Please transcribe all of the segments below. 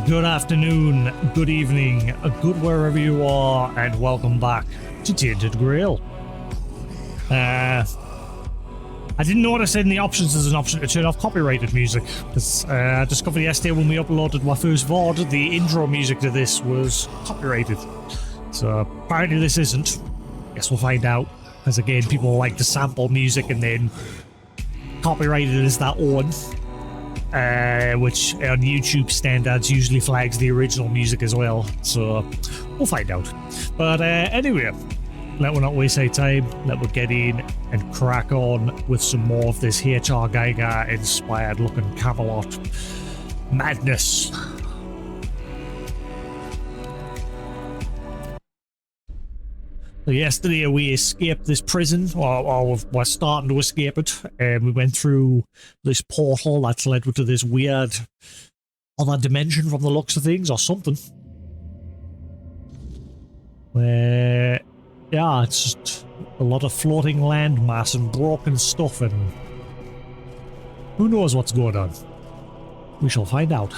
Good afternoon, good evening, good wherever you are, and welcome back to Tainted Grail. I didn't notice in the options there's an option to turn off copyrighted music, because I discovered yesterday when we uploaded my first VOD, the intro music to this was copyrighted. So apparently this isn't. Guess we'll find out, because again, people like to sample music and then copyrighted as their own. Which on YouTube standards usually flags the original music as well, so we'll find out. But anyway, let me not waste any time, let me get in and crack on with some more of this HR Geiger inspired looking Camelot madness. So yesterday we escaped this prison, or we're starting to escape it, and we went through this portal that's led to this weird other dimension from the looks of things, or something. Where, yeah, it's just a lot of floating landmass and broken stuff, and who knows what's going on. We shall find out.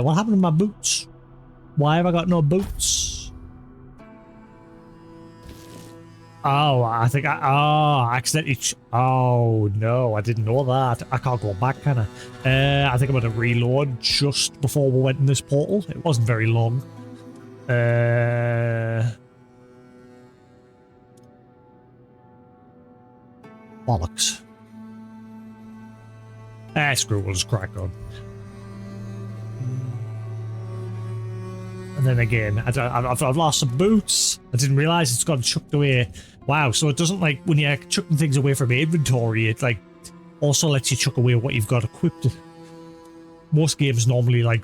What happened to my boots? Why have I got no boots? Oh, I think I accidentally. Oh no, I didn't know that. I can't go back, can I? I think I'm going to reload just before we went in this portal. It wasn't very long. Bollocks. Screw it, we'll just crack on. And then again, I've lost some boots. I didn't realize it's got chucked away. Wow, so it doesn't, like, when you're chucking things away from your inventory, it, like, also lets you chuck away what you've got equipped. Most games normally, like,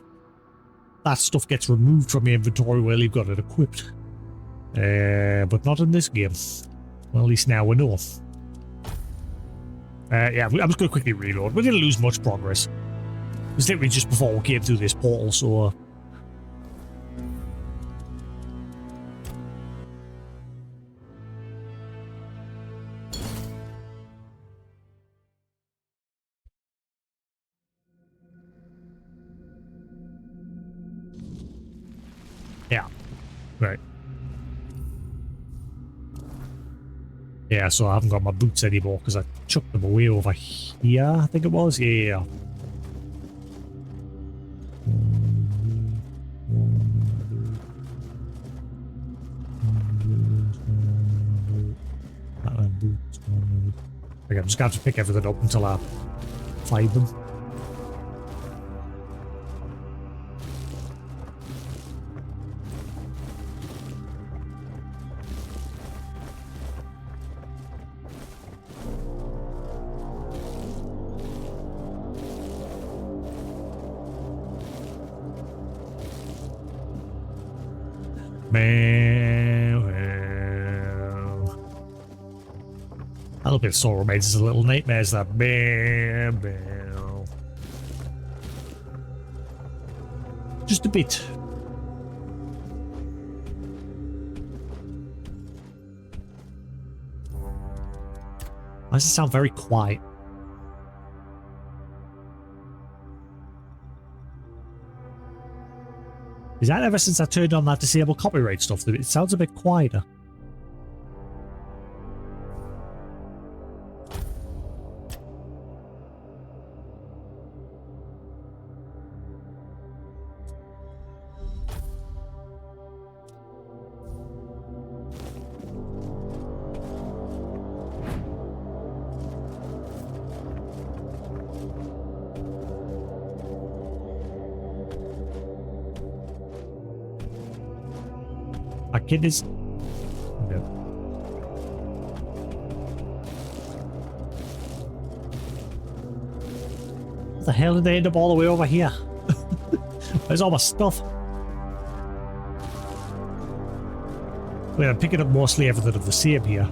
that stuff gets removed from your inventory while you've got it equipped. But not in this game. Well, at least now we know. Yeah, I'm just going to quickly reload. We didn't lose much progress. It was literally just before we came through this portal, so... yeah, right. Yeah, so I haven't got my boots anymore because I chucked them away over here, I think it was. Yeah. Okay, I'm just going to have to pick everything up until I find them. A little bit of Soul Remains is a little nightmares that. Just a bit. Why does it sound very quiet? Is that ever since I turned on that disable copyright stuff that it sounds a bit quieter? My kid is... no. What the hell did they end up all the way over here? Where's all my stuff? Wait, I'm picking up mostly everything of the same here.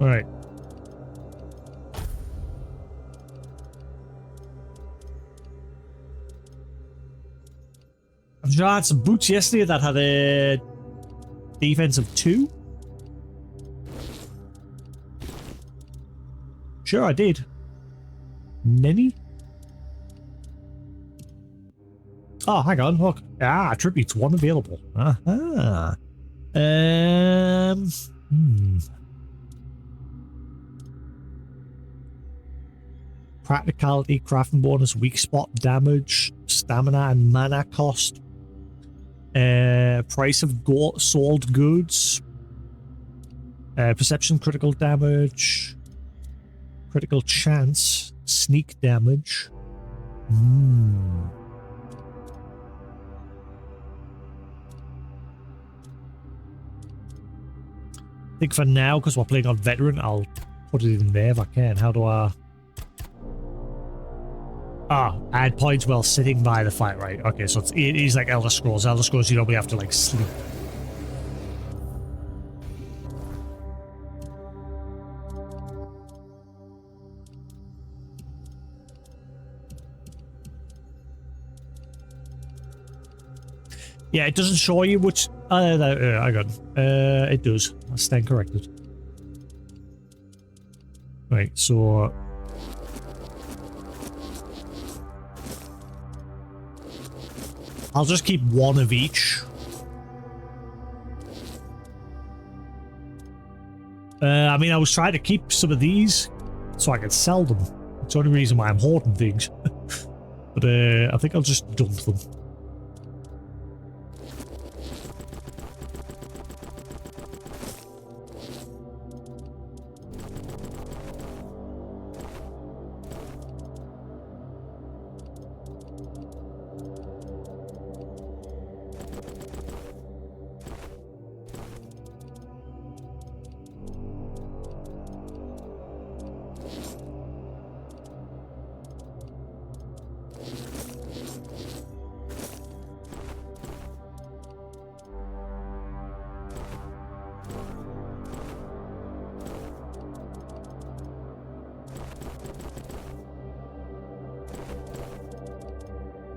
Alright. I had some boots yesterday that had a defense of 2. Sure, I did. Many? Oh, hang on. Look. Ah, attributes 1 available. Aha. Practicality, crafting bonus, weak spot damage, stamina and mana cost. Price of sold goods. Perception, critical damage. Critical chance, sneak damage. I think for now, because we're playing on veteran, I'll put it in there if I can. How do I... Ah, add points while sitting by the fight, right? Okay, so it is like Elder Scrolls. Elder Scrolls, you normally have to like sleep. Yeah, it doesn't show you which... I got it. It does. I stand corrected. Right, so... I'll just keep 1 of each. I mean, I was trying to keep some of these so I could sell them. It's the only reason why I'm hoarding things. But I think I'll just dump them.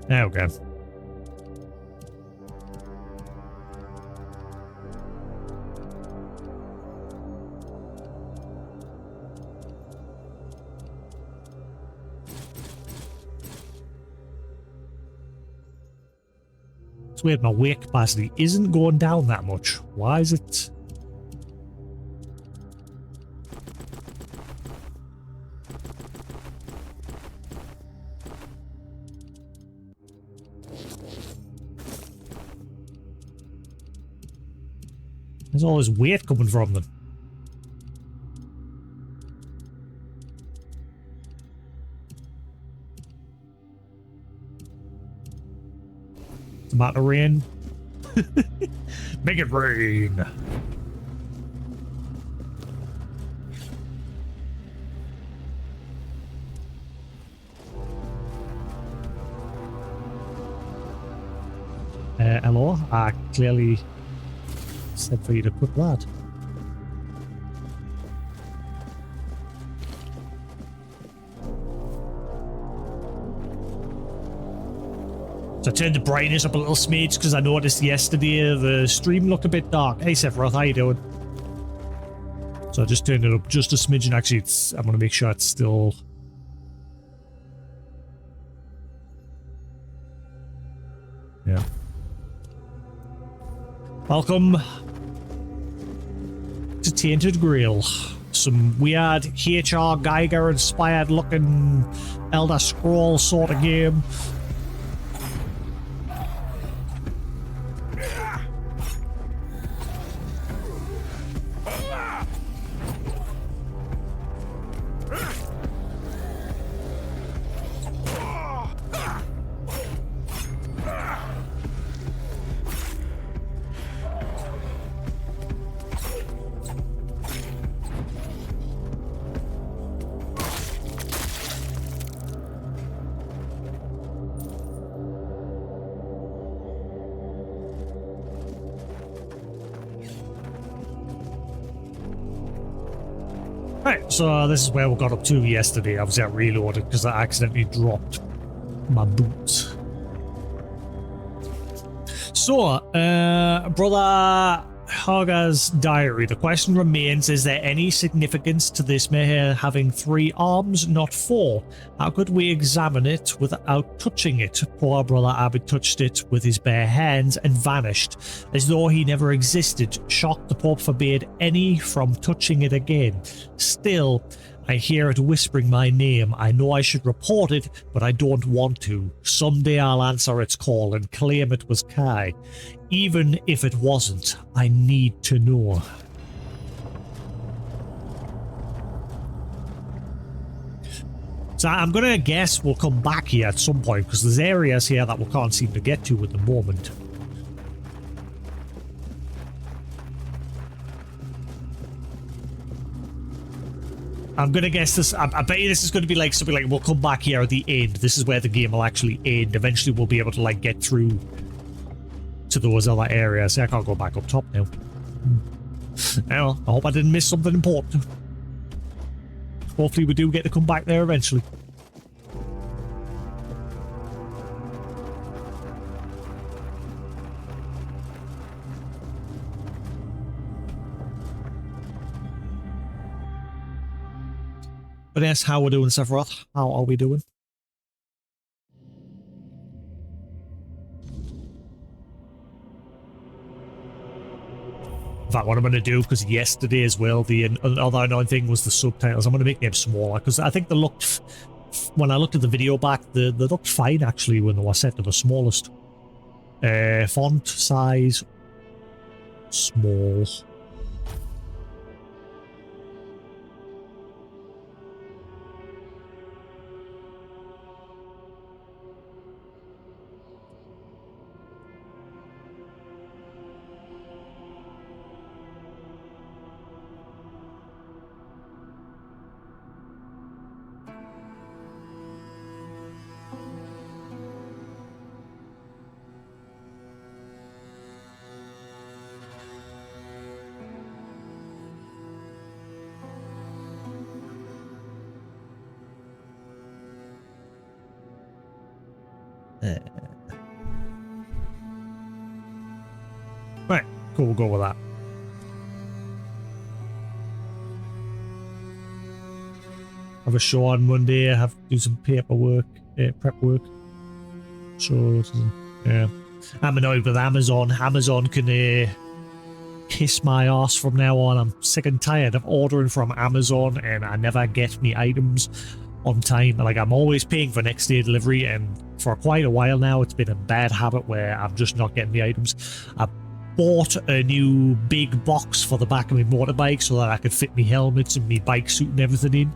There we go. It's weird, my weight capacity isn't going down that much. Why is it? There's all this weight coming from them. It's about to rain. Make it rain. Hello? I clearly said for you to put that. So I turned the brightness up a little smidge because I noticed yesterday the stream looked a bit dark. Hey Sephiroth, how you doing? So I just turned it up just a smidge, and actually I'm going to make sure it's still... Yeah. Welcome to Tainted Grail. Some weird H.R. Geiger inspired looking Elder Scrolls sort of game. Right, so this is where we got up to yesterday. Obviously I reloaded because I accidentally dropped my boots. So, Brother Haga's diary. The question remains, is there any significance to this mare having 3 arms, not 4? How could we examine it without touching it? Poor Brother Abbott touched it with his bare hands and vanished, as though he never existed. Shocked, the Pope forbade any from touching it again. Still, I hear it whispering my name. I know I should report it, but I don't want to. Someday I'll answer its call and claim it was Kai. Even if it wasn't, I need to know. So I'm going to guess we'll come back here at some point, because there's areas here that we can't seem to get to at the moment. I'm going to guess this. I bet you this is going to be like something like we'll come back here at the end. This is where the game will actually end. Eventually we'll be able to like get through to those other areas. See, I can't go back up top now. Well, I hope I didn't miss something important. Hopefully we do get to come back there eventually. But yes, how we're doing, Sephiroth? How are we doing? In fact, what I'm going to do, because yesterday as well, the other annoying thing was the subtitles. I'm going to make them smaller, because I think they looked, when I looked at the video back, they looked fine actually when they were set to the smallest. Font size, small. Right, cool, we'll go with that. Have a show on Monday, have to do some paperwork, prep work. So, yeah. I'm annoyed with Amazon. Amazon can kiss my ass from now on. I'm sick and tired of ordering from Amazon and I never get me items on time. Like, I'm always paying for next day delivery, and for quite a while now it's been a bad habit where I'm just not getting the items. I bought a new big box for the back of my motorbike so that I could fit my helmets and my bike suit and everything in,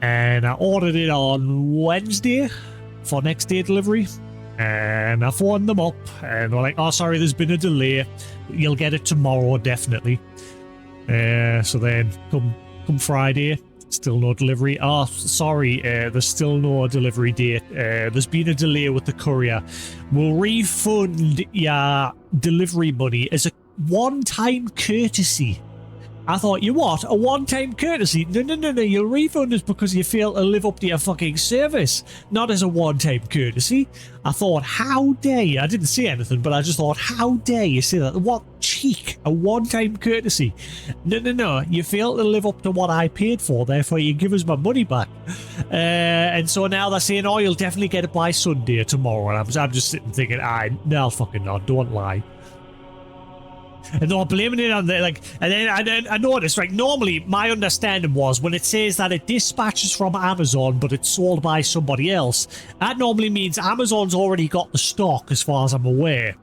and I ordered it on Wednesday for next day delivery, and I phoned them up and they're like, oh sorry, there's been a delay, you'll get it tomorrow definitely. So then come Friday, still no delivery. Oh, sorry, there's still no delivery date. There's been a delay with the courier. We'll refund your delivery money as a one-time courtesy. I thought, you what? A one-time courtesy? No, you'll refund us because you fail to live up to your fucking service, not as a one-time courtesy. I thought, how dare you? I didn't say anything, but I just thought, how dare you say that? What cheek? A one-time courtesy? No, you fail to live up to what I paid for, therefore you give us my money back. And so now they're saying, oh, you'll definitely get it by Sunday or tomorrow, and I'm just sitting thinking, no, fucking not, don't lie. And they're blaming it on the, like, and then I noticed, like, normally my understanding was when it says that it dispatches from Amazon but it's sold by somebody else, that normally means Amazon's already got the stock as far as I'm aware,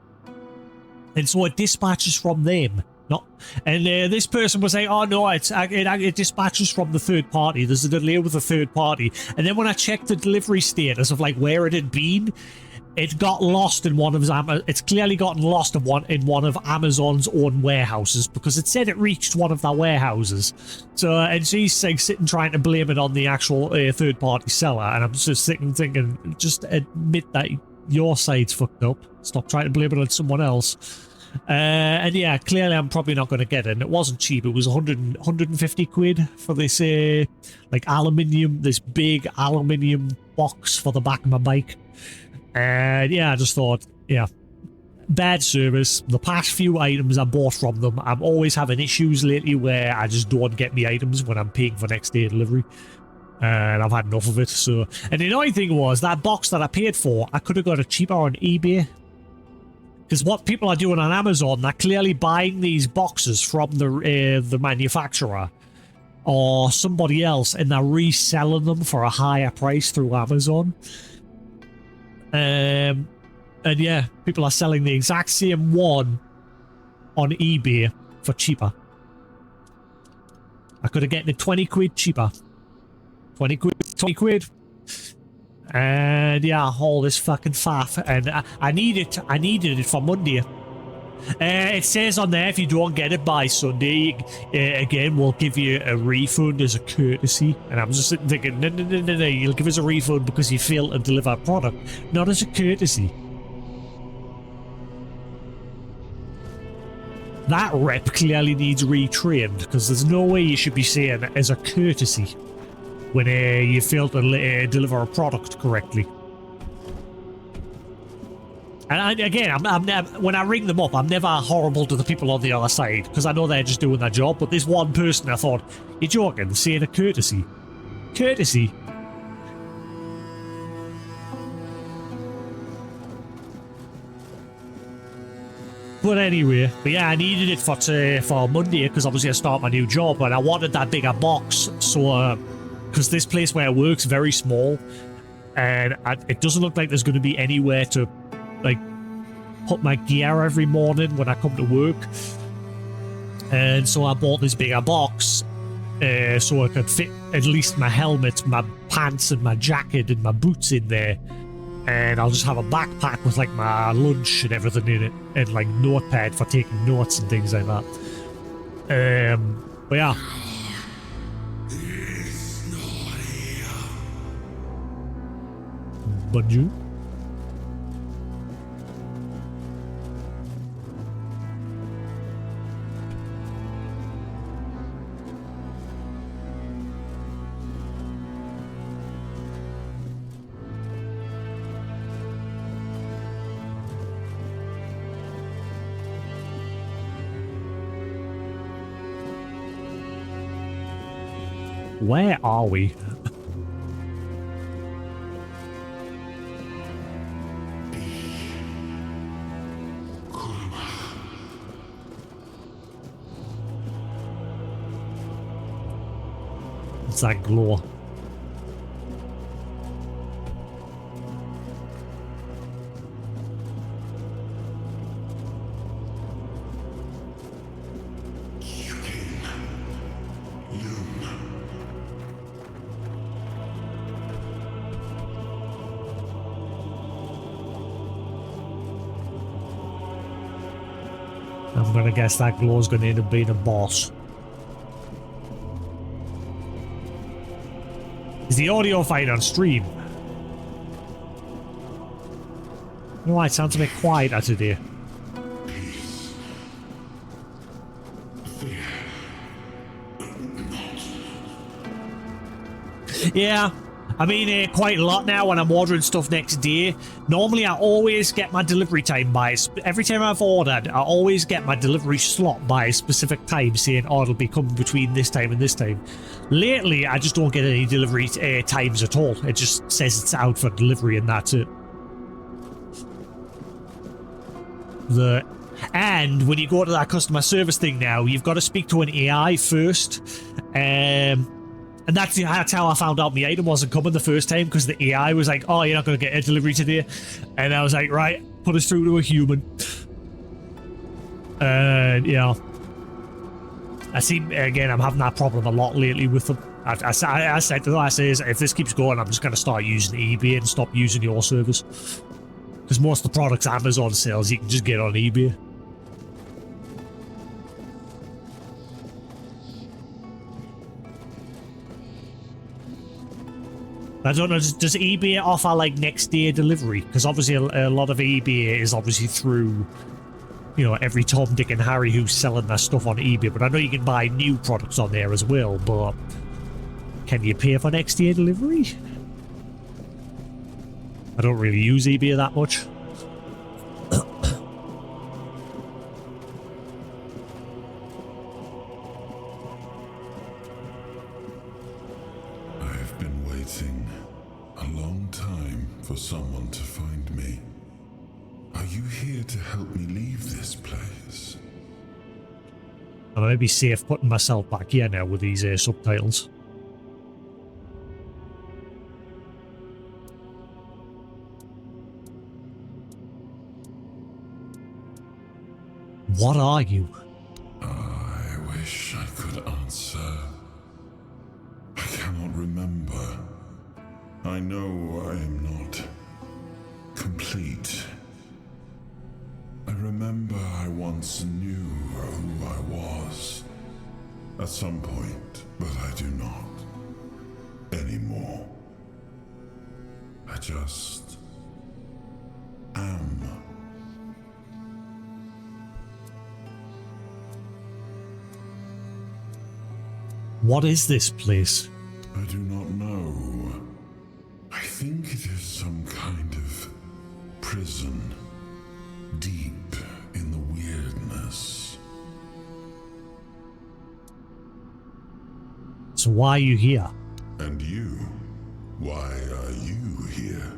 and so it dispatches from them. Not, and this person was saying, oh no, it dispatches from the third party. There's a delay with the third party. And then when I checked the delivery status of like where it had been, it got lost in one of it's clearly gotten lost in one of Amazon's own warehouses, because it said it reached one of their warehouses. So, and she's like sitting trying to blame it on the actual third party seller, and I'm just sitting thinking, just admit that your side's fucked up. Stop trying to blame it on someone else. And yeah, clearly I'm probably not going to get it. And it wasn't cheap. It was 150 quid for this like aluminium, this big aluminium box for the back of my bike. And yeah, I just thought, yeah, bad service. The past few items I bought from them, I'm always having issues lately where I just don't get me items when I'm paying for next day delivery. And I've had enough of it. So, and the annoying thing was that box that I paid for, I could have got it cheaper on eBay. Because what people are doing on Amazon, they're clearly buying these boxes from the manufacturer or somebody else, and they're reselling them for a higher price through Amazon. And yeah, people are selling the exact same one on eBay for cheaper. I could have gotten it 20 quid cheaper. 20 quid. And yeah, all this fucking faff. And I needed it for Monday. It says on there, if you don't get it by Sunday, again, we'll give you a refund as a courtesy. And I'm just sitting thinking, no, you'll give us a refund because you failed to deliver a product, not as a courtesy. That rep clearly needs retrained, because there's no way you should be saying as a courtesy when you fail to deliver a product correctly. And again, when I ring them up, I'm never horrible to the people on the other side, because I know they're just doing their job. But this one person, I thought, you're joking, saying a courtesy. Courtesy? But anyway, but yeah, I needed it for Monday, because obviously I start my new job, and I wanted that bigger box, so because this place where I work's very small, and it doesn't look like there's going to be anywhere to like put my gear every morning when I come to work. And so I bought this bigger box so I could fit at least my helmet, my pants, and my jacket and my boots in there. And I'll just have a backpack with like my lunch and everything in it, and like notepad for taking notes and things like that. But yeah. Bonjour. Where are we? It's that glow. I'm gonna guess that glow's gonna end up being a boss. Is the audio fine on stream? You know why it sounds a bit quieter today? Yeah, I mean quite a lot now when I'm ordering stuff next day. Normally I always get my delivery time by, every time I've ordered, I always get my delivery slot by a specific time, saying, oh, it'll be coming between this time and this time. Lately, I just don't get any delivery times at all. It just says it's out for delivery and that's it. And when you go to that customer service thing now, you've got to speak to an AI first. And that's how I found out my item wasn't coming the first time, because the AI was like, oh, you're not going to get a delivery today. And I was like, right, put us through to a human. And, yeah. I see, again, I'm having that problem a lot lately with them. I said to them, I says, if this keeps going, I'm just going to start using eBay and stop using your service. Because most of the products Amazon sells, you can just get on eBay. I don't know, does eBay offer like next day delivery? Because obviously a lot of eBay is obviously through you know, every Tom, Dick and Harry who's selling their stuff on eBay, but I know you can buy new products on there as well, but can you pay for next day delivery? I don't really use eBay that much. I've been waiting a long time for someone to find me. Are you here to help me leave this place? I may be safe putting myself back here now with these subtitles. What are you? I wish I could answer. I cannot remember. I know I am not complete. I remember I once knew who I was at some point, but I do not anymore. I just am. What is this place? I do not know. I think it is some kind of prison, deep in the weirdness. So why are you here? And you? Why are you here?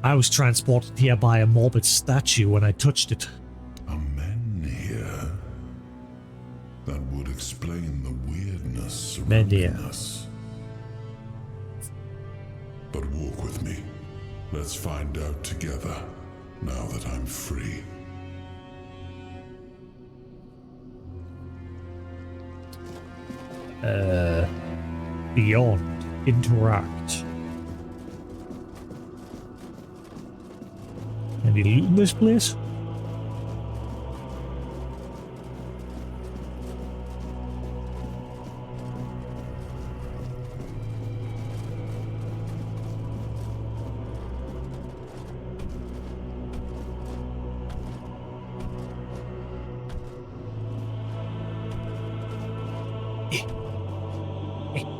I was transported here by a morbid statue when I touched it. Are men here? That would explain the weirdness surrounding us. But walk with me. Let's find out together, now that I'm free. Beyond. Interact. Any loot in this place?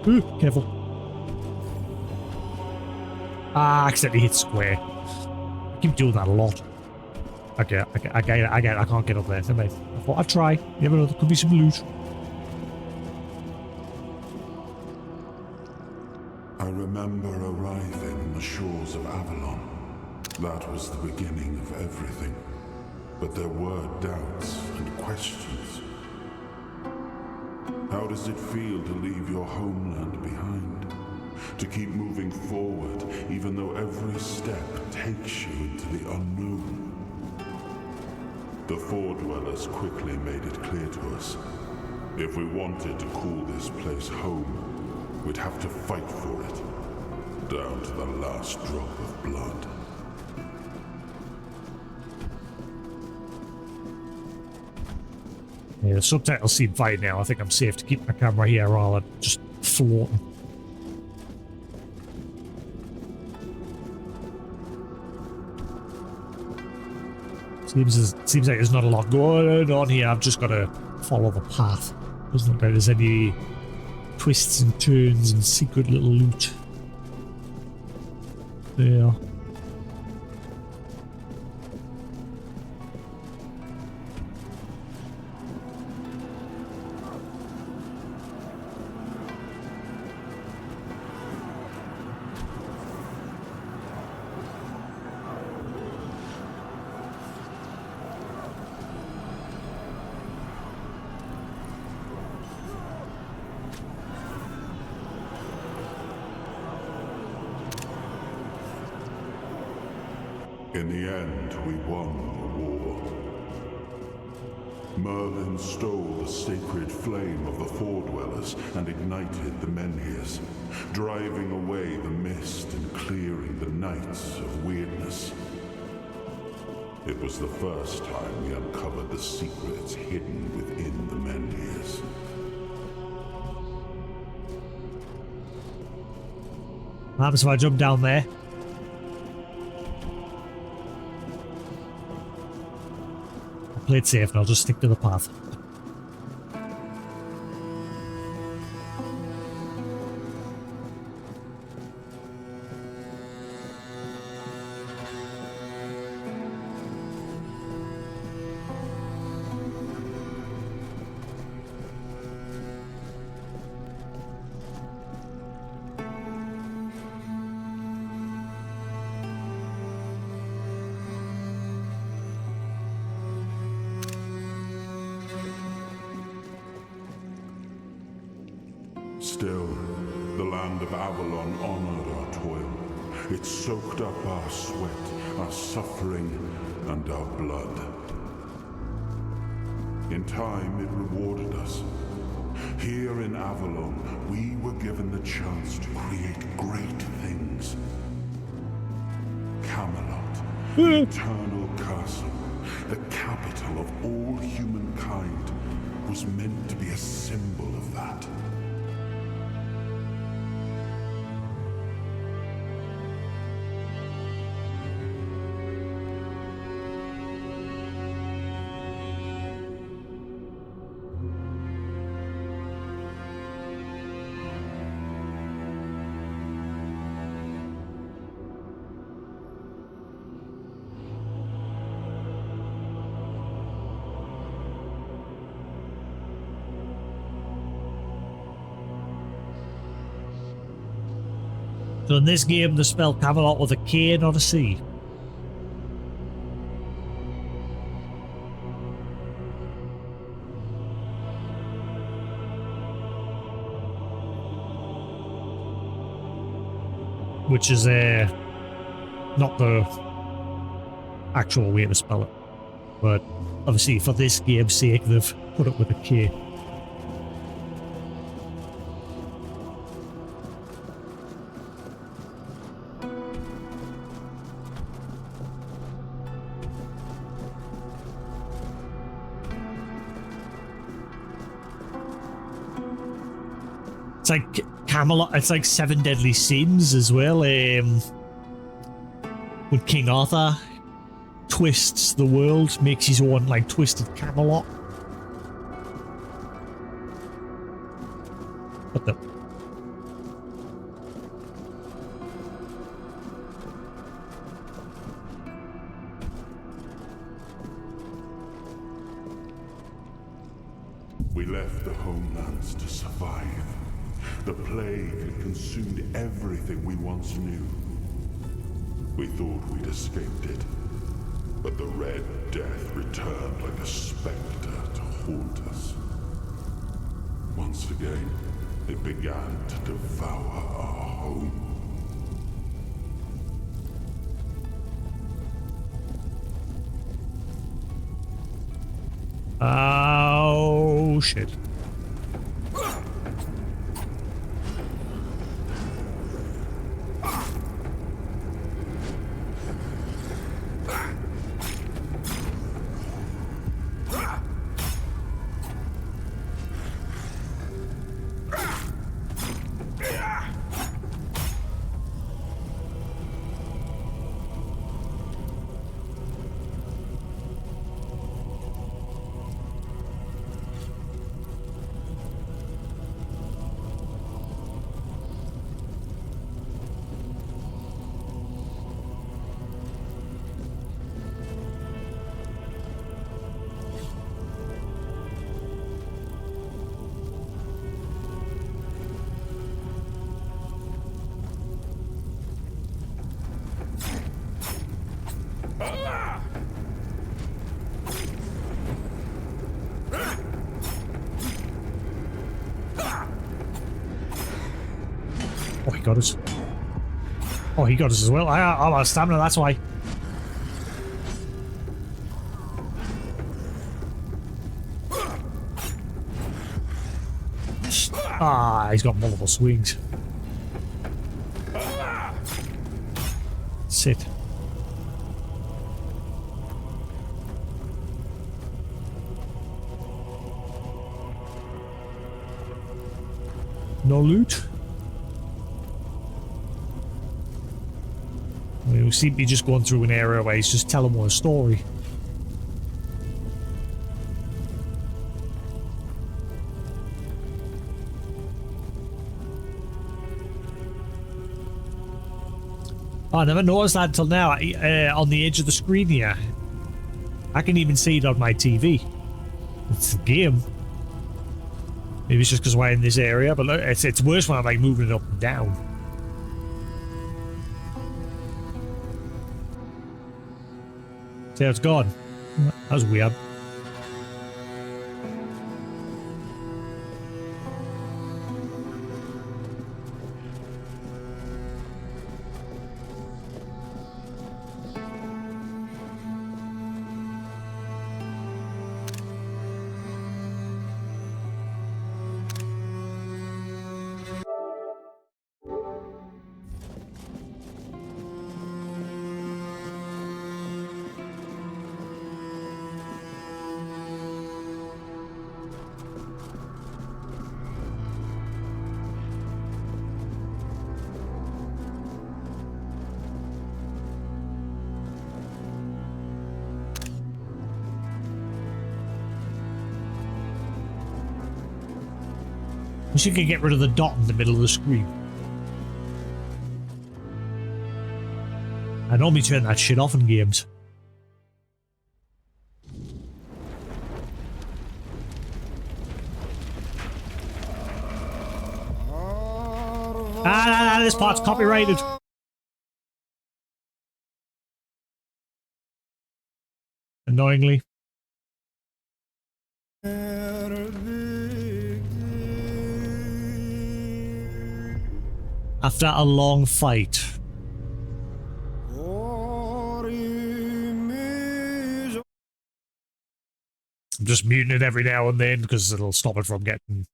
Ooh, careful. Ah, accidentally hit square. I keep doing that a lot. Okay, I can't get up there. I thought I'd try. You never know, there could be some loot. I remember arriving on the shores of Avalon. That was the beginning of everything. But there were doubts and questions. How does it feel to leave your homeland behind? To keep moving forward, even though every step takes you into the unknown? The Four Dwellers quickly made it clear to us. If we wanted to call this place home, we'd have to fight for it, down to the last drop of blood. Yeah, the subtitles seem fine now. I think I'm safe to keep my camera here rather than just floating. Seems like there's not a lot going on here. I've just got to follow the path. Doesn't look like there's any twists and turns and secret little loot there. In the end, we won the war. Merlin stole the sacred flame of the Four Dwellers and ignited the Menhirs, driving away the mist and clearing the nights of weirdness. It was the first time we uncovered the secrets hidden within the Menhirs. What happens if I jump down there? I played safe and I'll just stick to the path. Still, the land of Avalon honored our toil. It soaked up our sweat, our suffering, and our blood. In time, it rewarded us. Here in Avalon, we were given the chance to create great things. Camelot, the eternal castle, the capital of all humankind, was meant to be a symbol of that. So in this game, they spell Camelot with a K, not a C. Which is not the actual way to spell it. But obviously for this game's sake, they've put it with a K. It's like Camelot, it's like Seven Deadly Sins as well. When King Arthur twists the world, makes his own like twisted Camelot. What the? We left the homelands to survive. The plague had consumed everything we once knew. We thought we'd escaped it, but the Red Death returned like a specter to haunt us. Once again, it began to devour our home. Oh, shit. Oh, he got us. Oh, he got us as well. I'm out of stamina, that's why. Ah, he's got multiple swings. Sit. No loot. I mean, we seem to be just going through an area where he's just telling more a story. Oh, I never noticed that until now. On the edge of the screen here. I can even see it on my TV. It's a game. Maybe it's just because we're in this area, but look, it's worse when I'm like moving it up and down. See how it's gone? That was weird. Wish you could get rid of the dot in the middle of the screen. I normally turn that shit off in games. This part's copyrighted. Annoyingly. After a long fight. I'm just muting it every now and then because it'll stop it from getting...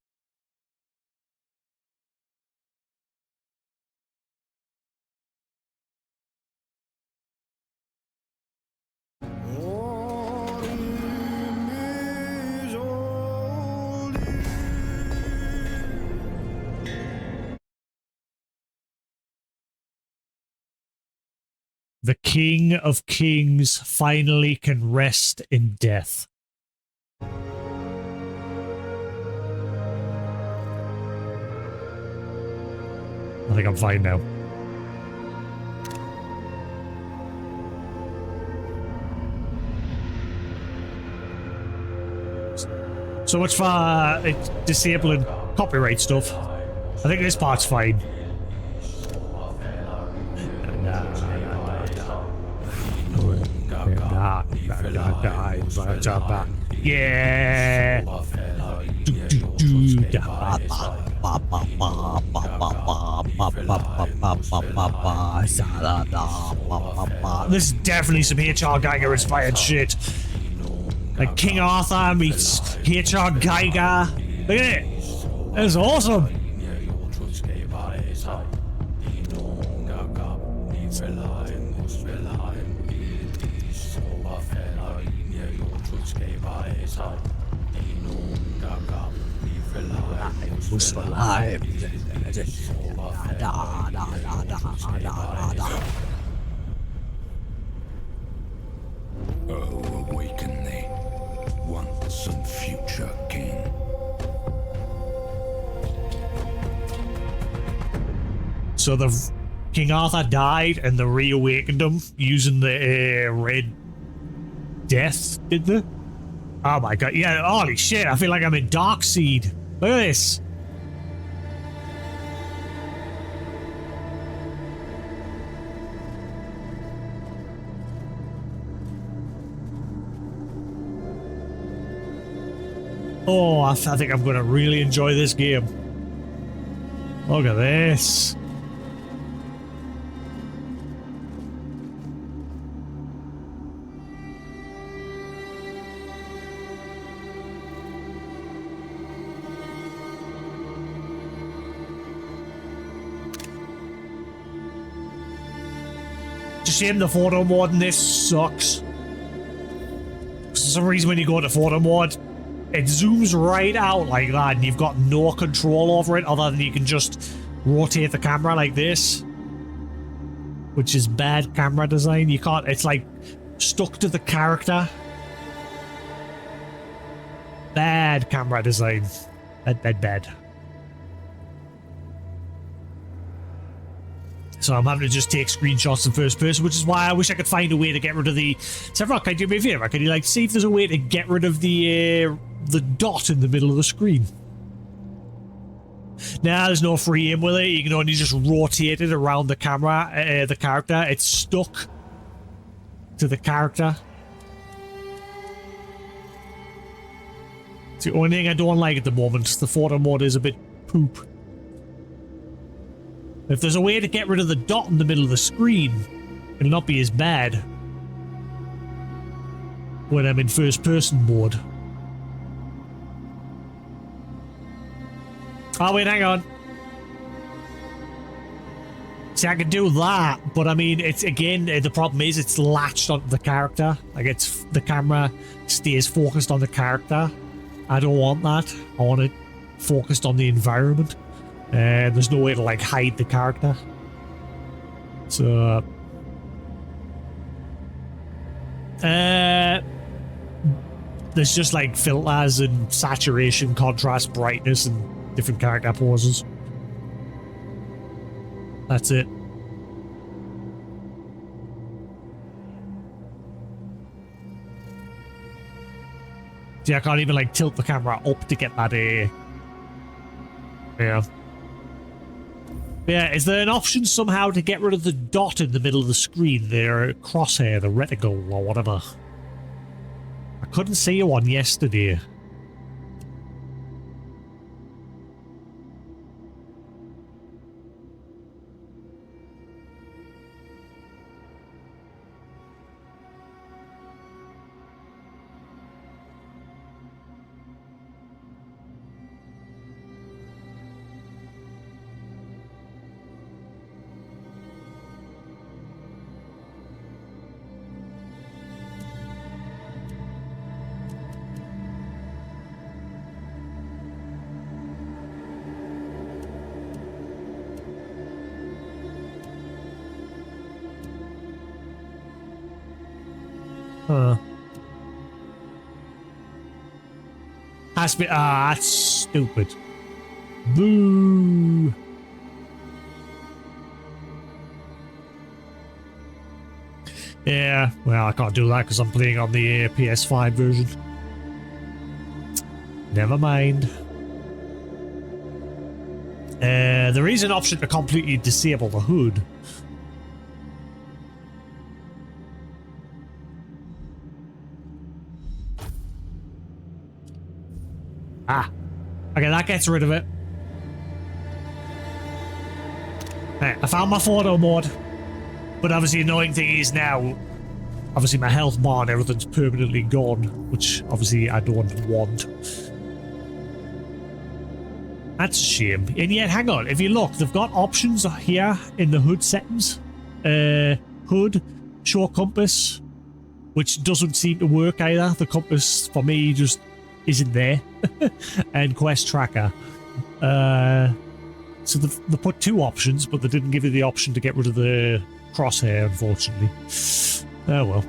The King of Kings finally can rest in death. I think I'm fine now. So much for disabling copyright stuff. I think this part's fine. Yeah. This is definitely some H.R. Geiger inspired shit. Like King Arthur meets H.R. Geiger. Look at it. That's awesome. Was alive. Oh, awaken thee, once and future king. So the King Arthur died and they reawakened him using the red death, did they? Oh my god, yeah, holy shit, I feel like I'm in Darkseid. Look at this. Oh, I think I'm going to really enjoy this game. Look at this. Just shame the photo mode in this sucks. For some reason when you go to photo mode, it zooms right out like that and you've got no control over it other than you can just rotate the camera like this. which is bad camera design. You can't, it's like stuck to the character. Bad camera design. Bad. So I'm having to just take screenshots in first person, which is why I wish I could find a way to get rid of the... Several, can you do me a favor? Can you, like, see if there's a way to get rid of the dot in the middle of the screen? Nah, there's no free aim with it. You can only just rotate it around the camera, the character. It's stuck to the character. It's the only thing I don't like at the moment. The photo mode is a bit poop. If there's a way to get rid of the dot in the middle of the screen, it'll not be as bad when I'm in first person mode. Oh wait, hang on. See, I can do that, but I mean, it's again, the problem is it's latched onto the character. Like, it's, the camera stays focused on the character. I don't want that. I want it focused on the environment. And there's no way to, like, hide the character. So... there's just, like, filters and saturation, contrast, brightness, and different character poses. That's it. See, I can't even, like, tilt the camera up to get that, yeah. Yeah, is there an option somehow to get rid of the dot in the middle of the screen? The crosshair, the reticle, or whatever. I couldn't see one yesterday. Has been, that's stupid. Boo. Yeah, well, I can't do that because I'm playing on the PS5 version. Never mind. There is an option to completely disable the hood. Ah, okay, that gets rid of it. Right, I found my photo mode, but obviously the annoying thing is now, obviously my health bar and everything's permanently gone, which obviously I don't want. That's a shame. And yet, hang on, if you look, they've got options here in the hood settings. Hood, show compass, which doesn't seem to work either. The compass, for me, just isn't there. And quest tracker. So they put two options, but they didn't give you the option to get rid of the crosshair, unfortunately. Oh well.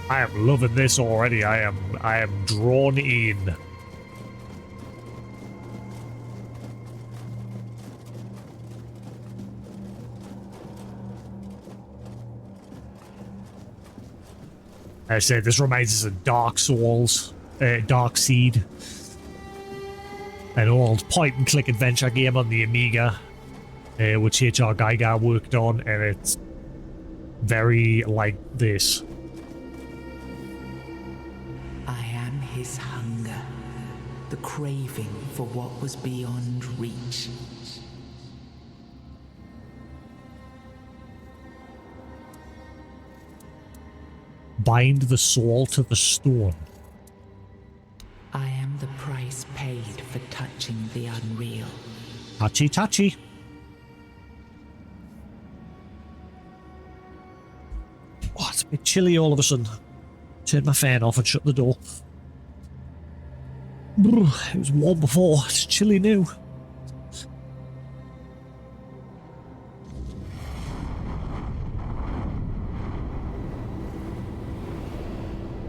I am loving this already. I am drawn in. I said this reminds us of Dark Souls, Dark Seed, an old point-and-click adventure game on the Amiga, which H.R. Geiger worked on, and it's very like this. His hunger, the craving for what was beyond reach. bind the soul to the stone. I am the price paid for touching the unreal. Touchy, touchy. Oh, it's a bit chilly all of a sudden. Turn my fan off and shut the door. It was warm before, it's chilly now.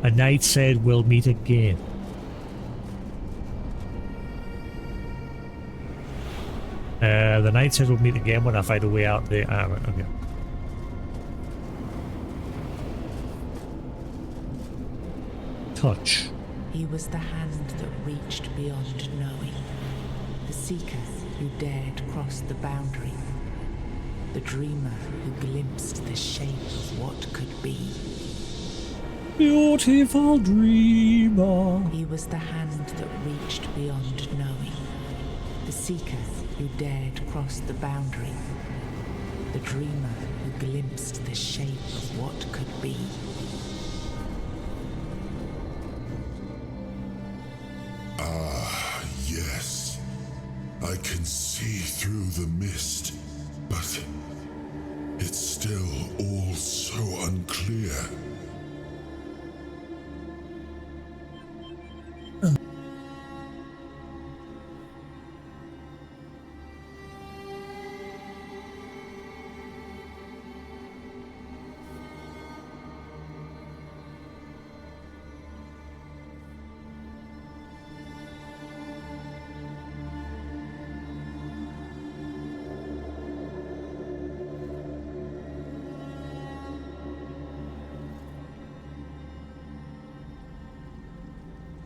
A knight said we'll meet again. The knight said we'll meet again when I find a way out there. Ah, right, okay. Touch. He was the hand that reached beyond knowing. The seeker who dared cross the boundary. The dreamer who glimpsed the shape of what could be. Beautiful dreamer. He was the hand that reached beyond knowing. The seeker who dared cross the boundary. The dreamer who glimpsed the shape of what could be. Ah, yes. I can see through the mist, but it's still all so unclear.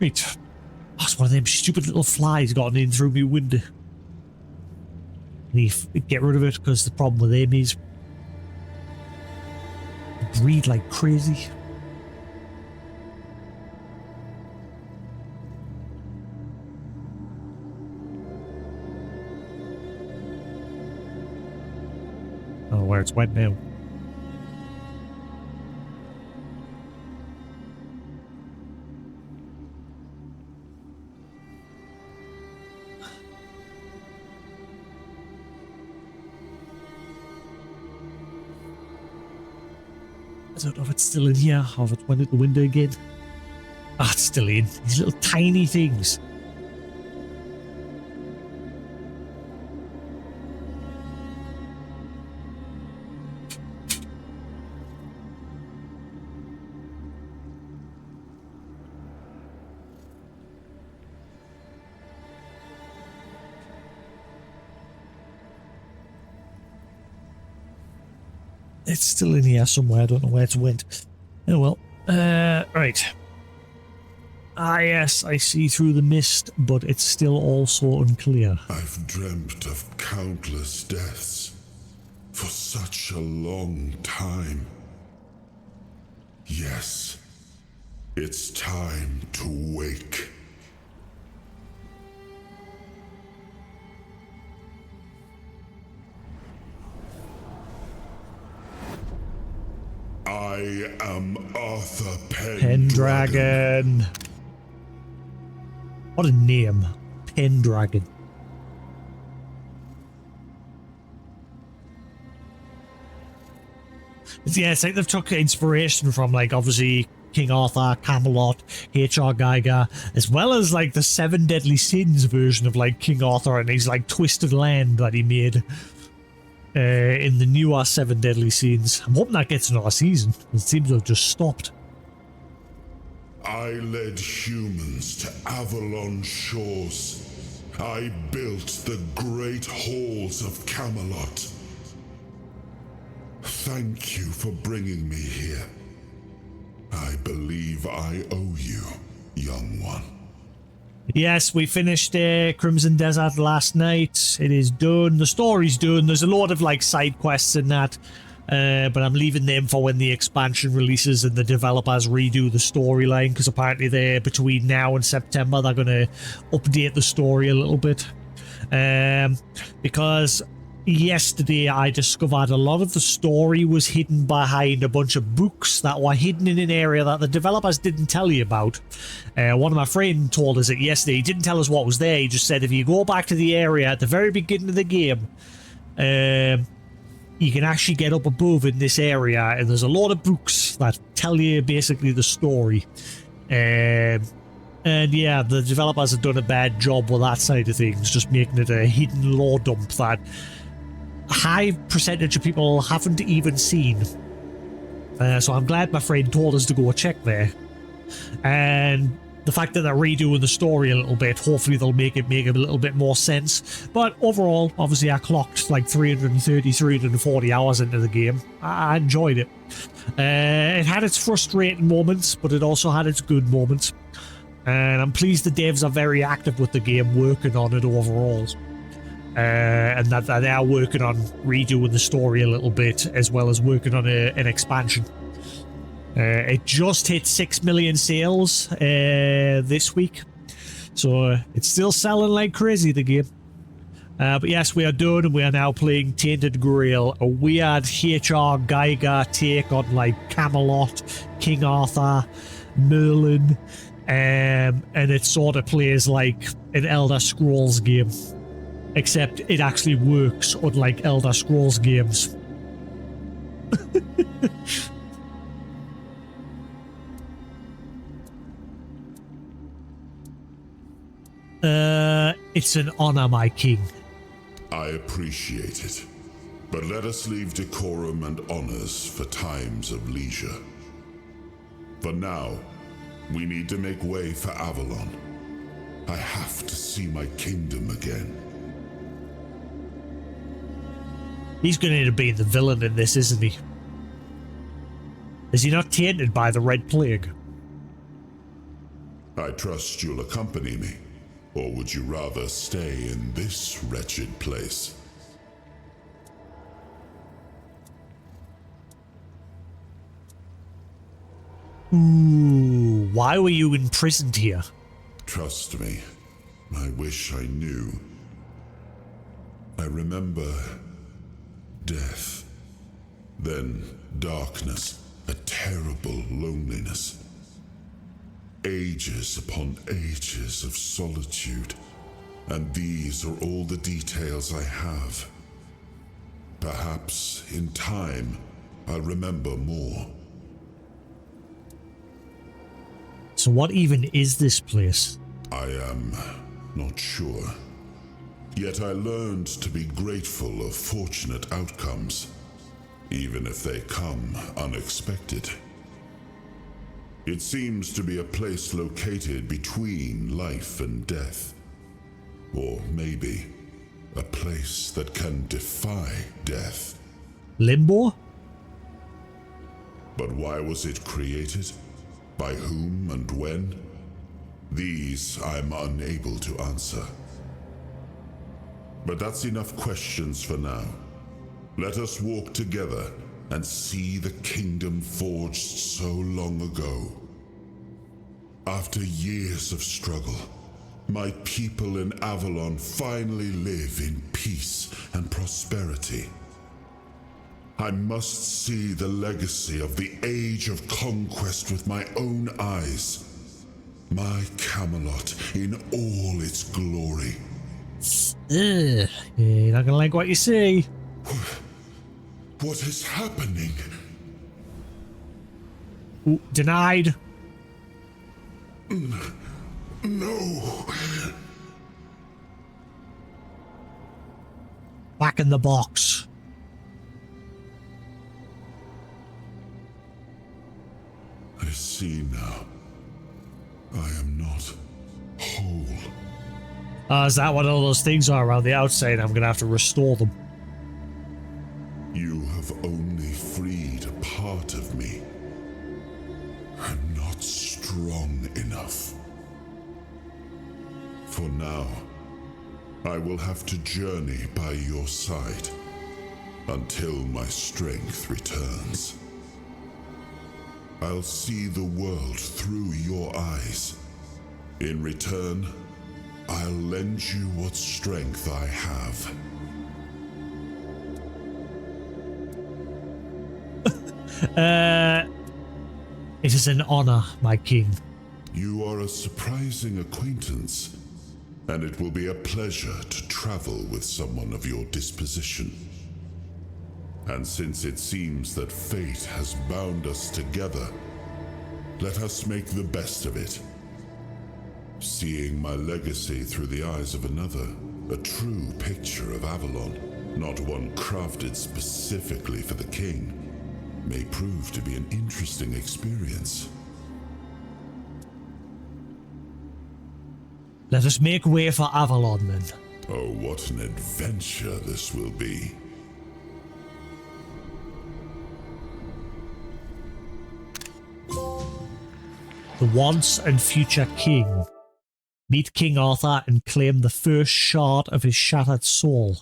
Wait. Oh, it's one of them stupid little flies gotten in through my window. Need to get rid of it because the problem with them is they breed like crazy. Oh, where it's wet now. I don't know if it's still in here or if it went out the window again. Ah, it's still in. These little tiny things. It's still in here somewhere. I don't know where it went. Oh well. Right. Ah yes, I see through the mist, but it's still also unclear. I've dreamt of countless deaths for such a long time. Yes, it's time to wake. I am Arthur Pendragon. What a name. Pendragon. Yeah, it's like they've took inspiration from, like, obviously King Arthur, Camelot, H.R. Geiger, as well as, like, the Seven Deadly Sins version of, like, King Arthur and his, like, twisted land that he made in the newer Seven Deadly Sins. I'm hoping that gets another season. It seems to have just stopped. I led humans to Avalon shores. I built the great halls of Camelot. Thank you for bringing me here. I believe I owe you, young one. Yes, we finished Crimson Desert last night. It is done. The story's done. There's a lot of like side quests in that, but I'm leaving them for when the expansion releases and the developers redo the storyline, because apparently they're between now and September they're going to update the story a little bit, because yesterday I discovered a lot of the story was hidden behind a bunch of books that were hidden in an area that the developers didn't tell you about. One of my friends told us it yesterday. He didn't tell us what was there. He just said if you go back to the area at the very beginning of the game, you can actually get up above in this area, and there's a lot of books that tell you basically the story. And yeah, the developers have done a bad job with that side of things, just making it a hidden lore dump that a high percentage of people haven't even seen. So I'm glad my friend told us to go check there. And the fact that they're redoing the story a little bit, hopefully they'll make a little bit more sense. But overall, obviously I clocked like 330, 340 hours into the game. I enjoyed it. It had its frustrating moments, but it also had its good moments. And I'm pleased the devs are very active with the game, working on it overall. And that they are working on redoing the story a little bit, as well as working on an expansion. It just hit 6 million sales this week, so it's still selling like crazy, the game. But yes, we are done, and we are now playing Tainted Grail, a weird H.R. Geiger take on like Camelot, King Arthur, Merlin, and it sort of plays like an Elder Scrolls game, except it actually works unlike Elder Scrolls games. It's an honor, my king. I appreciate it, but let us leave decorum and honors for times of leisure. For now, we need to make way for Avalon. I have to see my kingdom again. He's going to end up being the villain in this, isn't he? Is he not tainted by the Red Plague? I trust you'll accompany me. Or would you rather stay in this wretched place? Ooh, why were you imprisoned here? Trust me, I wish I knew. I remember death, then darkness, a terrible loneliness. Ages upon ages of solitude, and these are all the details I have. Perhaps, in time, I'll remember more. So what even is this place? I am not sure. Yet I learned to be grateful of fortunate outcomes, even if they come unexpected. It seems to be a place located between life and death. Or maybe a place that can defy death. Limbo? But why was it created? By whom and when? These I'm unable to answer. But that's enough questions for now. Let us walk together and see the kingdom forged so long ago. After years of struggle, my people in Avalon finally live in peace and prosperity. I must see the legacy of the Age of Conquest with my own eyes. My Camelot in all its glory. You're not gonna like what you see. What is happening? Ooh, denied. No. Back in the box. I see now. I am not whole. Is that what all those things are around the outside? I'm gonna have to restore them. You have only freed a part of me. I'm not strong enough. For now, I will have to journey by your side until my strength returns. I'll see the world through your eyes. In return, I'll lend you what strength I have. It is an honor, my king. You are a surprising acquaintance, and it will be a pleasure to travel with someone of your disposition. And since it seems that fate has bound us together, let us make the best of it. Seeing my legacy through the eyes of another, a true picture of Avalon, not one crafted specifically for the king, may prove to be an interesting experience. Let us make way for Avalon, then. Oh, what an adventure this will be. The once and future king. Meet King Arthur and claim the first shard of his shattered soul.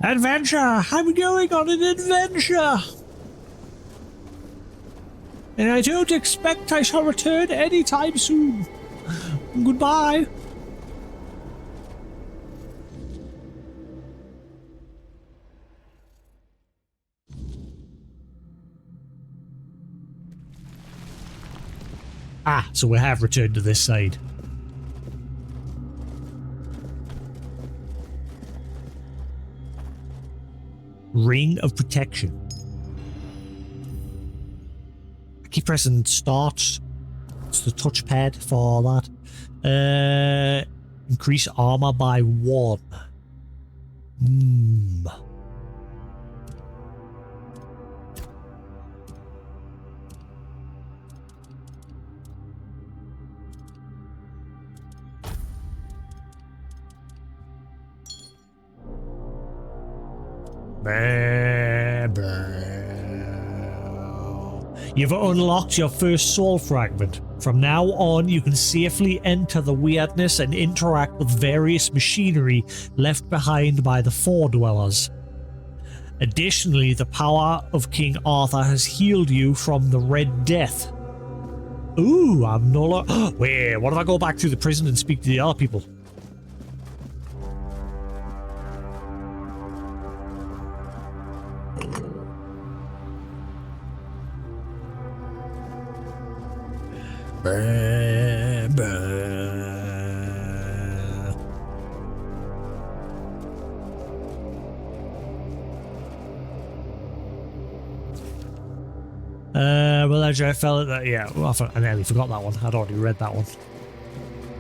Adventure! I'm going on an adventure! And I don't expect I shall return anytime soon. Goodbye. Ah, so we have returned to this side. Ring of Protection. I keep pressing start. It's the touchpad for that. Increase armor by 1. You've unlocked your first soul fragment. From now on, you can safely enter the weirdness and interact with various machinery left behind by the Four Dwellers. Additionally, the power of King Arthur has healed you from the Red Death. Ooh, I'm no Wait, what if I go back to the prison and speak to the other people? Well, I felt that, yeah, I nearly forgot that one. I'd already read that one.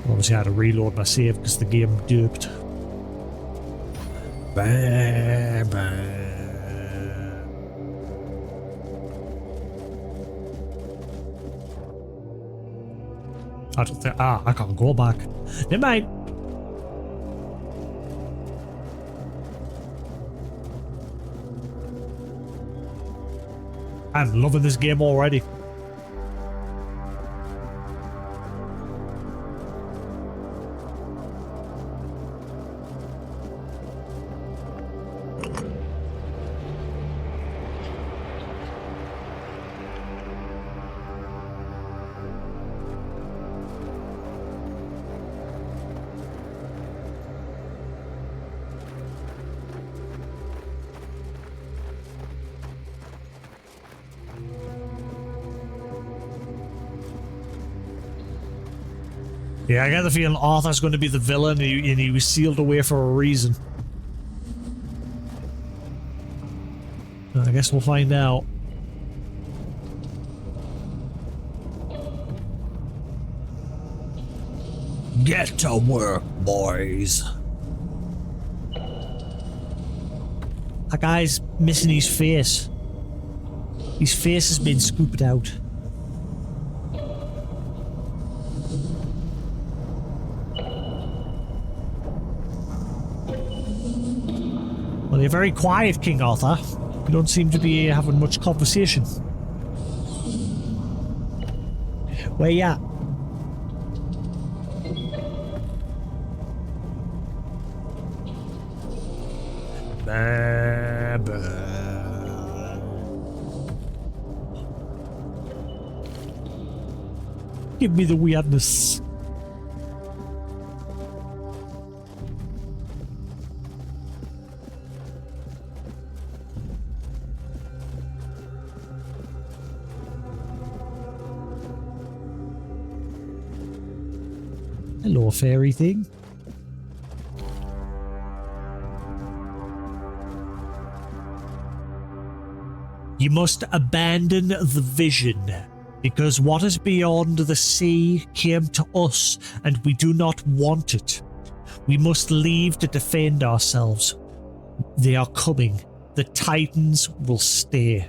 Obviously, I had to reload my save because the game duped. I don't think, I can't go back. Never mind. I'm loving this game already. Yeah, I get the feeling Arthur's going to be the villain and he was sealed away for a reason. I guess we'll find out. Get to work, boys. That guy's missing his face. His face has been scooped out. Well, you're very quiet, King Arthur. You don't seem to be having much conversation. Where you at? Give me the weirdness. Hello, fairy thing. You must abandon the vision, because what is beyond the sea came to us, and we do not want it. We must leave to defend ourselves. They are coming. The Titans will stay.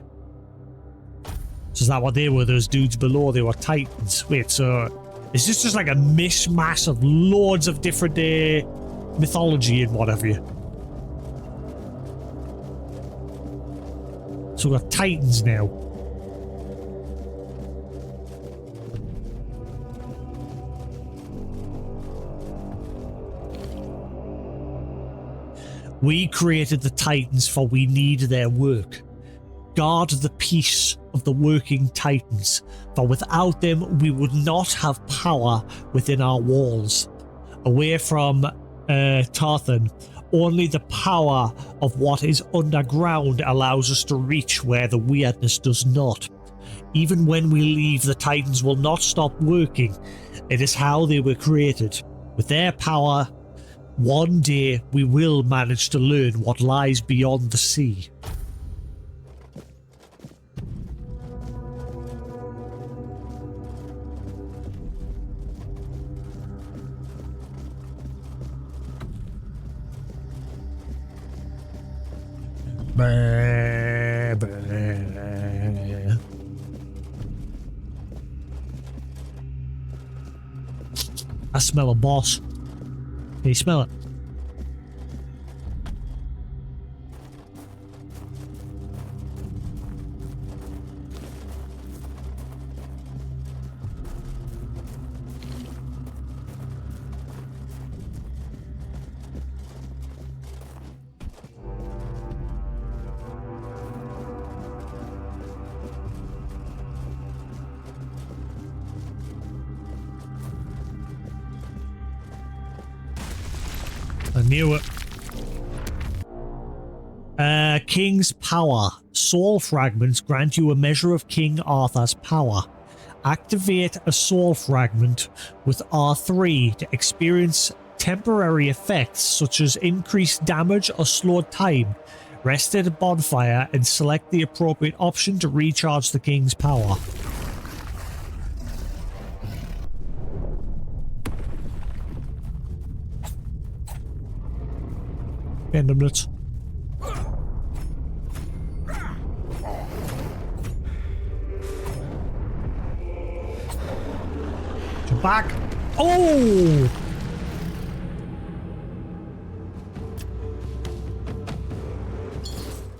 So is that what they were, those dudes below? They were Titans. Wait, so is this just like a mishmash of loads of different mythology and what have you? So we've got Titans now. We created the Titans, for we need their work. Guard the peace of the working Titans, for without them we would not have power within our walls. Away from Tarthan, only the power of what is underground allows us to reach where the weirdness does not. Even when we leave, the Titans will not stop working. It is how they were created. With their power, one day we will manage to learn what lies beyond the sea. I smell a boss. Can you smell it? I knew it. King's power. Soul fragments grant you a measure of King Arthur's power. Activate a soul fragment with R3 to experience temporary effects such as increased damage or slowed time. Rest at a bonfire and select the appropriate option to recharge the King's power. Random nuts. Back. Oh!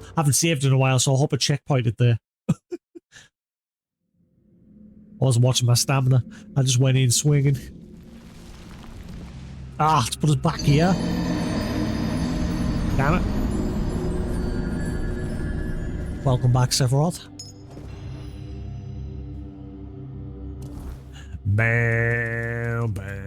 I haven't saved in a while, so I hope I checkpointed there. I wasn't watching my stamina. I just went in swinging. Ah, let's put us back here. Damn it. Welcome back, Sephiroth. Bow, bow.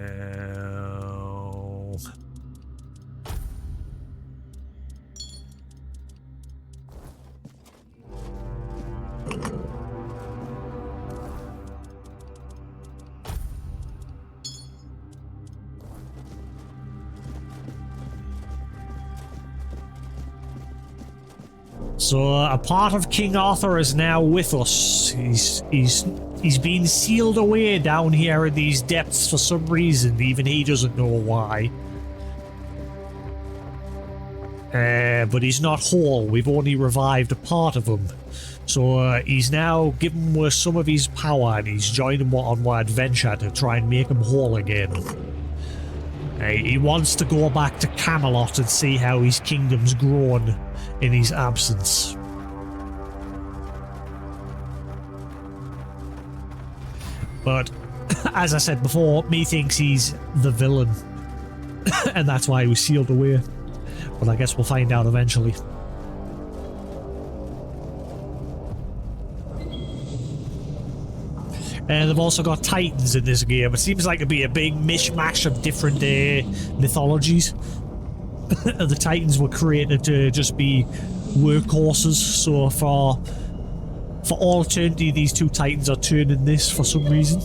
So a part of King Arthur is now with us. He's been sealed away down here in these depths for some reason. Even he doesn't know why. But he's not whole. We've only revived a part of him. So he's now given some of his power, and he's joining on my adventure to try and make him whole again. He wants to go back to Camelot and see how his kingdom's grown. in his absence. But as I said before, me thinks he's the villain. And that's why he was sealed away. But I guess we'll find out eventually. And they've also got Titans in this game. It seems like it'd be a big mishmash of different mythologies. The Titans were created to just be workhorses, so for all eternity these two Titans are turning this for some reason.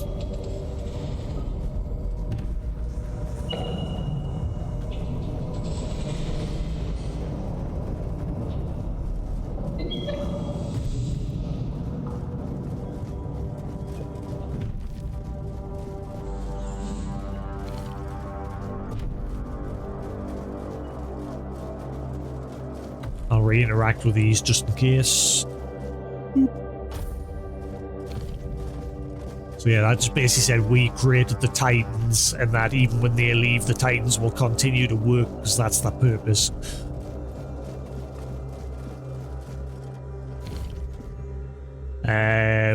I'll re-interact with these just in case. So yeah, that just basically said we created the Titans, and that even when they leave, the Titans will continue to work because that's the purpose.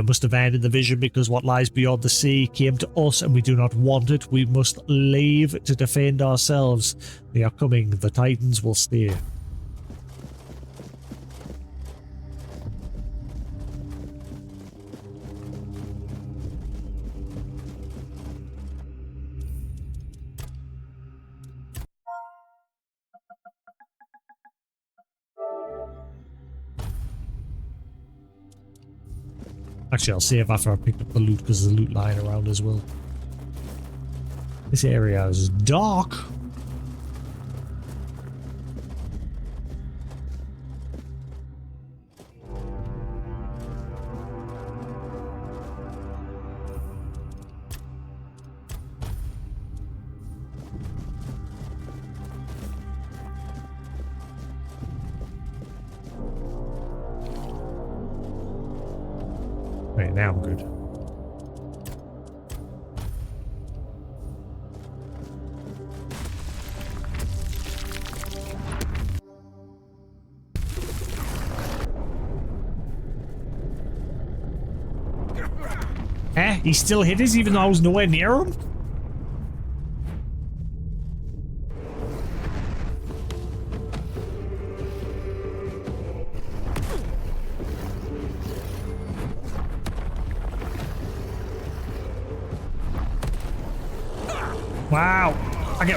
Must have ended the vision because what lies beyond the sea came to us and we do not want it. We must leave to defend ourselves. They are coming. The Titans will stay. Actually, I'll save after I picked up the loot because there's loot lying around as well. This area is dark. Right, now I'm good. Eh? He still hit us even though I was nowhere near him? Wow.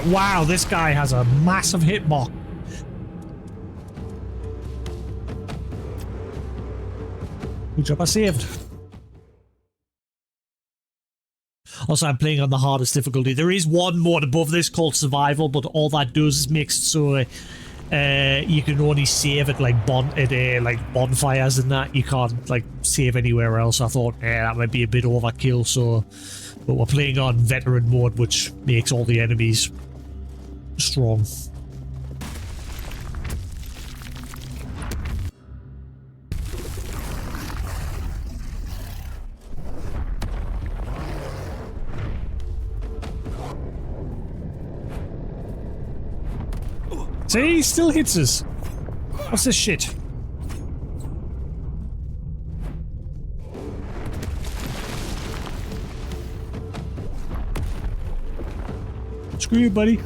Wow, this guy has a massive hitbox. Good job I saved. Also, I'm playing on the hardest difficulty. There is one mode above this called survival, but all that does is makes it so you can only save at like bonfires and that. You can't like save anywhere else. I thought, that might be a bit overkill, so but we're playing on veteran mode, which makes all the enemies strong. See, he still hits us. What's this shit? Screw you, buddy.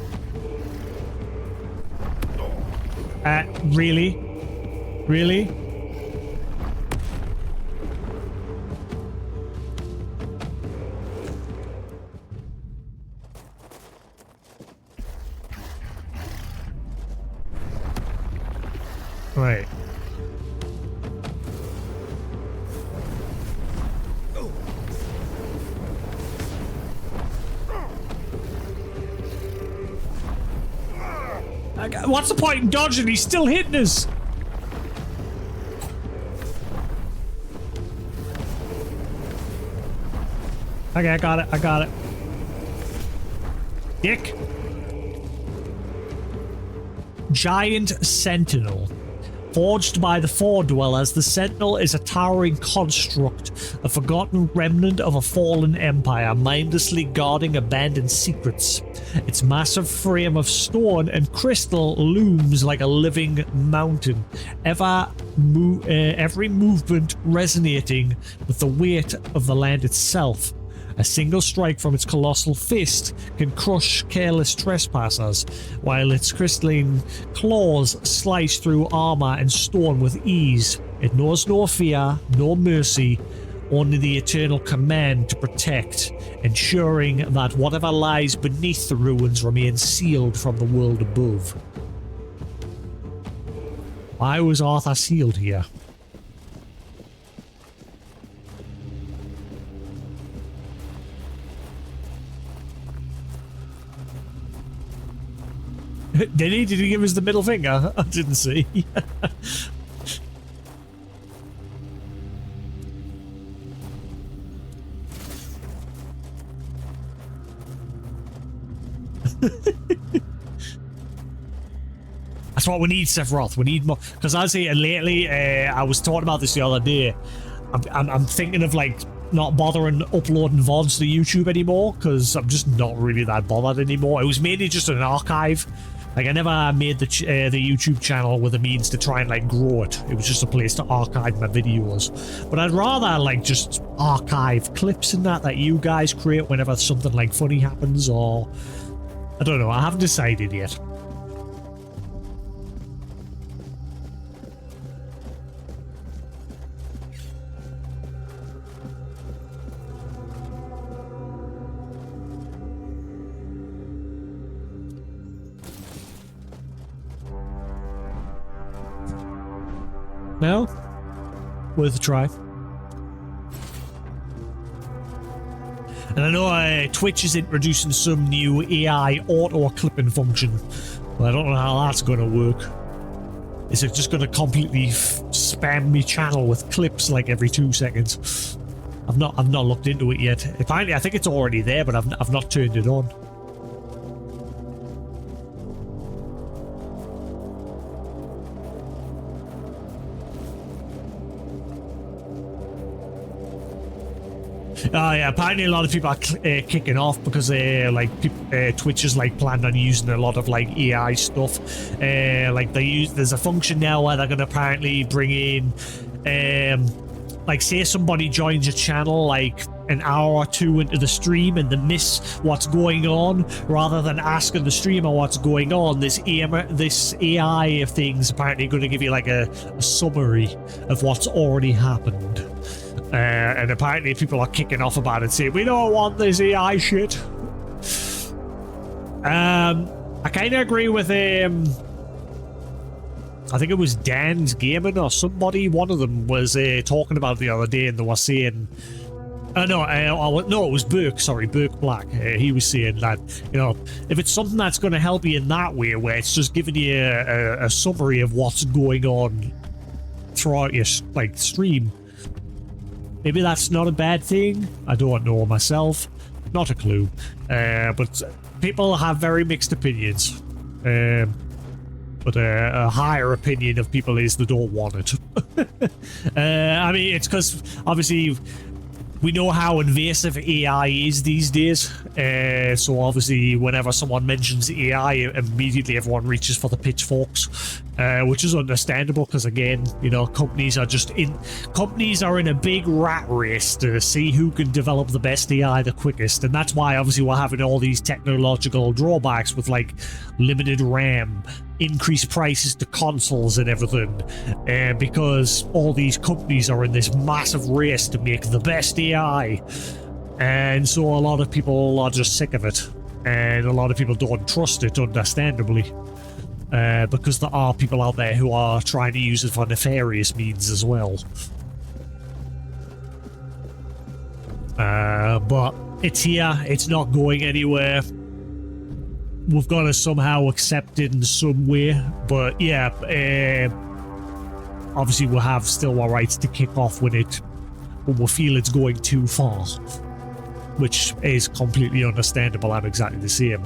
Really? Really? Right. What's the point in dodging? He's still hitting us. Okay, I got it. I got it. Dick. Giant Sentinel. Forged by the Four Dwellers, the Sentinel is a towering construct, a forgotten remnant of a fallen empire, mindlessly guarding abandoned secrets. Its massive frame of stone and crystal looms like a living mountain, every movement resonating with the weight of the land itself. A single strike from its colossal fist can crush careless trespassers, while its crystalline claws slice through armor and stone with ease. It knows no fear, no mercy, only the eternal command to protect, ensuring that whatever lies beneath the ruins remains sealed from the world above. Why was Arthur sealed here? Did he give us the middle finger? I didn't see. That's what we need, Sephiroth. We need more. Because I say lately, I was talking about this the other day. I'm thinking of like not bothering uploading VODs to YouTube anymore because I'm just not really that bothered anymore. It was mainly just an archive. Like, I never made the YouTube channel with a means to try and, like, grow it. It was just a place to archive my videos. But I'd rather, like, just archive clips and that you guys create whenever something, like, funny happens, or... I don't know, I haven't decided yet. No? Worth a try. And I know Twitch is introducing some new AI auto-clipping function. But I don't know how that's going to work. Is it just going to completely spam me channel with clips like every 2 seconds? I've not looked into it yet. Apparently, I think it's already there, but I've not turned it on. Oh yeah, apparently a lot of people are kicking off because Twitch is like planning on using a lot of like AI stuff. There's a function now where they're going to apparently bring in, like, say somebody joins a channel like an hour or two into the stream and they miss what's going on, rather than asking the streamer what's going on. This AI of things apparently going to give you like a summary of what's already happened. And apparently people are kicking off about it, saying, we don't want this AI shit. I kind of agree with, I think it was Dan's Gaming or somebody, one of them was talking about it the other day, and they were saying, no, it was Burke, sorry, Burke Black. He was saying that, you know, if it's something that's going to help you in that way, where it's just giving you a summary of what's going on throughout your, like, stream, maybe that's not a bad thing. I don't know myself. Not a clue. But people have very mixed opinions. But a higher opinion of people is they don't want it. I mean, it's because, obviously, we know how invasive AI is these days. So, obviously, whenever someone mentions AI, immediately everyone reaches for the pitchforks. Which is understandable because, again, you know, companies are in a big rat race to see who can develop the best AI the quickest, and that's why obviously we're having all these technological drawbacks with like limited RAM, increased prices to consoles and everything, because all these companies are in this massive race to make the best AI, and so a lot of people are just sick of it, and a lot of people don't trust it, understandably. Because there are people out there who are trying to use it for nefarious means as well. But it's here, it's not going anywhere. We've got to somehow accept it in some way. But yeah, obviously we'll have still our rights to kick off when we feel it's going too far. Which is completely understandable. I'm exactly the same.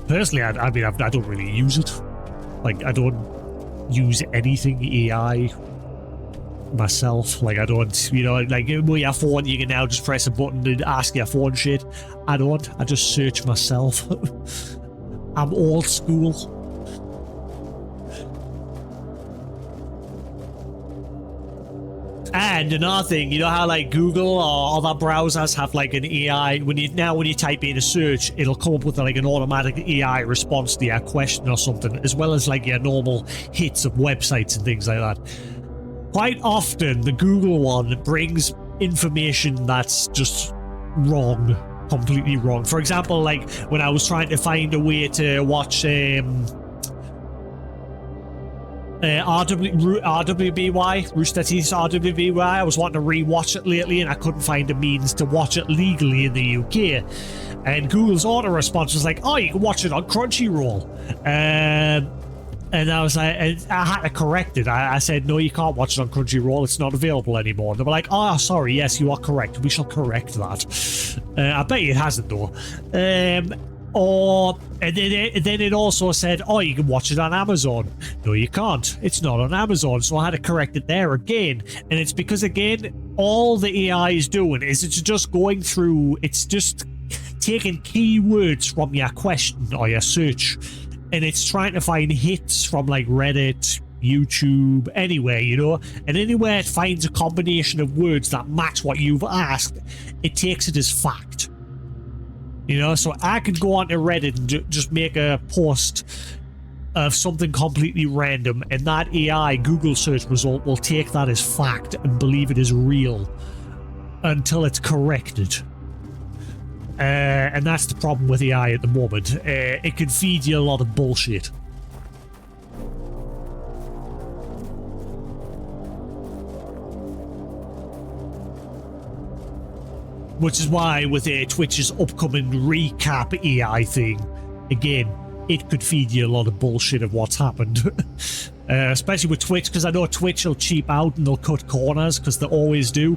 Personally, I don't really use it. Like, I don't use anything AI myself. Like, I don't, you know, like with your phone, you can now just press a button and ask your phone shit. I don't. I just search myself. I'm old school. And another thing, you know how like Google or other browsers have like an AI, when you type in a search, it'll come up with like an automatic AI response to your question or something, as well as like your normal hits of websites and things like that. Quite often, the Google one brings information that's just wrong, completely wrong. For example, like when I was trying to find a way to watch RWBY, Rooster Teeth's RWBY. I was wanting to rewatch it lately and I couldn't find a means to watch it legally in the UK. And Google's auto response was like, oh, you can watch it on Crunchyroll. And I was like, I had to correct it. I said, no, you can't watch it on Crunchyroll. It's not available anymore. And they were like, oh, sorry, yes, you are correct. We shall correct that. I bet you it hasn't, though. And then it also said, oh, you can watch it on Amazon. No, you can't. It's not on Amazon. So I had to correct it there again. And it's because, again, all the AI is doing is it's just going through, it's just taking keywords from your question or your search, and it's trying to find hits from like Reddit, YouTube, anywhere, you know, and anywhere it finds a combination of words that match what you've asked, it takes it as fact. You know, so I could go onto Reddit and just make a post of something completely random, and that AI Google search result will take that as fact and believe it is real until it's corrected. And that's the problem with AI at the moment. It can feed you a lot of bullshit. Which is why with Twitch's upcoming recap AI thing, again, it could feed you a lot of bullshit of what's happened. Especially with Twitch, because I know Twitch will cheap out and they'll cut corners, because they always do.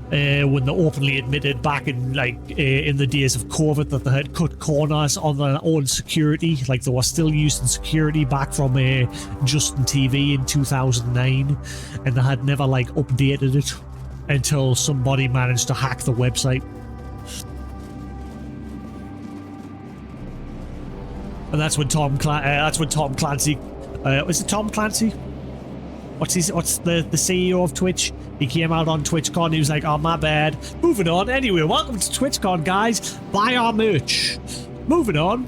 When they openly admitted back in in the days of COVID that they had cut corners on their own security, like they were still using security back from Justin TV in 2009, and they had never updated it until somebody managed to hack the website. And that's when Tom Clancy, is it Tom Clancy? What's the CEO of Twitch? He came out on TwitchCon. He was like, "Oh, my bad." Moving on. Anyway, welcome to TwitchCon, guys. Buy our merch. Moving on.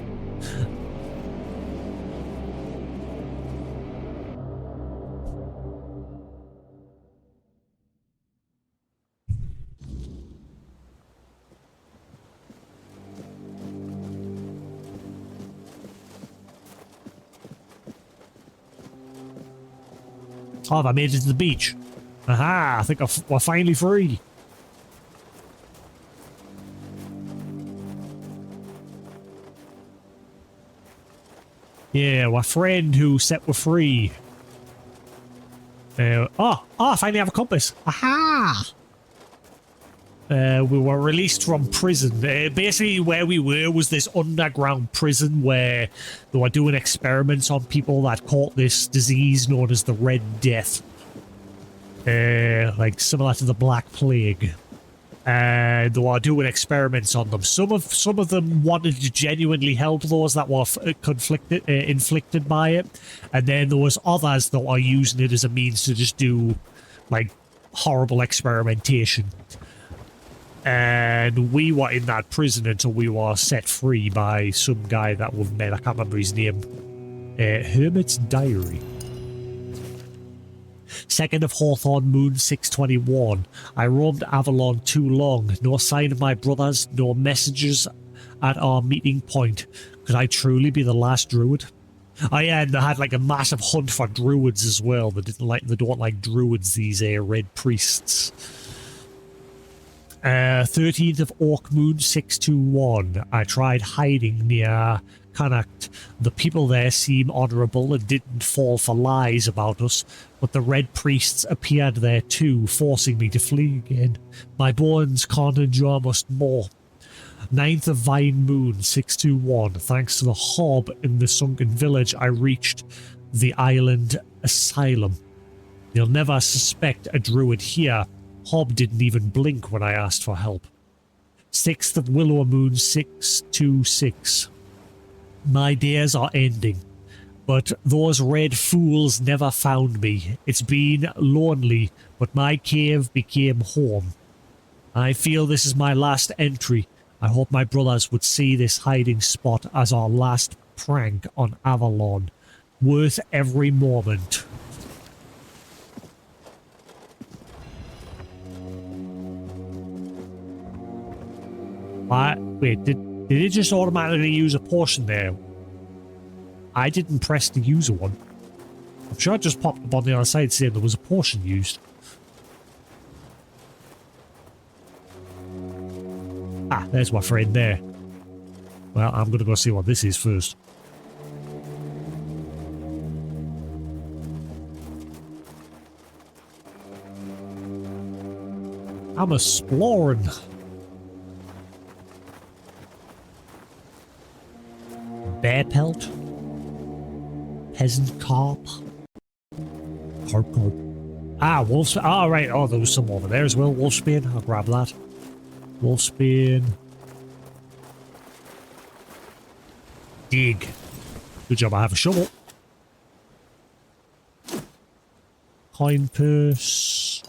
Oh, I made it to the beach. Aha, I think we're finally free. Yeah, our friend who said we're free. I finally have a compass. Aha! We were released from prison. Basically, where we were was this underground prison where they were doing experiments on people that caught this disease known as the Red Death. Similar to the Black Plague. They were doing experiments on them. Some of them wanted to genuinely help those that were inflicted by it, and then there was others that were using it as a means to just do horrible experimentation. And we were in that prison until we were set free by some guy that we've met. I can't remember his name. Hermit's Diary. 2nd of Hawthorne Moon 621. I roamed Avalon too long. No sign of my brothers, no messages at our meeting point. Could I truly be the last druid? Oh yeah, and they had a massive hunt for druids as well. They don't like druids, these red priests. 13th of Orc Moon 621. I tried hiding near Connacht. The people there seem honourable and didn't fall for lies about us, but the red priests appeared there too, forcing me to flee again. My bones can't endure much more. 9th of Vine Moon 621. Thanks to the hob in the sunken village, I reached the island asylum. You'll never suspect a druid here. Hob didn't even blink when I asked for help. 6th of Willow Moon 626. My days are ending, but those red fools never found me. It's been lonely, but my cave became home. I feel this is my last entry. I hope my brothers would see this hiding spot as our last prank on Avalon. Worth every moment. Wait, did it just automatically use a potion there? I didn't press the user one. I'm sure it just popped up on the other side saying there was a potion used. Ah, there's my friend there. Well, I'm going to go see what this is first. I'm exploring. Bear pelt. Peasant carp. Carp. Ah, wolfsbane. Ah, right. Oh, there was some over there as well. Wolfsbane. I'll grab that. Wolfsbane. Dig. Good job, I have a shovel. Coin purse.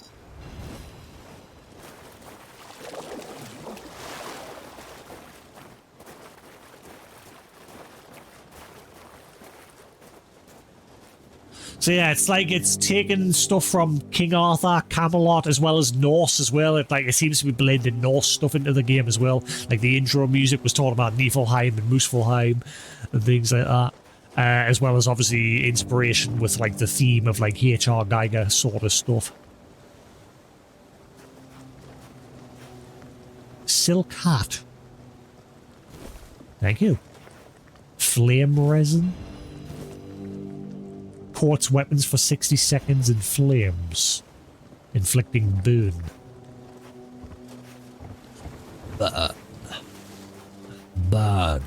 So yeah, it's like it's taking stuff from King Arthur, Camelot, as well as Norse as well. It seems to be blending Norse stuff into the game as well. Like the intro music was talking about Niflheim and Muspelheim and things like that. As well as obviously inspiration with like the theme of like H.R. Geiger sort of stuff. Silk hat. Thank you. Flame resin. Quartz weapons for 60 seconds and flames. Inflicting burn. Burn.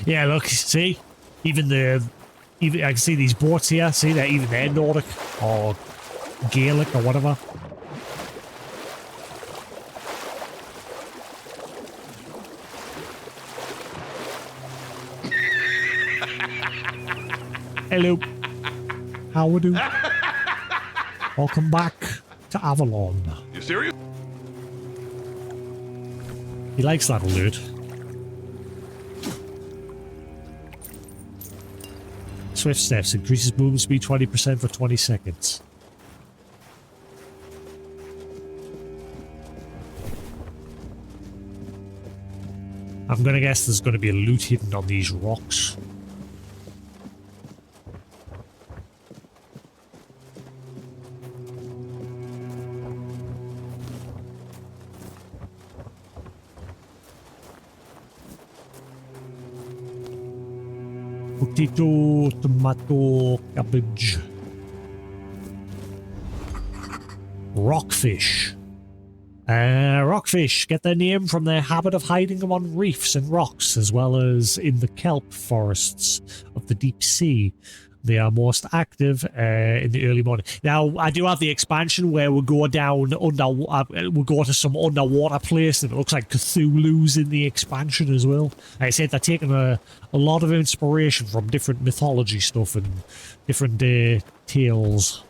Yeah, look, see? Even I can see these boats here. See that even they're Nordic or Gaelic or whatever. Hello. How we do? Welcome back to Avalon. You serious? He likes that alert. Swift steps increases movement speed 20% for 20 seconds. I'm gonna guess there's gonna be a loot hidden on these rocks. Potato, tomato, cabbage. Rockfish. Rockfish get their name from their habit of hiding among reefs and rocks, as well as in the kelp forests of the deep sea. They are most active in the early morning. Now, I do have the expansion where we'll go down under. We'll go to some underwater place, and it looks like Cthulhu's in the expansion as well. Like I said, they're taking a lot of inspiration from different mythology stuff and different tales.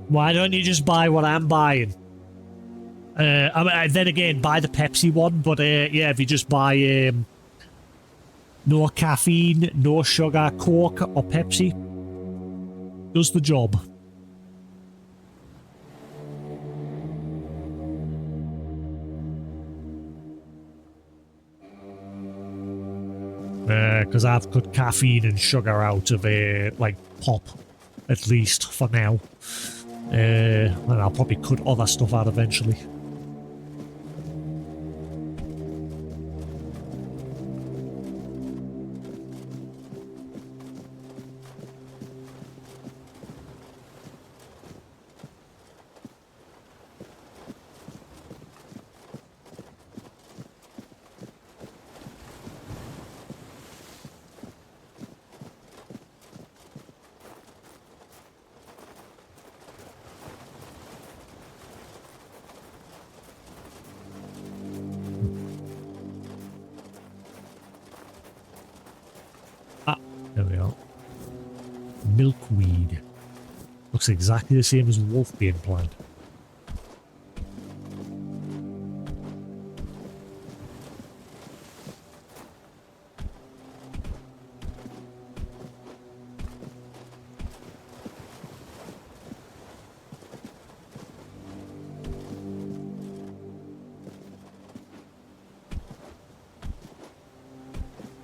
Why don't you just buy what I'm buying? Then again, buy the Pepsi one, but yeah, if you just buy no caffeine, no sugar, Coke or Pepsi, does the job. Because I've cut caffeine and sugar out of like pop, at least for now. And I'll probably cut other stuff out eventually. looks exactly the same as wolf being planned.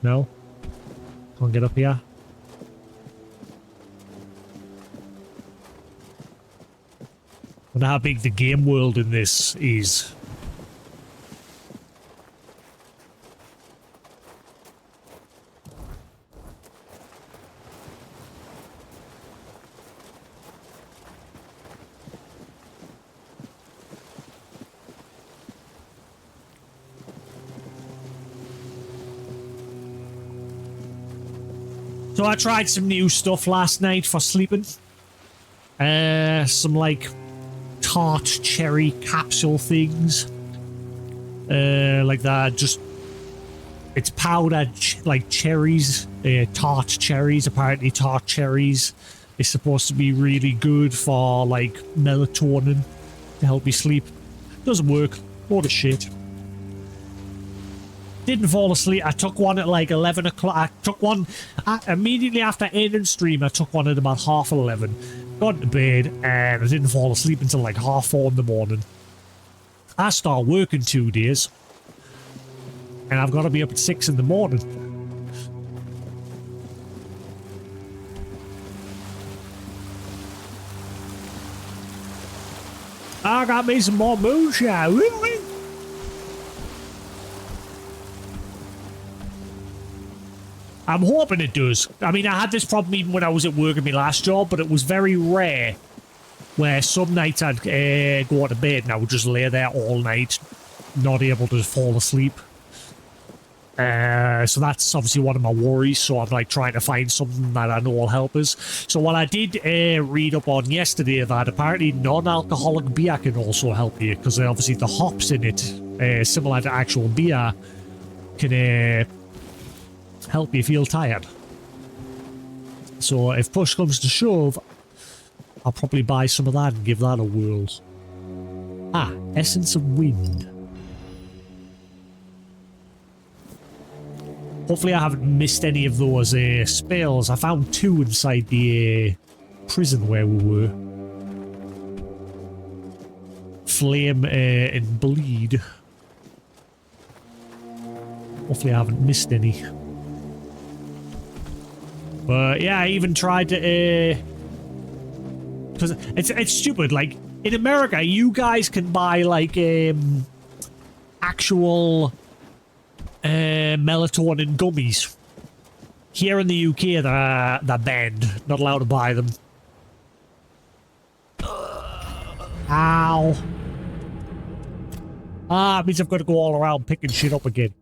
No? Can't get up here? Wonder how big the game world in this is. So I tried some new stuff last night for sleeping. Some like tart cherry capsule things. Like that, just it's powdered like cherries, tart cherries. Apparently tart cherries is supposed to be really good for like melatonin to help you sleep. Doesn't work. What a shit. Didn't fall asleep. I took one at like 11 o'clock. I took one immediately after ending stream. I took one at about 11:30. Got to bed and I didn't fall asleep until like 4:30 in the morning. I start working 2 days and I've got to be up at 6 in the morning. I got me some more moonshine. Woo-wee. I'm hoping it does. I mean, I had this problem even when I was at work at my last job, but it was very rare where some nights I'd go to bed and I would just lay there all night, not able to fall asleep. So that's obviously one of my worries, so I'm like trying to find something that I know will help us. So what I did read up on yesterday, that apparently non-alcoholic beer can also help you, because obviously the hops in it, similar to actual beer, can help you feel tired. So if push comes to shove, I'll probably buy some of that and give that a whirl. Ah, Essence of Wind. Hopefully I haven't missed any of those spells. I found 2 inside the prison where we were. Flame and Bleed. Hopefully I haven't missed any. But yeah, I even tried to, because it's stupid. Like in America, you guys can buy like actual melatonin gummies. Here in the UK, they're banned. Not allowed to buy them. Ow! Ah, it means I've got to go all around picking shit up again.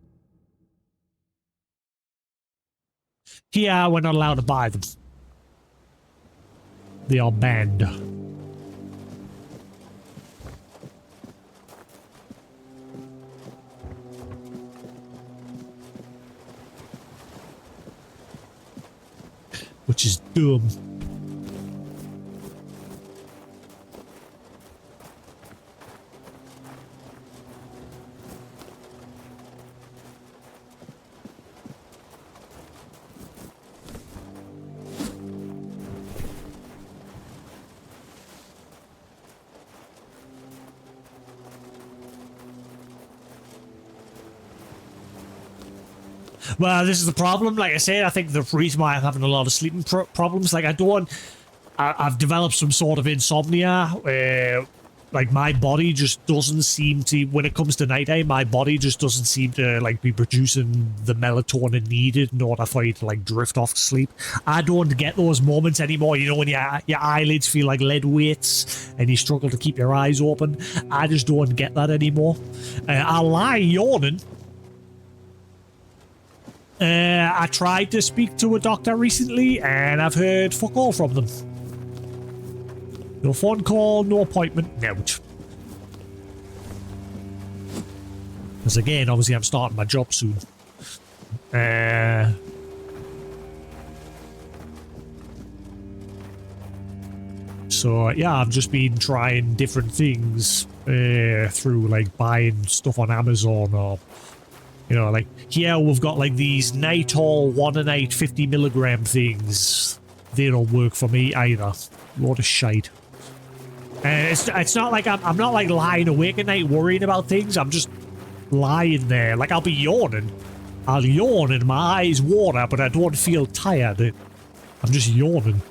Here, we're not allowed to buy them. They are banned. Which is dumb. Well, this is the problem. Like I said, I think the reason why I'm having a lot of sleeping problems, like I've developed some sort of insomnia. Like my body just doesn't seem to, when it comes to nighttime, my body just doesn't seem to like be producing the melatonin needed in order for you to like drift off to sleep. I don't get those moments anymore. You know, when your eyelids feel like lead weights and you struggle to keep your eyes open. I just don't get that anymore. I'll lie yawning. I tried to speak to a doctor recently, and I've heard fuck all from them. No phone call, no appointment, note. Because again, obviously I'm starting my job soon. So yeah, I've just been trying different things through like buying stuff on Amazon, or you know, like here we've got like these Nitol 1 a night 50 milligram things. They don't work for me either. Load of shite. And it's not like I'm not like lying awake at night worrying about things. I'm just lying there. Like I'll be yawning. I'll yawn and my eyes water, but I don't feel tired. I'm just yawning.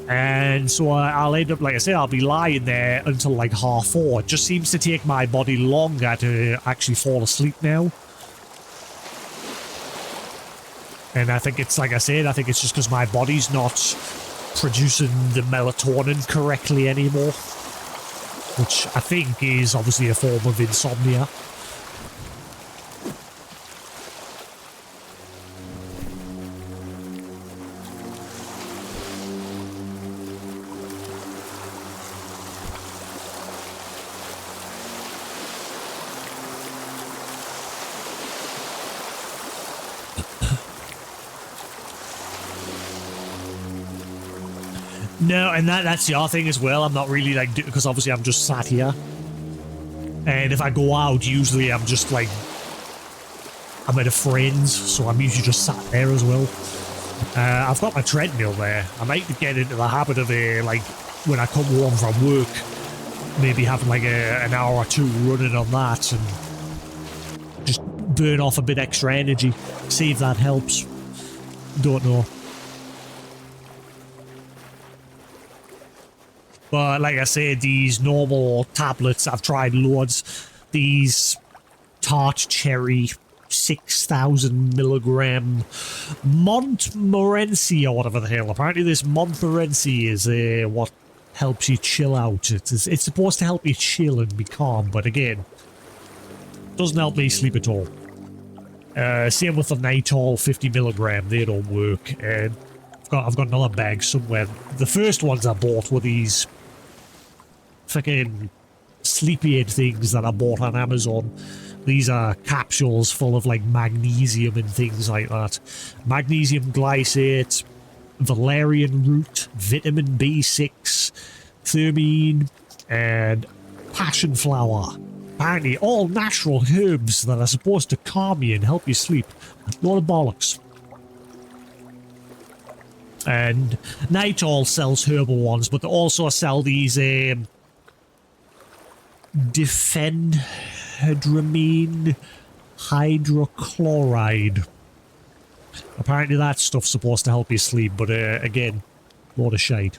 And so I'll end up, like I said, I'll be lying there until like 4:30. It just seems to take my body longer to actually fall asleep now. And I think it's, like I said, I think it's just because my body's not producing the melatonin correctly anymore. Which I think is obviously a form of insomnia. No, and that's the other thing as well. I'm not really like, because obviously I'm just sat here. And if I go out, usually I'm just like, I'm at a friend's, so I'm usually just sat there as well. I've got my treadmill there. I might get into the habit of, like, when I come home from work, maybe having like an hour or two running on that and just burn off a bit extra energy. See if that helps. Don't know. But like I said, these normal tablets, I've tried loads. These tart cherry 6,000 milligram Montmorency or whatever the hell. Apparently this Montmorency is what helps you chill out. It's supposed to help you chill and be calm, but again, doesn't help me sleep at all. Same with the Nitol 50 milligram, they don't work. And I've got another bag somewhere. The first ones I bought were these fucking sleepy aid things that I bought on Amazon. These are capsules full of like magnesium and things like that. Magnesium glycate, valerian root, vitamin B6, theanine, and passion flower. Apparently all natural herbs that are supposed to calm you and help you sleep. Lot of bollocks. And Nitol sells herbal ones, but they also sell these diphenhydramine hydrochloride. Apparently that stuff's supposed to help you sleep, but again, load of shite.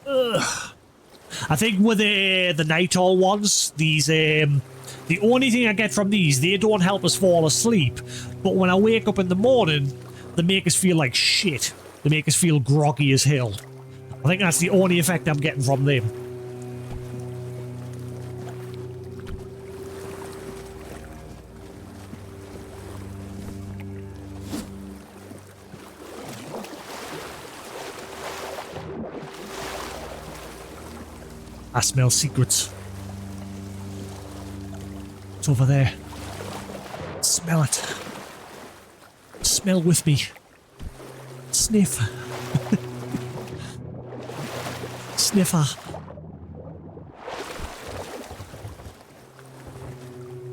Ugh. I think with the Nitol ones, these the only thing I get from these, they don't help us fall asleep, but when I wake up in the morning, they make us feel like shit. They make us feel groggy as hell. I think that's the only effect I'm getting from them. I smell secrets. It's over there. Smell it. Smell with me. Sniff. Sniffer.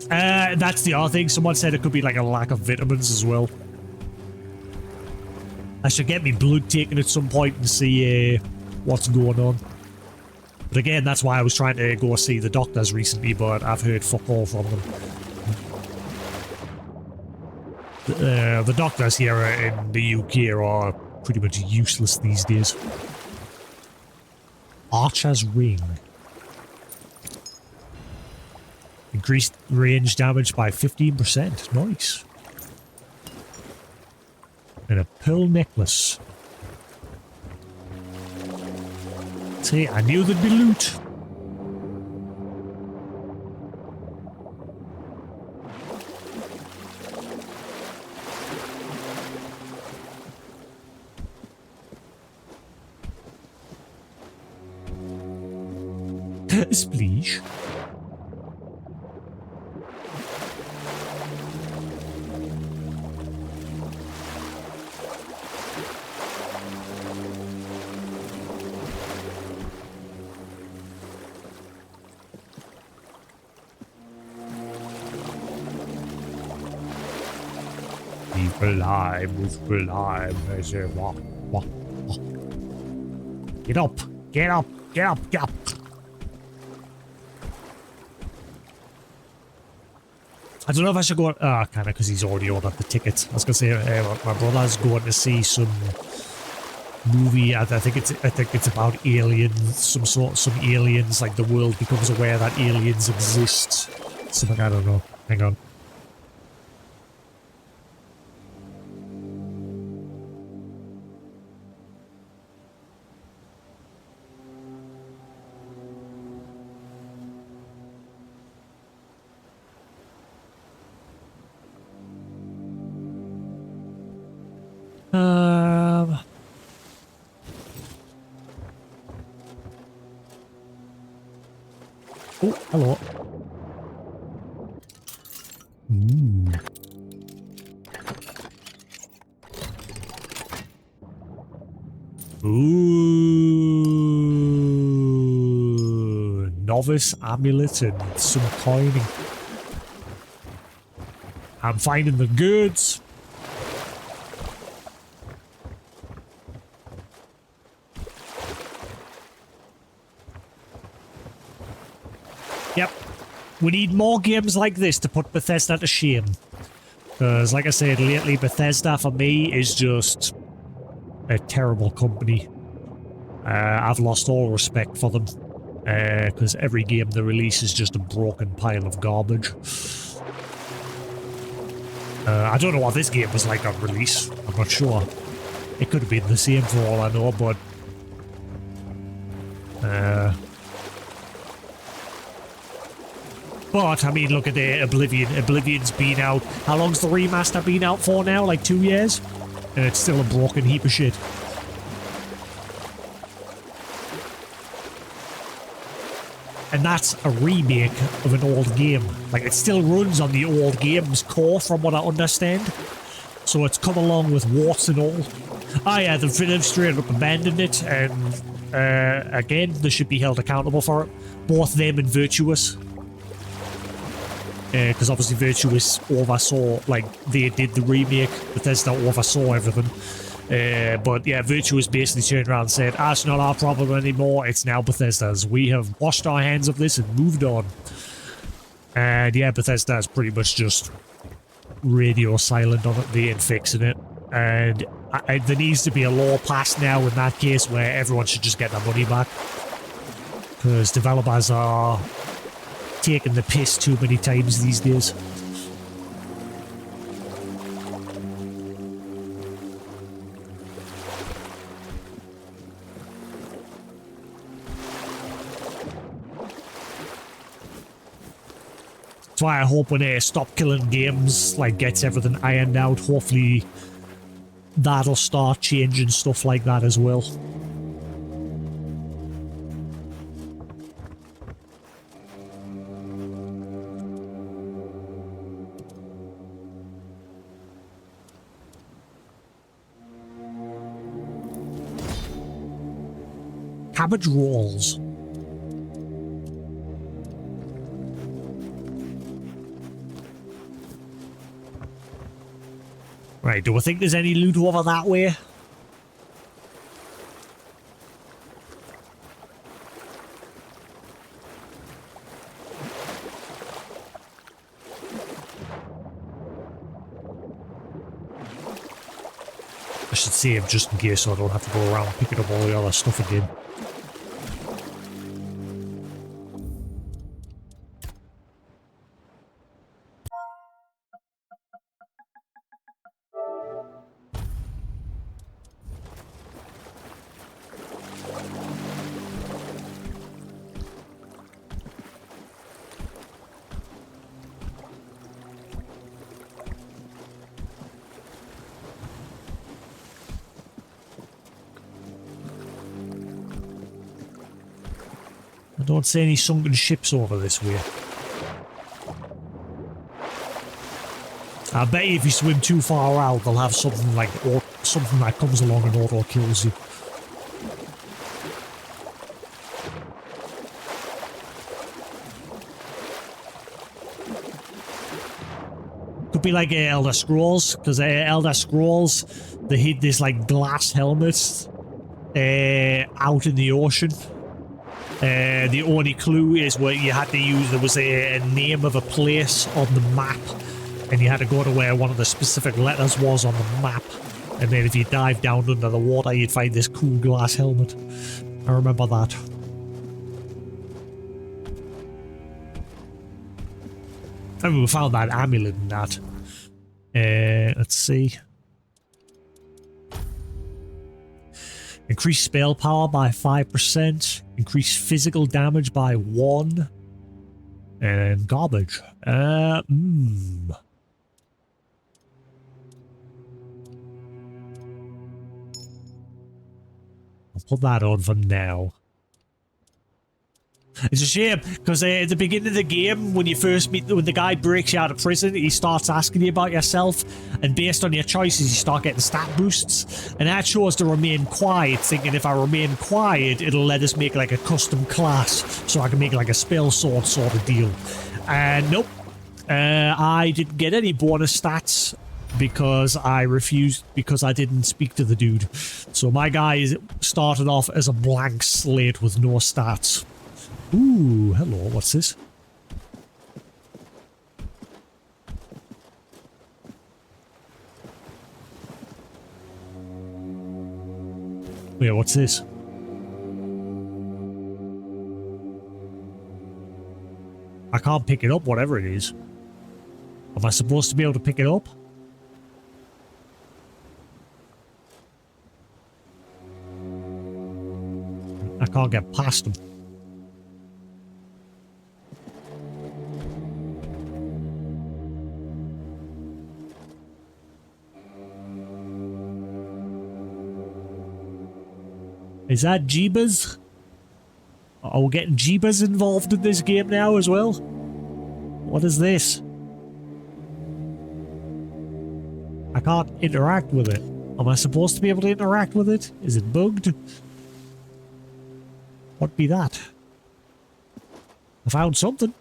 That's the other thing. Someone said it could be like a lack of vitamins as well. I should get me blood taken at some point and see what's going on. But again, that's why I was trying to go see the doctors recently, but I've heard fuck all from them. The doctors here in the UK are pretty much useless these days. Archer's Ring. Increased range damage by 15%. Nice. And a pearl necklace. See, I knew there'd be loot. Spleesh. Slime, slime. I say, wah, wah, wah. Get up, get up, get up, get up. I don't know if I should go. Kind of, because he's already ordered the tickets. I was gonna say, my brother's going to see some movie. I think it's about aliens, some aliens. Like the world becomes aware that aliens exist. Something, I don't know. Hang on. Oh, hello. Ooh, novice amulet and some coining. I'm finding the goods. Yep. We need more games like this to put Bethesda to shame. Because, like I said, lately Bethesda for me is just a terrible company. I've lost all respect for them. Because every game they release is just a broken pile of garbage. I don't know what this game was like on release. I'm not sure. It could have been the same for all I know, but... But, I mean, look at the Oblivion. Oblivion's been out. How long's the remaster been out for now? Like 2 years? And it's still a broken heap of shit. And that's a remake of an old game. Like, it still runs on the old game's core, from what I understand. So it's come along with warts and all. Ah, yeah, they've straight up abandoned it, and, again, they should be held accountable for it. Both them and Virtuous. Because obviously Virtuous oversaw, like, they did the remake, Bethesda oversaw everything. But yeah, Virtuous basically turned around and said, it's not our problem anymore, it's now Bethesda's. We have washed our hands of this and moved on. And yeah, Bethesda is pretty much just radio silent on it, they ain't fixing it. And there needs to be a law passed now in that case where everyone should just get their money back. Because developers are taking the piss too many times these days. That's why I hope when they stop killing games, like, gets everything ironed out, hopefully that'll start changing stuff like that as well. Cabbage rolls. Right, do I think there's any loot over that way? I should save just in case so I don't have to go around picking up all the other stuff again. I don't see any sunken ships over this way. I bet you if you swim too far out, they'll have something like, or something that comes along and auto kills you. could be like Elder Scrolls, because Elder Scrolls, they hid this like glass helmet out in the ocean. The only clue is where you had to use, there was a name of a place on the map, and you had to go to where one of the specific letters was on the map, and then if you dive down under the water, you'd find this cool glass helmet. I remember that. I mean, we found that amulet and that. Let's see. Increase spell power by 5%. Increase physical damage by 1. And garbage. I'll put that on for now. It's a shame, because at the beginning of the game, when you first meet, when the guy breaks you out of prison, he starts asking you about yourself, and based on your choices, you start getting stat boosts, and I chose to remain quiet, thinking if I remain quiet, it'll let us make like a custom class, so I can make like a spell sword sort of deal. And nope, I didn't get any bonus stats, because I refused, because I didn't speak to the dude. So my guy started off as a blank slate with no stats. Ooh, hello, what's this? Yeah, what's this? I can't pick it up, whatever it is. Am I supposed to be able to pick it up? I can't get past them. Is that Jeebas? Are we getting Jeebas involved in this game now as well? What is this? I can't interact with it. Am I supposed to be able to interact with it? Is it bugged? What be that? I found something.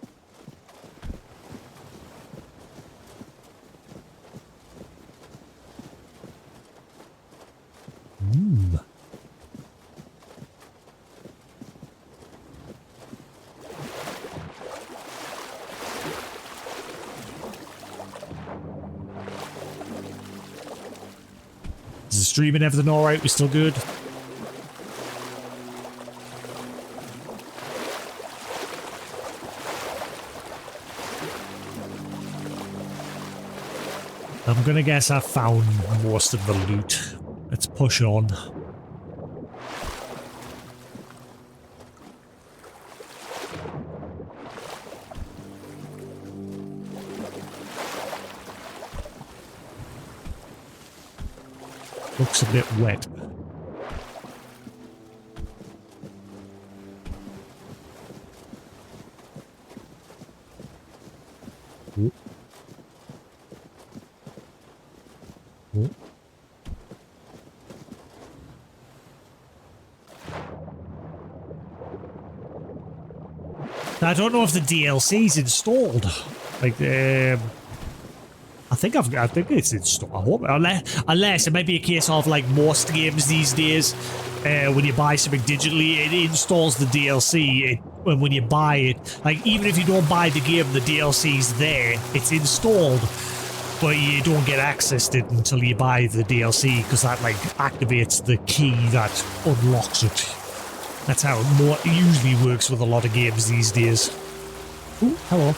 Is the stream and everything alright? We still good? I'm gonna guess I found most of the loot. Let's push on. Looks a bit wet. Ooh. Ooh. I don't know if the DLC's installed. Like, I think it's installed. I hope, unless it might be a case of like most games these days, when you buy something digitally, it installs the DLC. When you buy it, like even if you don't buy the game, the DLC's there. It's installed, but you don't get access to it until you buy the DLC, because that like activates the key that unlocks it. That's how it usually works with a lot of games these days. Ooh, hello.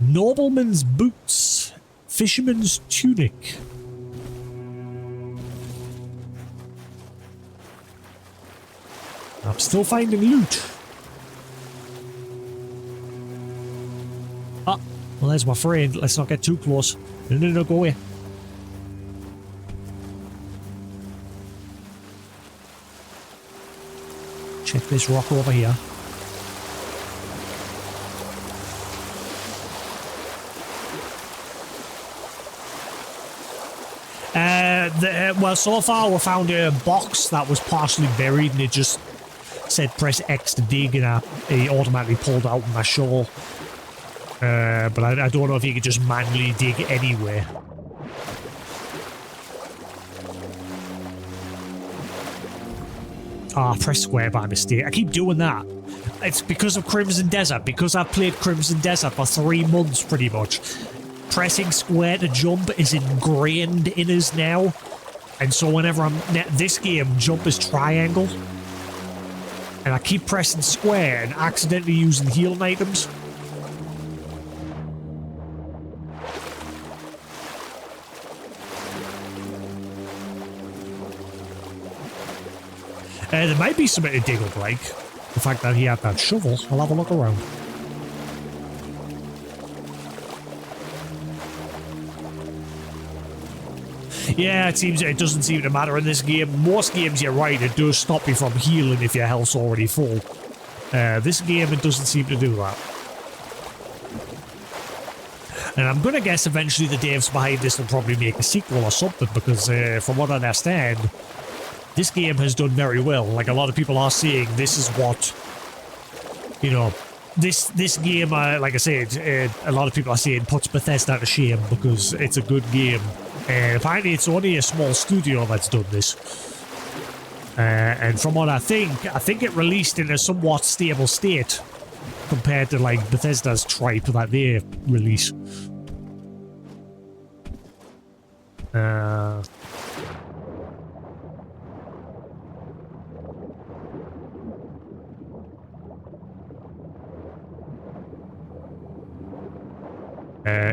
Nobleman's boots, fisherman's tunic. I'm still finding loot. Ah, well, there's my friend. Let's not get too close. No, go away. Check this rock over here. Well, so far we found a box that was partially buried, and it just said press X to dig, and he automatically pulled out my shovel. But I don't know if you could just manually dig anywhere. Ah, press square by mistake. I keep doing that. It's because of Crimson Desert. Because I've played Crimson Desert for 3 months, pretty much. Pressing square to jump is ingrained in us now. And so whenever I'm... This game, jump is triangle. And I keep pressing square and accidentally using healing items. There might be something to dig up, like the fact that he had that shovel. I'll have a look around. Yeah, it doesn't seem to matter in this game. Most games, you're right, it does stop you from healing if your health's already full. This game, it doesn't seem to do that. And I'm gonna guess eventually the devs behind this will probably make a sequel or something, because from what I understand, this game has done very well. Like, a lot of people are saying this is what, you know, this game, like I said, a lot of people are saying puts Bethesda to shame because it's a good game. And apparently it's only a small studio that's done this. And from what I think it released in a somewhat stable state compared to, like, Bethesda's tripe that they release.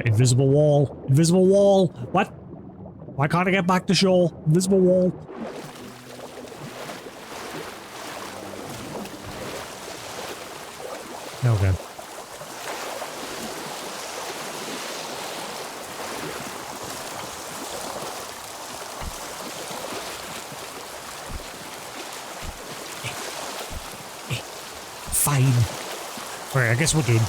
Invisible wall. Invisible wall. What? Why can't I get back to shore? Invisible wall. Okay. Fine. Alright, I guess we're done.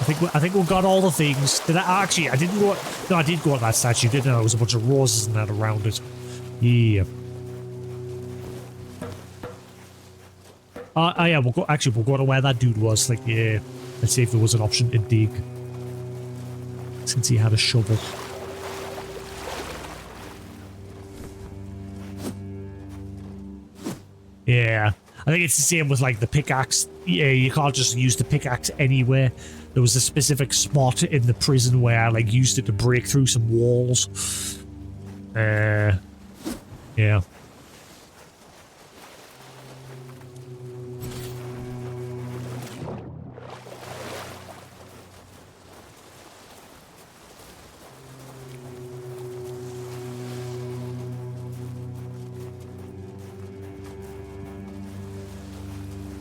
I think we got all the things. Did I actually? I didn't go. No, I did go at that statue, didn't I? There was a bunch of roses and that around it. Yeah. Yeah. We'll go. Actually, we'll go to where that dude was. Like, yeah. Let's see if there was an option to dig. Since he had a shovel. Yeah. I think it's the same with, like, the pickaxe. Yeah, you can't just use the pickaxe anywhere. There was a specific spot in the prison where I, like, used it to break through some walls. Yeah.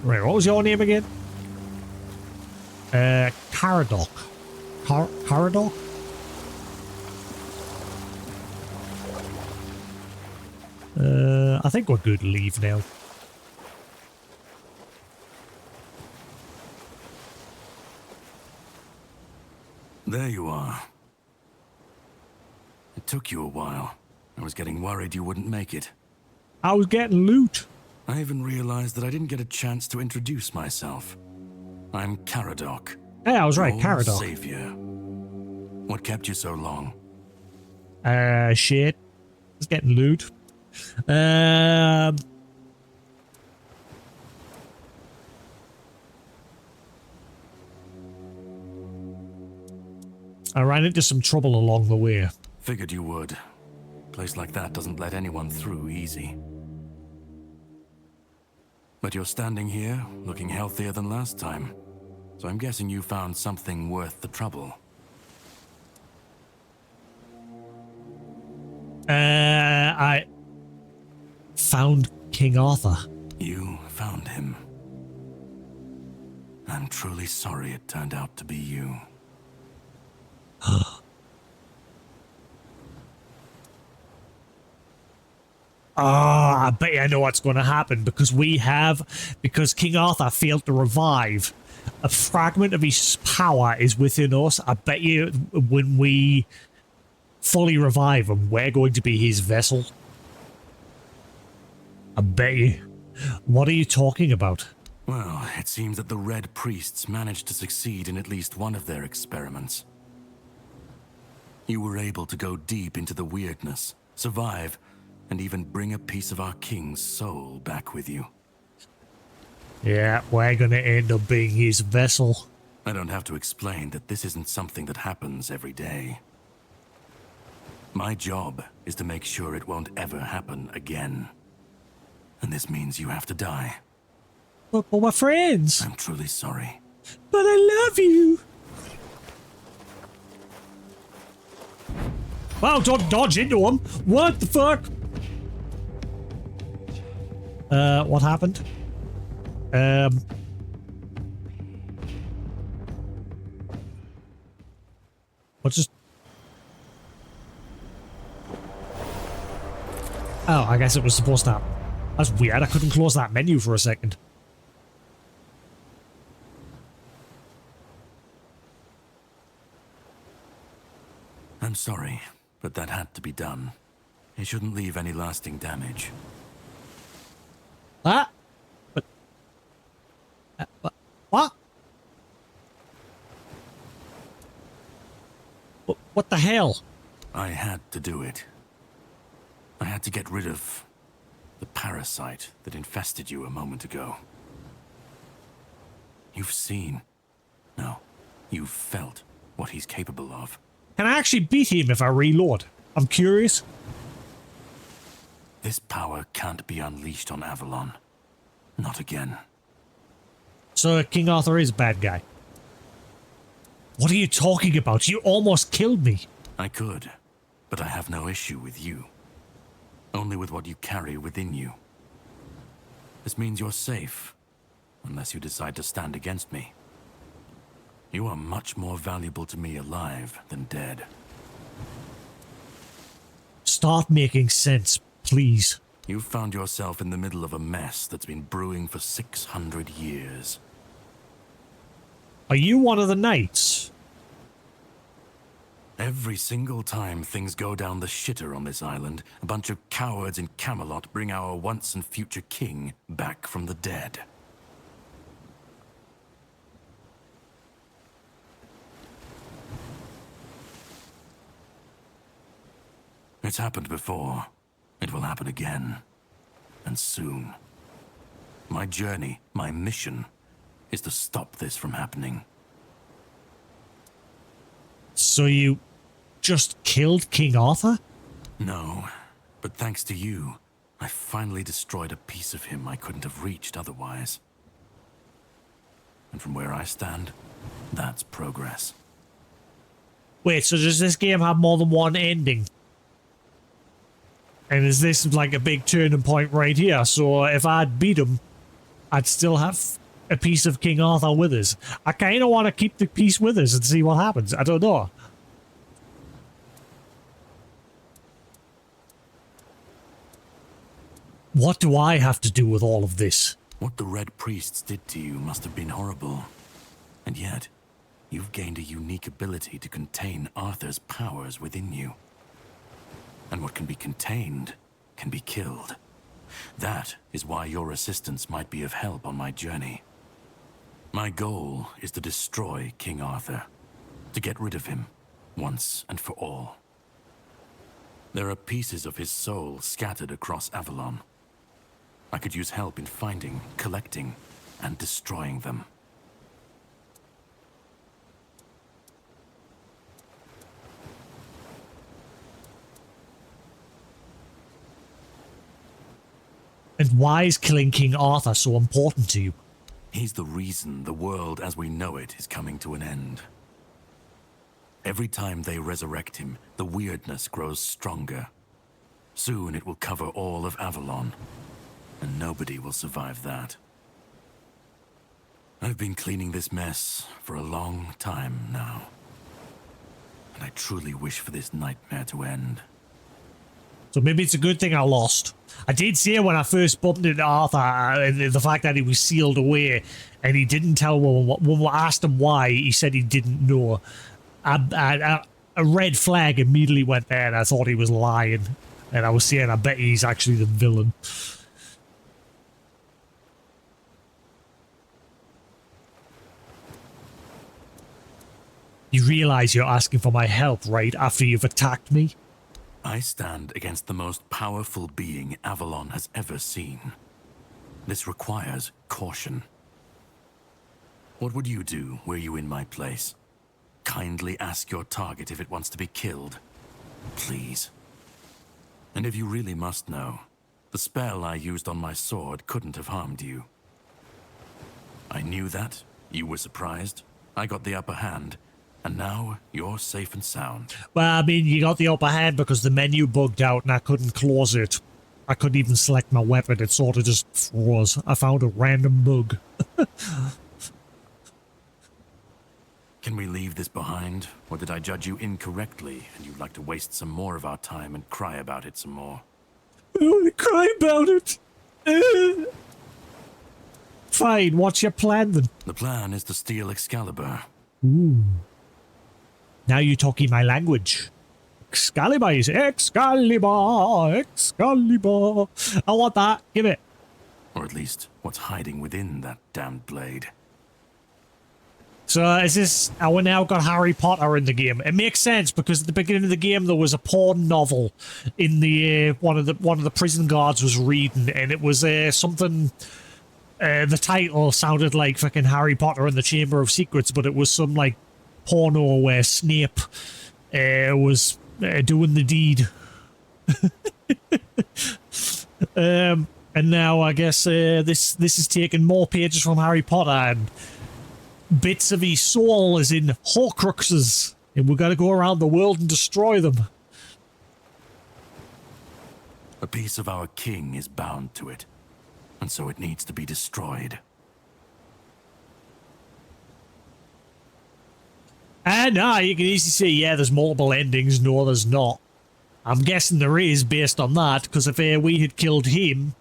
Right, what was your name again? Caradoc. Caradoc? I think we're good to leave now. There you are. It took you a while. I was getting worried you wouldn't make it. I was getting loot. I even realized that I didn't get a chance to introduce myself. I'm Caradoc. Hey, I was right, your Caradoc. Savior. What kept you so long? Shit. I was getting loot. I ran into some trouble along the way. Figured you would. A place like that doesn't let anyone through easy. But you're standing here, looking healthier than last time. So I'm guessing you found something worth the trouble. I found King Arthur. You found him. I'm truly sorry it turned out to be you. I bet you I know what's going to happen because King Arthur failed to revive. A fragment of his power is within us. I bet you when we fully revive him, we're going to be his vessel. I bet you. What are you talking about? Well, it seems that the Red Priests managed to succeed in at least one of their experiments. You were able to go deep into the weirdness, survive, and even bring a piece of our king's soul back with you. Yeah, we're gonna end up being his vessel. I don't have to explain that this isn't something that happens every day. My job is to make sure it won't ever happen again. And this means you have to die. But we're friends. I'm truly sorry. But I love you. Wow, don't dodge into him. What the fuck? What happened? What's just... Oh, I guess it was supposed to happen. That's weird. I couldn't close that menu for a second. I'm sorry, but that had to be done. It shouldn't leave any lasting damage. Ah? But... what? What the hell? I had to do it. I had to get rid of the parasite that infested you a moment ago. You've seen, no, you've felt what he's capable of. Can I actually beat him if I reload? I'm curious. This power can't be unleashed on Avalon. Not again. So King Arthur is a bad guy. What are you talking about? You almost killed me. I could, but I have no issue with you. Only with what you carry within you. This means you're safe, unless you decide to stand against me. You are much more valuable to me alive than dead. Start making sense, please. You've found yourself in the middle of a mess that's been brewing for 600 years. Are you one of the knights? Every single time things go down the shitter on this island, a bunch of cowards in Camelot bring our once and future king back from the dead. It's happened before. It will happen again. And soon. My journey, my mission, is to stop this from happening. So you just killed King Arthur? No, but thanks to you, I finally destroyed a piece of him I couldn't have reached otherwise. And from where I stand, that's progress. Wait, so does this game have more than one ending? And is this like a big turning point right here? So if I'd beat him, I'd still have a piece of King Arthur with us. I kind of want to keep the piece with us and see what happens. I don't know. What do I have to do with all of this? What the Red Priests did to you must have been horrible. And yet, you've gained a unique ability to contain Arthur's powers within you. And what can be contained can be killed. That is why your assistance might be of help on my journey. My goal is to destroy King Arthur, to get rid of him, once and for all. There are pieces of his soul scattered across Avalon. I could use help in finding, collecting, and destroying them. And why is killing King Arthur so important to you? He's the reason the world as we know it is coming to an end. Every time they resurrect him, the weirdness grows stronger. Soon it will cover all of Avalon, and nobody will survive that. I've been cleaning this mess for a long time now, and I truly wish for this nightmare to end. So maybe it's a good thing I lost. I did say when I first bumped into Arthur, the fact that he was sealed away, and he didn't tell when we asked him why, he said he didn't know. A red flag immediately went there, and I thought he was lying. And I was saying, I bet he's actually the villain. You realize you're asking for my help right after you've attacked me? I stand against the most powerful being Avalon has ever seen. This requires caution. What would you do were you in my place? Kindly ask your target if it wants to be killed. Please. And if you really must know, the spell I used on my sword couldn't have harmed you. I knew that. You were surprised. I got the upper hand. And now you're safe and sound. Well, I mean, you got the upper hand because the menu bugged out and I couldn't close it. I couldn't even select my weapon. It sort of just froze. I found a random bug. Can we leave this behind? Or did I judge you incorrectly and you'd like to waste some more of our time and cry about it some more? I want to cry about it. Fine, what's your plan then? The plan is to steal Excalibur. Ooh. Now you're talking my language. Excalibur is Excalibur, Excalibur. I want that. Give it. Or at least, what's hiding within that damned blade. So is this... we now got Harry Potter in the game. It makes sense because at the beginning of the game there was a porn novel in the one of the prison guards was reading, and it was something. The title sounded like fucking Harry Potter and the Chamber of Secrets, but it was some like porno where Snape was doing the deed. And now I guess this is taking more pages from Harry Potter, and bits of his soul is in Horcruxes, and we've got to go around the world and destroy them. A piece of our king is bound to it, and so it needs to be destroyed. No, you can easily say, yeah, there's multiple endings. No, there's not. I'm guessing there is based on that, because if we had killed him...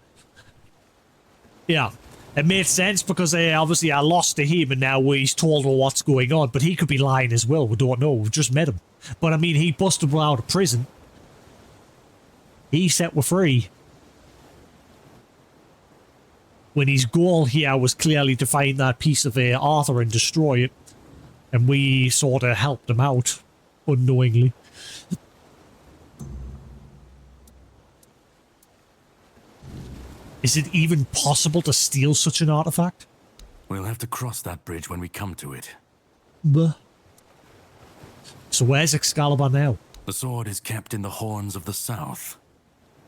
Yeah, it made sense because obviously I lost to him and now he's told her what's going on, but he could be lying as well. We don't know. We've just met him. But I mean, he busted her out of prison. He set her free. When his goal here was clearly to find that piece of Arthur and destroy it. And we sort of helped him out, unknowingly. Is it even possible to steal such an artifact? We'll have to cross that bridge when we come to it. Bleh. So where's Excalibur now? The sword is kept in the Horns of the South.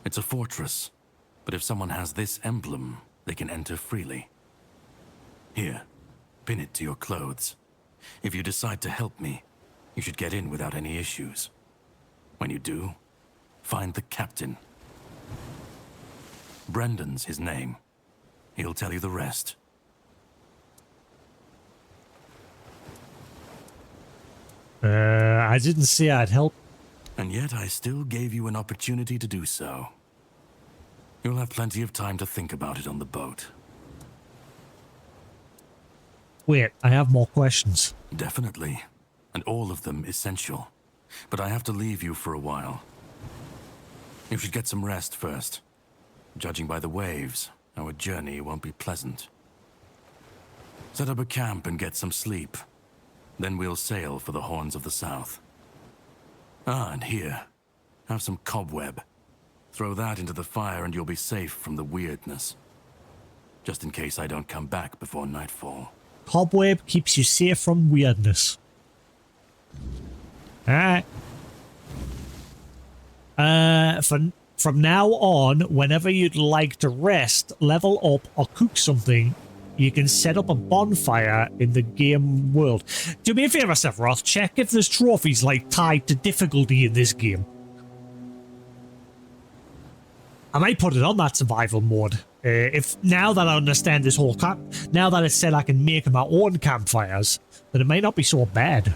It's a fortress, but if someone has this emblem, they can enter freely. Here, pin it to your clothes. If you decide to help me, you should get in without any issues. When you do, find the captain. Brendan's his name. He'll tell you the rest. I didn't say I'd help. And yet I still gave you an opportunity to do so. You'll have plenty of time to think about it on the boat. Wait, I have more questions. Definitely. And all of them essential. But I have to leave you for a while. You should get some rest first. Judging by the waves, our journey won't be pleasant. Set up a camp and get some sleep. Then we'll sail for the Horns of the South. Ah, and here, have some cobweb. Throw that into the fire and you'll be safe from the weirdness. Just in case I don't come back before nightfall. Cobweb keeps you safe from weirdness. Alright. From now on, whenever you'd like to rest, level up, or cook something, you can set up a bonfire in the game world. Do me a favor, Sephiroth, check if there's trophies like tied to difficulty in this game. I might put it on that survival mode. If now that I understand this whole now that it's said I can make my own campfires, then it might not be so bad.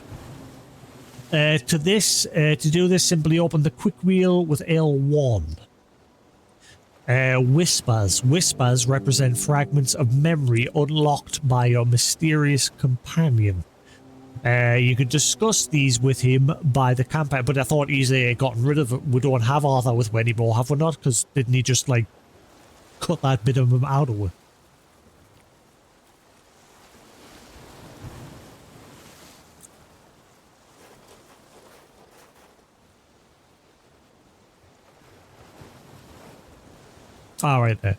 To do this, simply open the quick wheel with L1. Whispers. Whispers represent fragments of memory unlocked by your mysterious companion. You could discuss these with him by the campfire, but I thought he's gotten rid of it. We don't have Arthur with him anymore, have we not? Because didn't he just, like, cut that bit of him out of it? Oh, right there.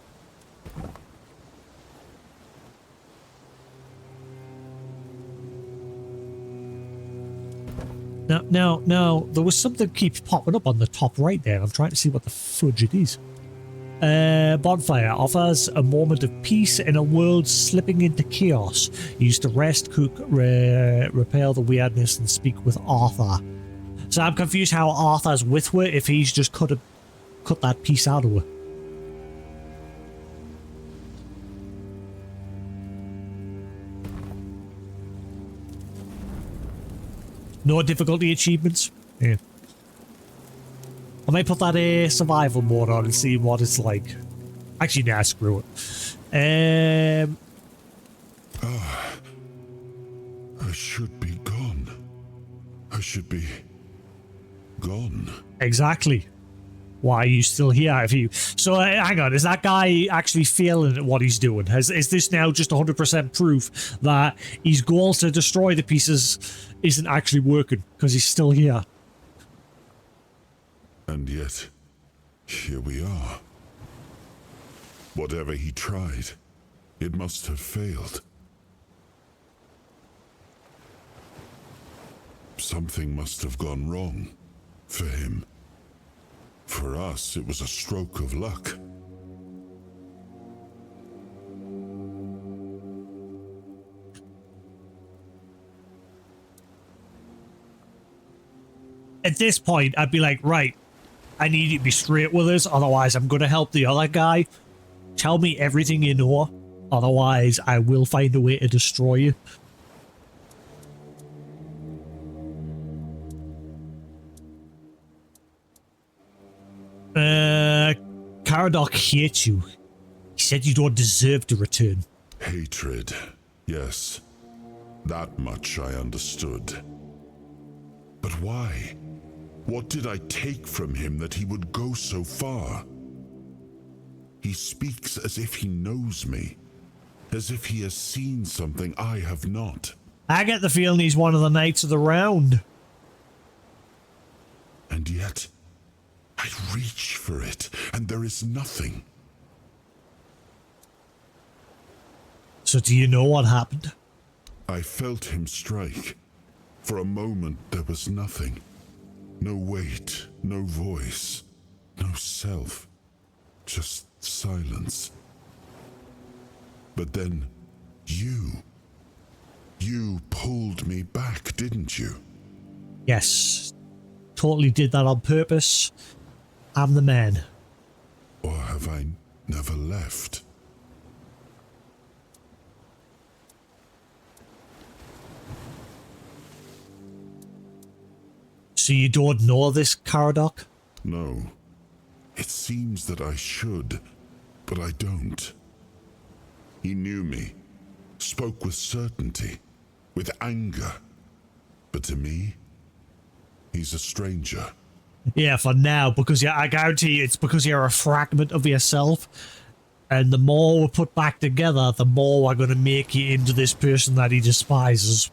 No. There was something keeps popping up on the top right there. I'm trying to see what the fudge it is. Bonfire offers a moment of peace in a world slipping into chaos. Used to rest, cook, repel the weirdness, and speak with Arthur. So I'm confused how Arthur's with her if he's just cut that piece out of her. No difficulty achievements? Yeah. I might put that survival mode on and see what it's like. Actually, nah, screw it. I should be gone. I should be gone. Exactly. Why are you still here? If you so hang on, is that guy actually failing at what he's doing? Is this now just 100% proof that his goal to destroy the pieces isn't actually working because he's still here? And yet, here we are. Whatever he tried, it must have failed. Something must have gone wrong for him. For us, it was a stroke of luck. At this point, I'd be like, right, I need you to be straight with us, otherwise I'm going to help the other guy. Tell me everything you know, otherwise I will find a way to destroy you. Caradoc hates you. He said you don't deserve to return. Hatred, yes. That much I understood. But why? What did I take from him that he would go so far? He speaks as if he knows me, as if he has seen something I have not. I get the feeling he's one of the Knights of the Round. And yet, I reach for it, and there is nothing. So do you know what happened? I felt him strike. For a moment, there was nothing. No weight, no voice, no self. Just silence. But then, you pulled me back, didn't you? Yes. Totally did that on purpose. I'm the man. Or have I never left? So you don't know this, Caradoc? No. It seems that I should, but I don't. He knew me, spoke with certainty, with anger. But to me, he's a stranger. Yeah, for now, because I guarantee it's because you're a fragment of yourself. And the more we're put back together, the more we're going to make you into this person that he despises.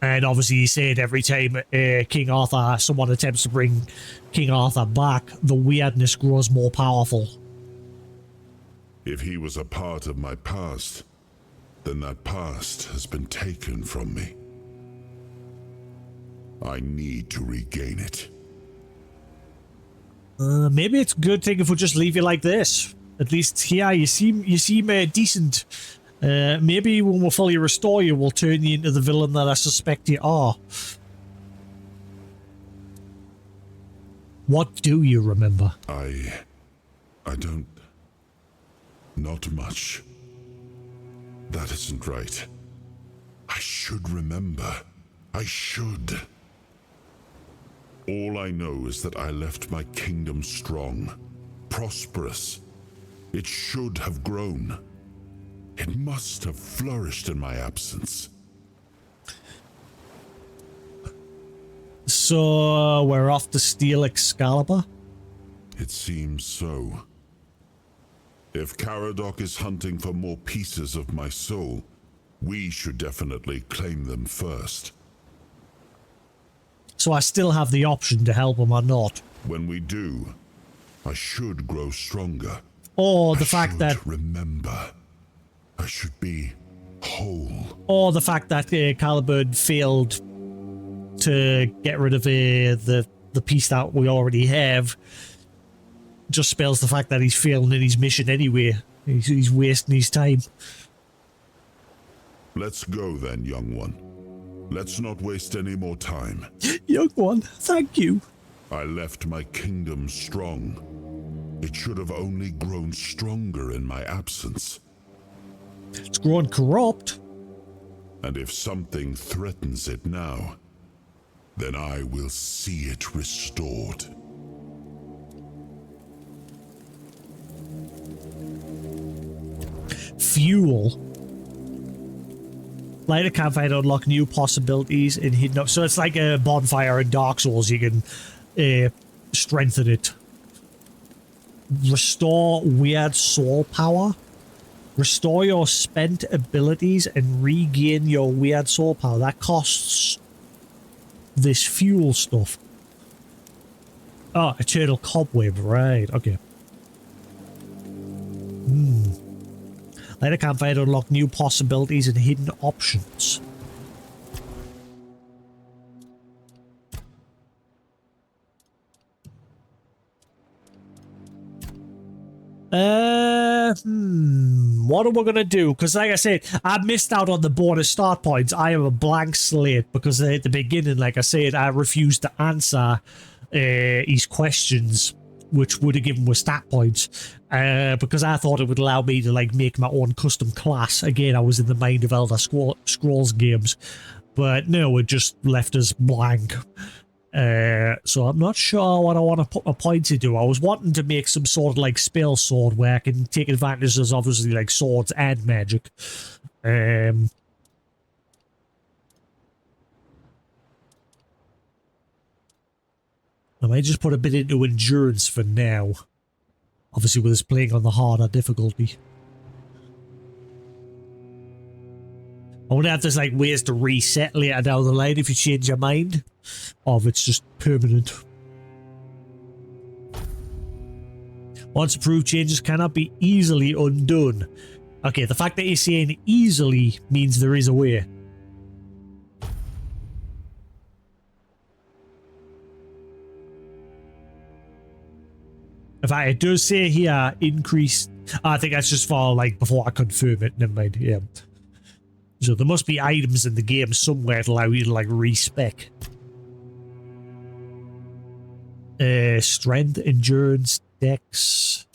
And obviously he said every time King Arthur, someone attempts to bring King Arthur back, the weirdness grows more powerful. If he was a part of my past, then that past has been taken from me. I need to regain it. Maybe it's a good thing if we just leave you like this. At least here you seem decent. Maybe when we fully restore you, we'll turn you into the villain that I suspect you are. What do you remember? I don't... Not much. That isn't right. I should remember. I should. All I know is that I left my kingdom strong, prosperous. It should have grown. It must have flourished in my absence. So we're off to steal Excalibur? It seems so. If Caradoc is hunting for more pieces of my soul, we should definitely claim them first. So I still have the option to help him or not. When we do, I should grow stronger. Or the fact should that... remember. I should be whole. Or the fact that Caliburn failed to get rid of the piece that we already have just spells the fact that he's failing in his mission anyway. He's wasting his time. Let's go then, young one. Let's not waste any more time. Young one, thank you. I left my kingdom strong. It should have only grown stronger in my absence. It's grown corrupt. And if something threatens it now, then I will see it restored. Fuel. Light a campfire to unlock new possibilities in hidden up. So it's like a bonfire in Dark Souls. You can strengthen it. Restore weird soul power. Restore your spent abilities and regain your weird soul power. That costs this fuel stuff. Oh, Eternal Cobweb. Right, okay. Light a campfire to unlock new possibilities and hidden options. What are we gonna do? Because like I said, I missed out on the bonus start points. I am a blank slate because at the beginning, like I said, I refused to answer his questions, which would have given me stat points, because I thought it would allow me to like make my own custom class. Again, I was in the mind of Elder Scrolls games, but no, it just left us blank. So I'm not sure what I want to put my points into. I was wanting to make some sort of like spell sword where I can take advantage of obviously like swords and magic. I might just put a bit into endurance for now. Obviously with us playing on the harder difficulty. I wonder if there's like ways to reset later down the line if you change your mind. Or if it's just permanent. Once approved, changes cannot be easily undone. Okay, the fact that you're saying easily means there is a way. In fact, it does say here increase. I think that's just for like before I confirm it. Never mind. Yeah. So there must be items in the game somewhere to allow you to like respec. Strength, endurance, dex.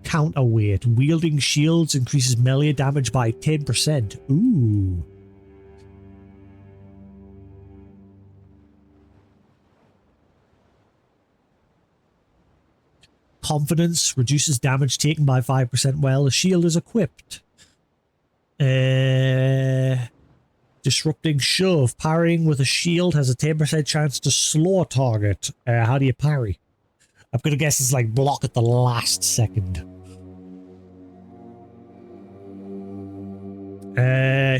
Counterweight. Wielding shields increases melee damage by 10%. Ooh. Confidence reduces damage taken by 5% while the shield is equipped. Disrupting shove. Parrying with a shield has a 10% chance to slow a target. How do you parry? I'm gonna guess it's like block at the last second.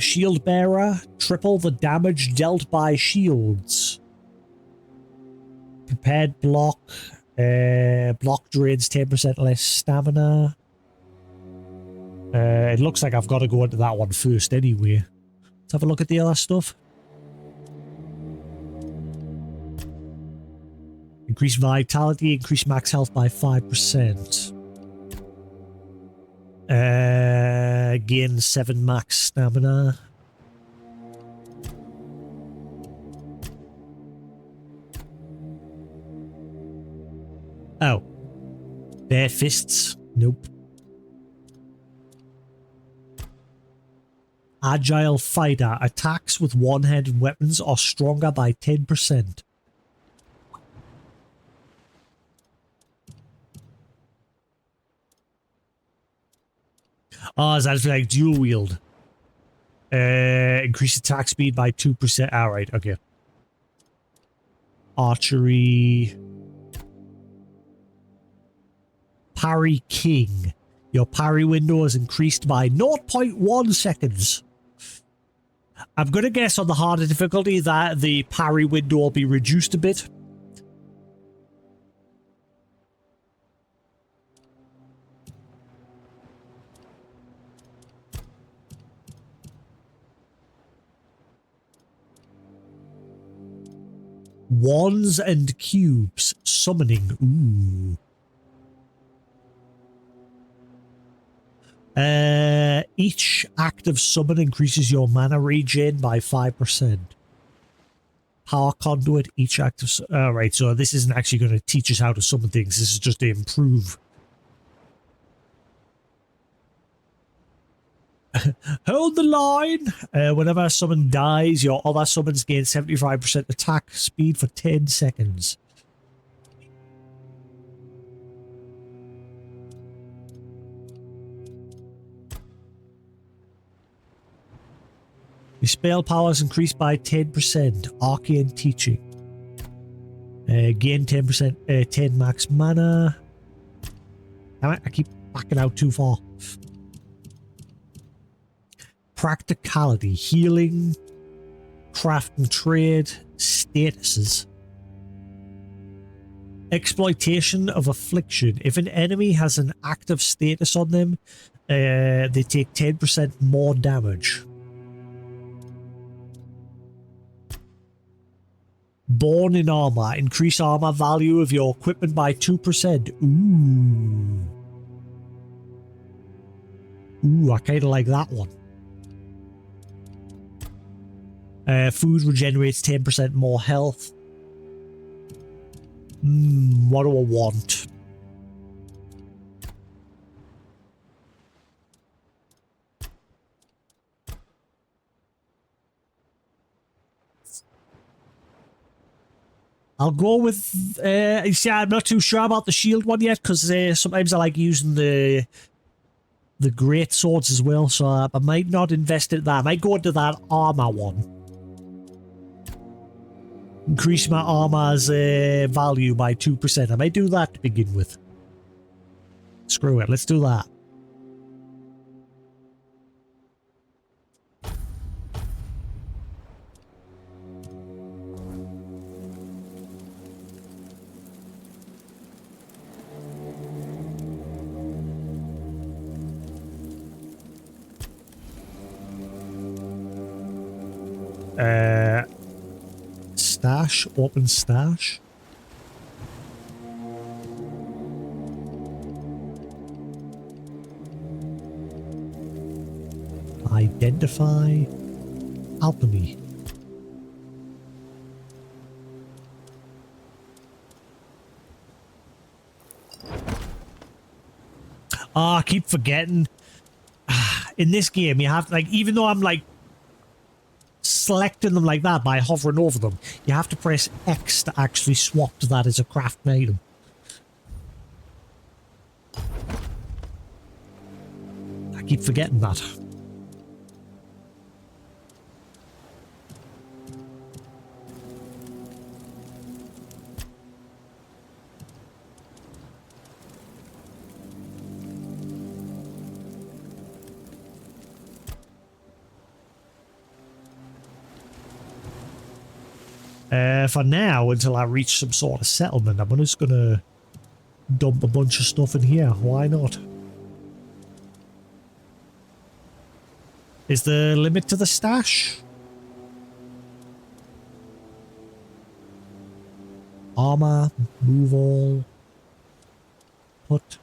Shield bearer. Triple the damage dealt by shields. Prepared block. Block drains 10% less stamina. It looks like I've got to go into that one first anyway. Let's have a look at the other stuff. Increase vitality, increase max health by 5%. Gain 7 max stamina. Oh. Bare fists? Nope. Agile fighter. Attacks with one-handed weapons are stronger by 10%. Oh, is that like dual wield? Increase attack speed by 2%. Alright, okay. Archery. Parry King. Your parry window is increased by 0.1 seconds. I'm going to guess on the harder difficulty that the parry window will be reduced a bit. Wands and cubes. Summoning. Ooh. Each active summon increases your mana regen by 5%. Power conduit, each active... Alright, so this isn't actually going to teach us how to summon things. This is just to improve. Hold the line! Whenever a summon dies, your other summons gain 75% attack speed for 10 seconds. Your spell power is increased by 10%. Arcane Teaching. Gain 10%, 10 max mana. Damn it, I keep backing out too far. Practicality. Healing. Craft and trade. Statuses. Exploitation of affliction. If an enemy has an active status on them, they take 10% more damage. Born in armor. Increase armor value of your equipment by 2%. Ooh. Ooh, I kind of like that one. Food regenerates 10% more health. What do I want? I'll go with, you see, I'm not too sure about the shield one yet, because sometimes I like using the great swords as well, so I might not invest in that. I might go into that armor one. Increase my armor's value by 2%. I might do that to begin with. Screw it, let's do that. Stash, open stash. Identify. Alchemy. I keep forgetting. In this game, you have, like, even though I'm, like, selecting them like that by hovering over them, you have to press X to actually swap to that as a crafting item. I keep forgetting that. For now, until I reach some sort of settlement, I'm just gonna dump a bunch of stuff in here. Why not? Is the limit to the stash? Armor, move all, put.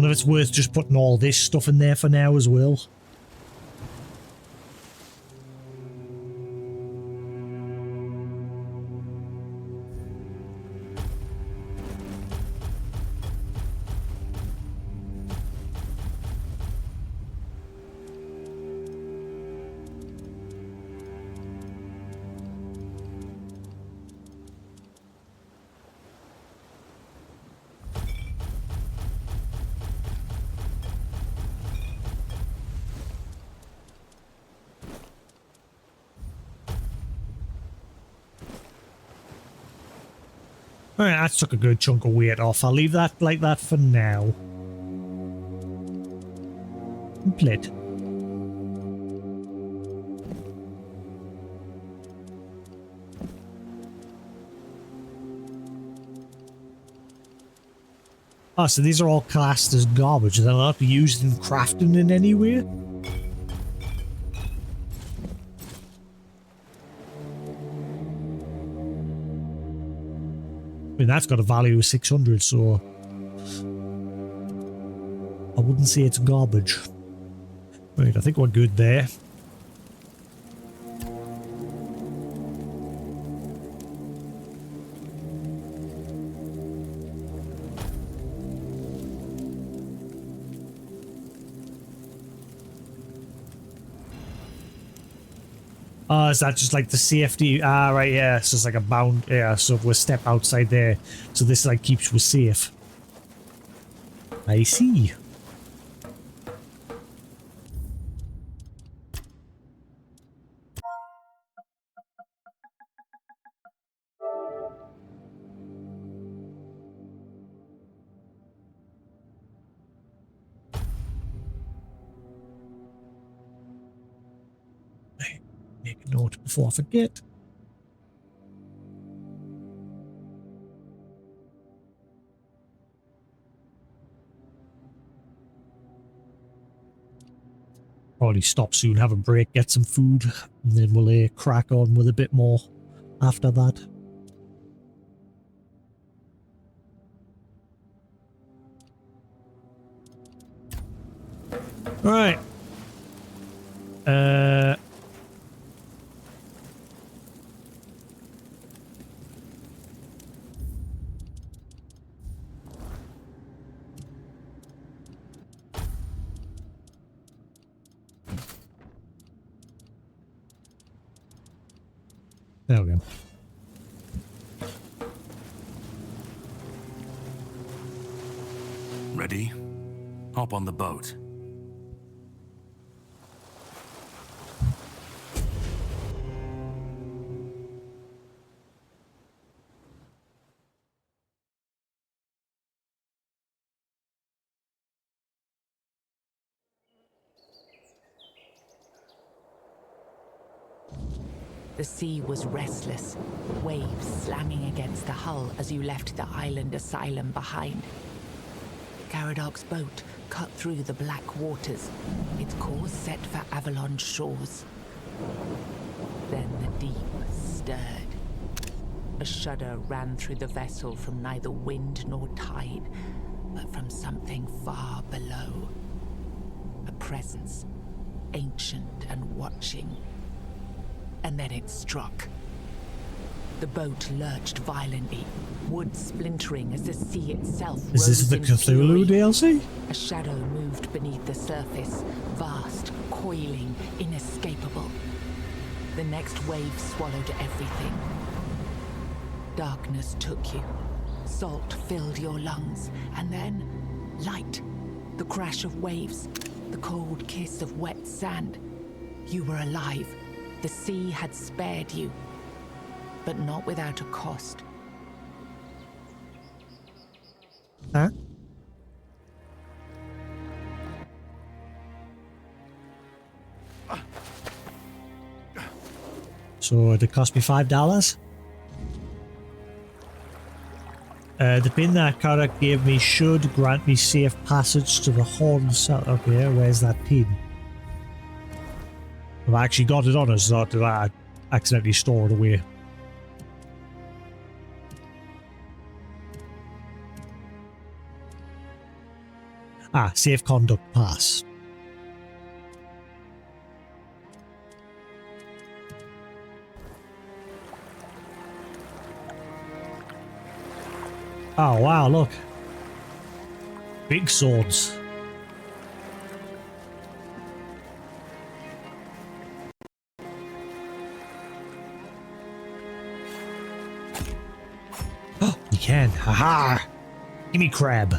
wonder if it's worth just putting all this stuff in there for now as well. Alright, that took a good chunk of weight off. I'll leave that like that for now. Complete. Oh, so these are all classed as garbage. They're not used in crafting in any way? I mean, that's got a value of 600, so I wouldn't say it's garbage. Right, I think we're good there. Oh, is that just like the safety? Ah, right, yeah. It's just like a bound. Yeah, so if we step outside there, so this like keeps us safe. I see. Make a note before I forget. Probably stop soon, have a break, get some food, and then we'll crack on with a bit more after that. Alright. There we go. Ready? Hop on the boat. The sea was restless, waves slamming against the hull as you left the island asylum behind. Caradoc's boat cut through the black waters, its course set for Avalon's shores. Then the deep stirred. A shudder ran through the vessel from neither wind nor tide, but from something far below. A presence, ancient and watching. And then it struck. The boat lurched violently, wood splintering as the sea itself rose. Is this the Cthulhu fury. DLC? A shadow moved beneath the surface, vast, coiling, inescapable. The next wave swallowed everything. Darkness took you. Salt filled your lungs, and then light. The crash of waves, the cold kiss of wet sand. You were alive. The sea had spared you, but not without a cost. Huh? So it cost me $5. The pin that Karak gave me should grant me safe passage to the Horn Cell. Okay, where's that pin? Have I actually got it on us, or did I accidentally store it away? Ah, safe conduct pass. Oh, wow, look. Big swords. Oh, you can. Haha. Give me crab.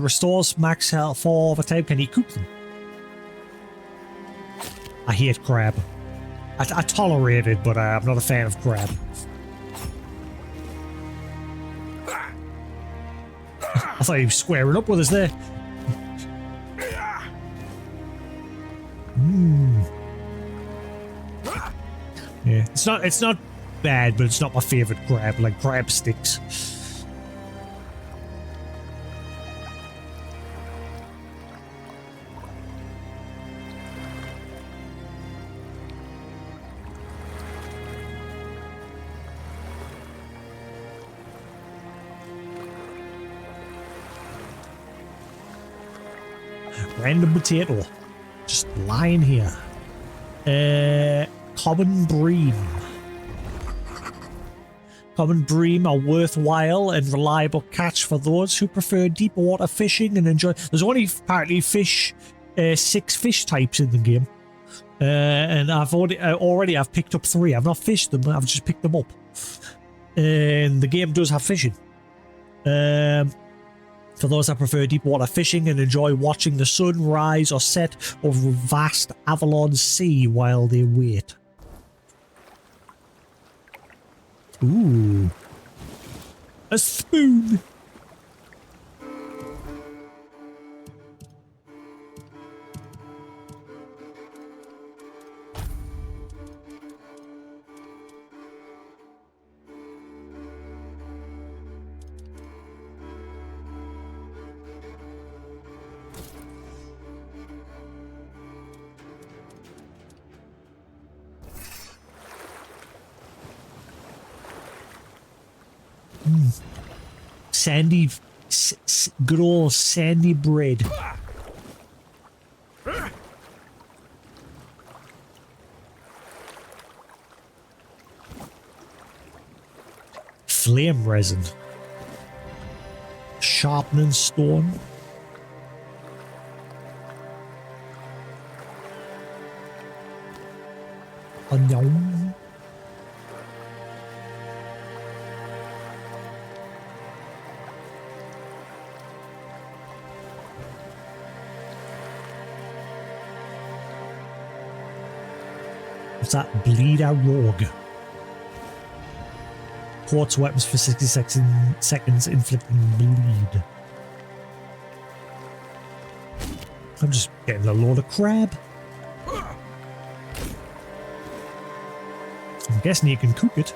Restores max health for the time. Can you cook them? I hate crab. I tolerate it, but I'm not a fan of crab. I thought he was squaring up with us there. Yeah, it's not bad, but it's not my favorite crab. Like crab sticks. Random potato. Just lying here. Common bream. Common bream are worthwhile and reliable catch for those who prefer deep water fishing and enjoy. There's only apparently 6 fish types in the game. And I've already I've picked up 3. I've not fished them, I've just picked them up. And the game does have fishing. For those that prefer deep water fishing and enjoy watching the sun rise or set over a vast Avalon sea while they wait. Ooh. A spoon! Sandy, good old sandy bread. Flame resin. Sharpening stone. Onion. What's that? Bleed a rogue. Quartz weapons for 60 seconds inflicting bleed. I'm just getting a load of crab. I'm guessing you can cook it.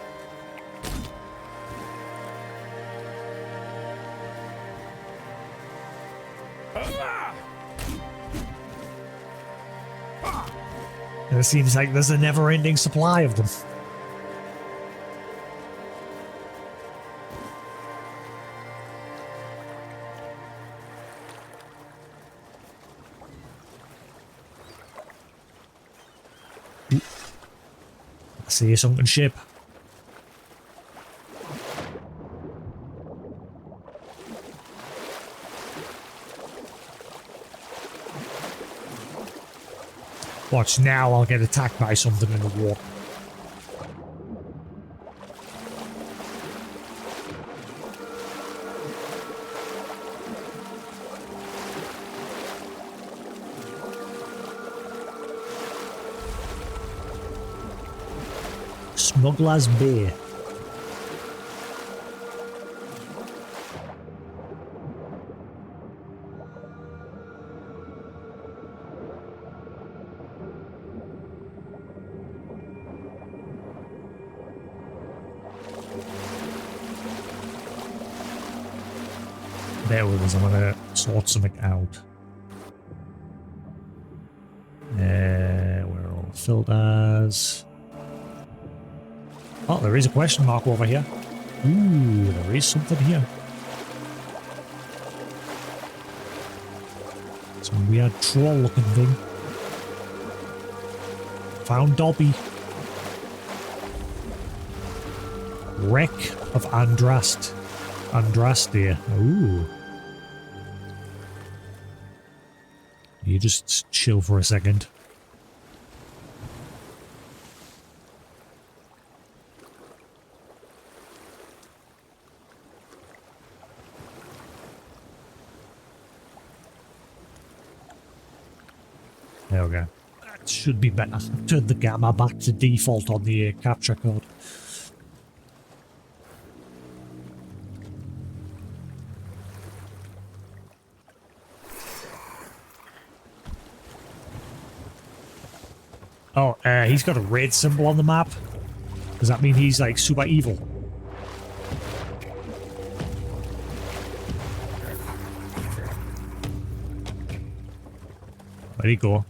It seems like there's a never-ending supply of them. I see a sunken ship. Watch now, I'll get attacked by something in the water. Smuggler's Bay. There it is, I'm gonna sort something out. Where are all the filters? Oh, there is a question mark over here. Ooh, there is something here. Weird troll-looking thing. Found Dobby. Wreck of Andraste. Ooh. You just chill for a second. There we go. That should be better. Turn the gamma back to default on the capture card. Oh, he's got a red symbol on the map. Does that mean he's like super evil? Where'd he go?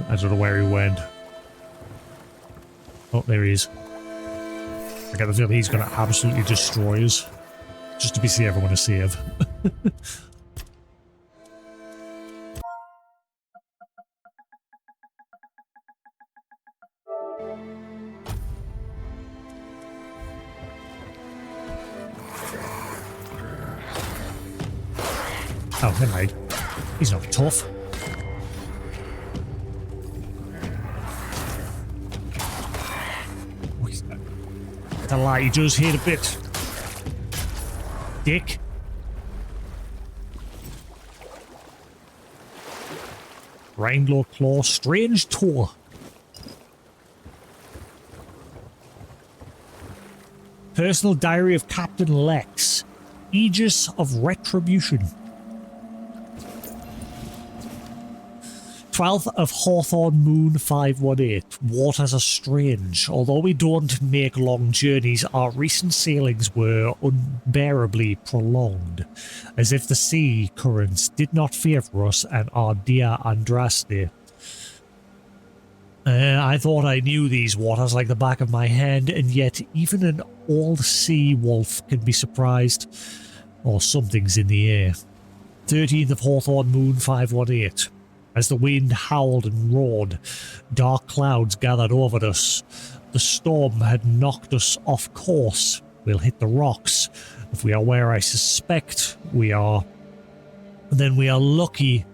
I don't know where he went. Oh, there he is. I get the feeling he's going to absolutely destroy us. Just to be see everyone to save. Oh, never mind. He's not tough. A lie, he does hit a bit. Dick. Wrangler Claw, Strange Tour. Personal Diary of Captain Lex. Aegis of Retribution. 12th of Hawthorn Moon 518. Waters are strange. Although we don't make long journeys, our recent sailings were unbearably prolonged, as if the sea currents did not favour us and our dear Andraste. I thought I knew these waters like the back of my hand, and yet even an old sea wolf can be surprised. Or something's in the air. 13th of Hawthorn Moon 518. As the wind howled and roared, dark clouds gathered over us. The storm had knocked us off course. We'll hit the rocks. If we are where I suspect we are, then we are lucky.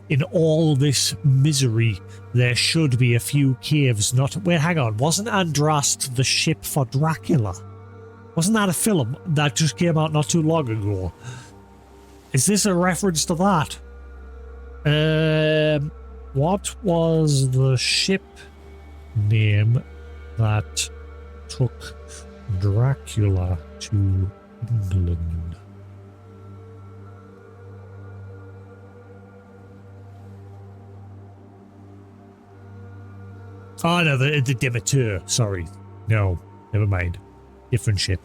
In all this misery, there should be a few caves not... Wait, hang on. Wasn't Andraste the ship for Dracula? Wasn't that a film that just came out not too long ago? Is this a reference to that? What was the ship name that took Dracula to England? Oh no, the Demeter. Sorry, no, never mind. Different ship.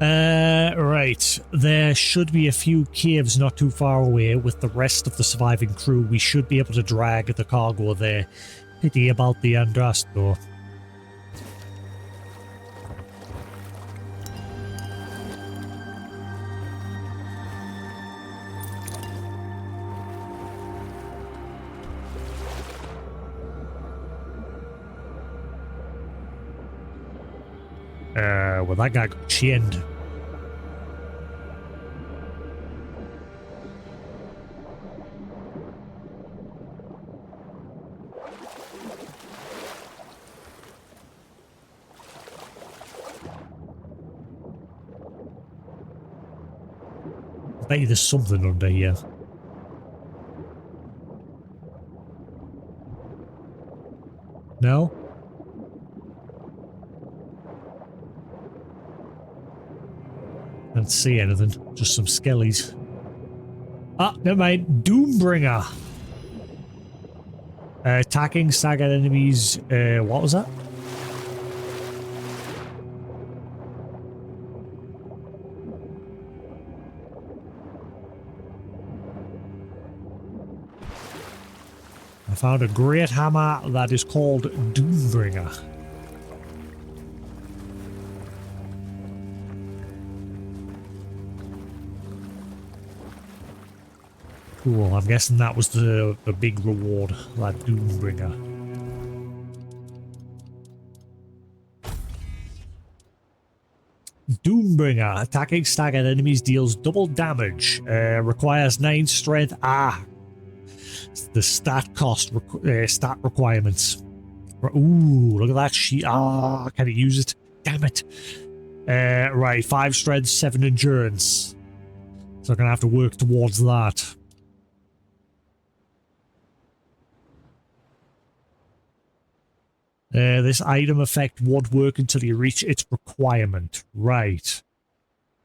Right. There should be a few caves not too far away. With the rest of the surviving crew, we should be able to drag the cargo there. Pity about the Andraste, though. Well, that guy got chinned. I bet you there's something under here. No? Can't see anything, just some skellies. Ah, never mind. Doombringer. Attacking staggered enemies. What was that? found a great hammer that is called Doombringer. Cool, I'm guessing that was the big reward, that Doombringer. Doombringer. Attacking staggered enemies deals double damage. Requires 9 strength. The stat cost stat requirements. Ooh, look at that sheet. Can I use it? Damn it. Right, 5 strength, 7 endurance. So I'm gonna have to work towards that. This item effect won't work until you reach its requirement. Right.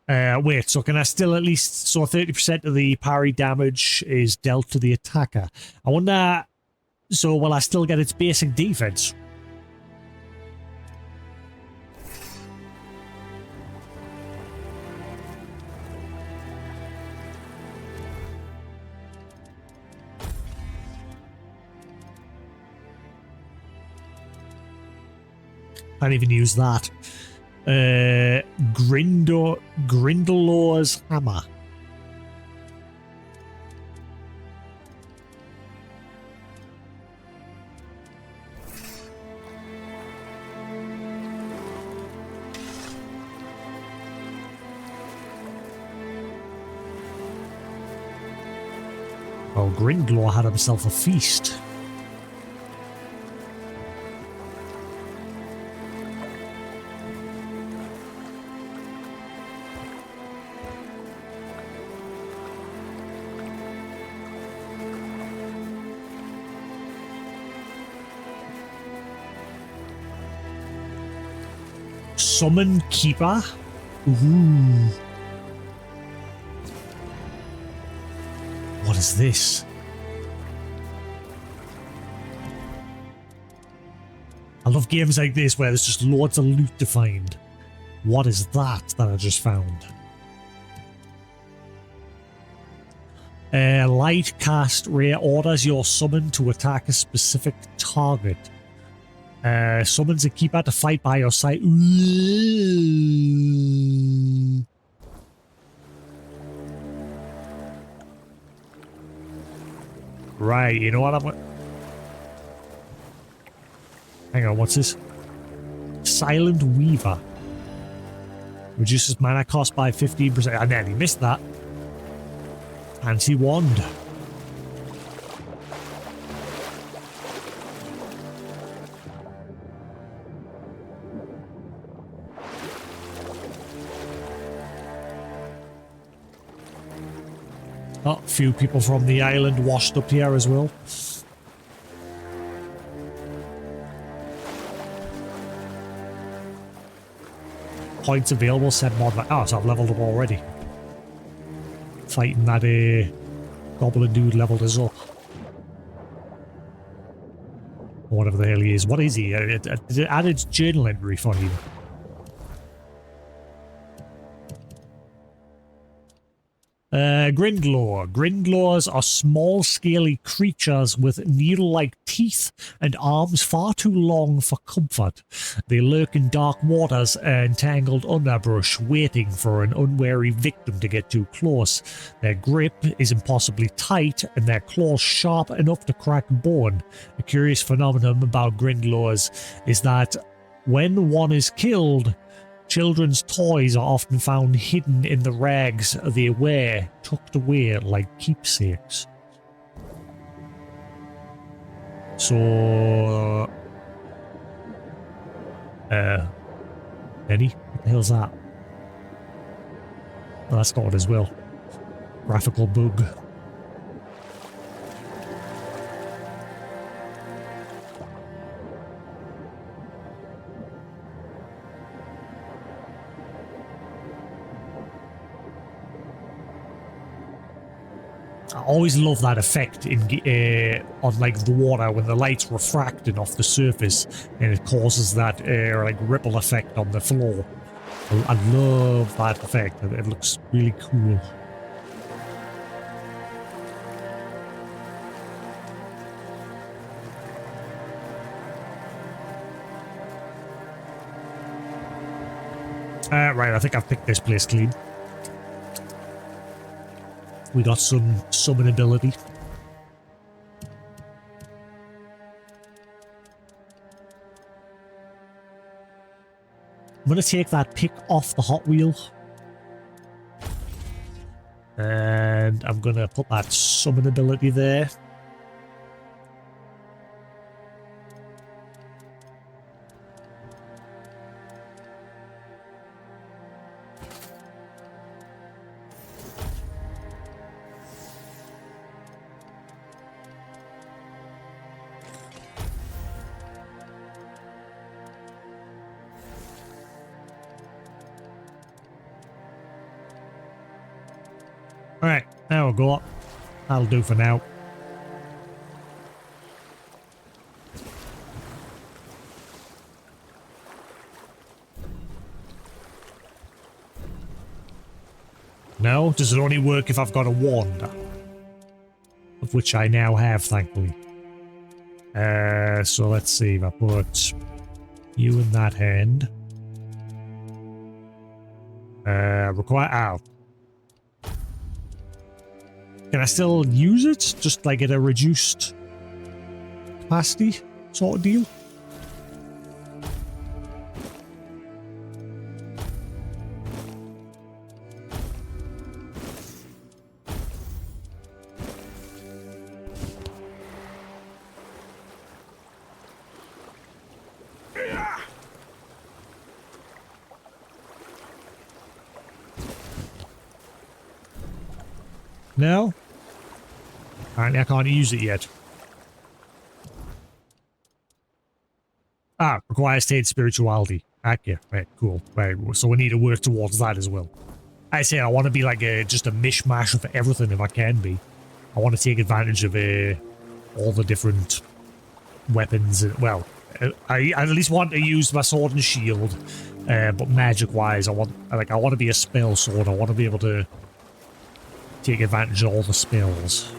Wait, so can I still at least... So 30% of the parry damage is dealt to the attacker. I wonder... So will I still get its basic defense? Can't even use that. Grindelor's hammer. Oh, Grindelor had himself a feast. Summon Keeper? Ooh. What is this? I love games like this where there's just loads of loot to find. What is that I just found? Light cast ray orders your summon to attack a specific target. Summons a keeper to fight by your side. Ooh. Right, you know what I'm... Hang on, what's this? Silent Weaver. Reduces mana cost by 15%. I nearly missed that. Anti-wand. Oh, a few people from the island washed up here as well. Points available, set mod. Oh, so I've leveled up already. Fighting that goblin dude leveled us up. Or whatever the hell he is. What is he? It added journal entry for him. Grindlor. Grindlors are small, scaly creatures with needle-like teeth and arms far too long for comfort. They lurk in dark waters and tangled underbrush, waiting for an unwary victim to get too close. Their grip is impossibly tight, and their claws sharp enough to crack bone. A curious phenomenon about Grindlors is that when one is killed, children's toys are often found hidden in the rags they wear, tucked away like keepsakes. So, Eddie, what the hell's that? Oh, that's got it as well. Graphical bug. I always love that effect in on like the water when the light's refracting off the surface and it causes that like ripple effect on the floor. I love that effect. It looks really cool. Right, I think I've picked this place clean. We got some summon ability. I'm going to take that pick off the Hot Wheel. And I'm going to put that summon ability there. Alright, there we go. That'll do for now. No? Does it only work if I've got a wand? Of which I now have, thankfully. So let's see if I put you in that hand. Require... Oh. Can I still use it? Just like at a reduced capacity sort of deal? No? Apparently I can't use it yet. Ah, requires tainted spirituality. Okay, right, cool. Right, so we need to work towards that as well. I say I want to be like just a mishmash of everything if I can be. I want to take advantage of all the different weapons. Well, I at least want to use my sword and shield, but magic-wise, I want to be a spell sword. I want to be able to take advantage of all the spells.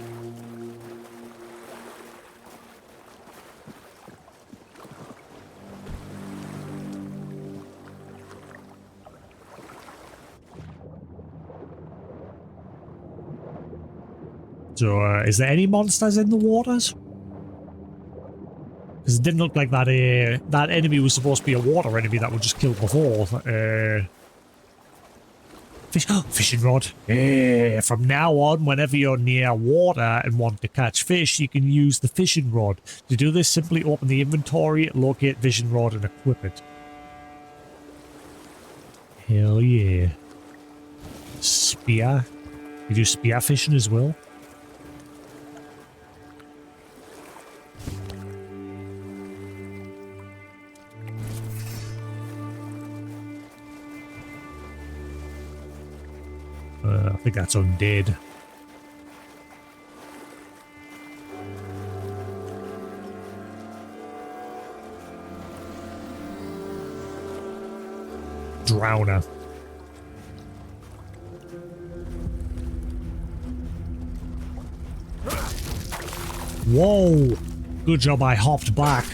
So, is there any monsters in the waters? Because it didn't look like that that enemy was supposed to be a water enemy that we just killed before. Fishing rod. From now on, whenever you're near water and want to catch fish, you can use the fishing rod. To do this, simply open the inventory, locate fishing rod, and equip it. Hell yeah. Spear. You do spear fishing as well? I think that's undead. Drowner. Whoa! Good job I hopped back.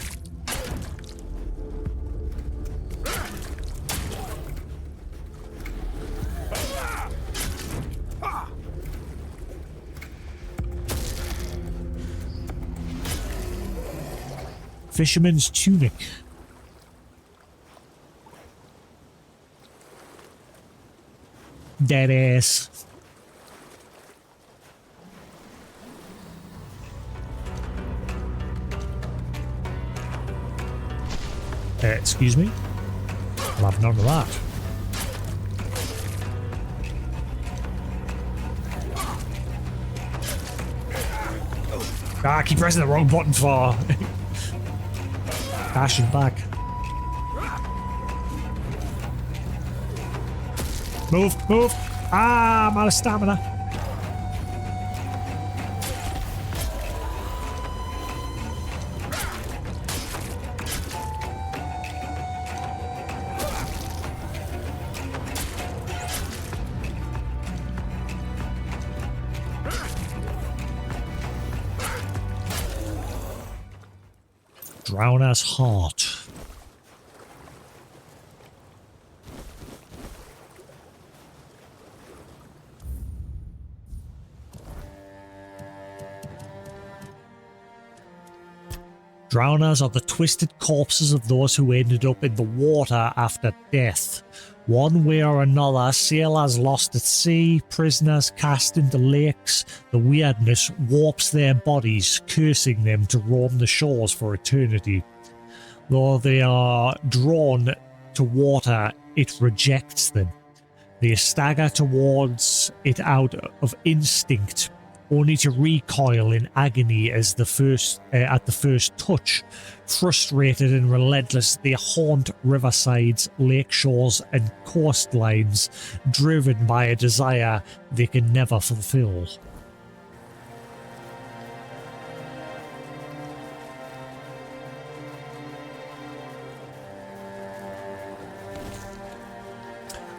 Fisherman's tunic. Dead ass. Excuse me? I'll have none of that. Ah, I keep pressing the wrong button for dashing back. Move, move! Ah, I'm out of stamina. Drowner's heart. Drowners are the twisted corpses of those who ended up in the water after death. One way or another, sailors lost at sea, prisoners cast into lakes. The weirdness warps their bodies, cursing them to roam the shores for eternity. Though they are drawn to water, it rejects them. They stagger towards it out of instinct, only to recoil in agony as at the first touch. Frustrated and relentless, they haunt riversides, lake shores, and coastlines, driven by a desire they can never fulfill.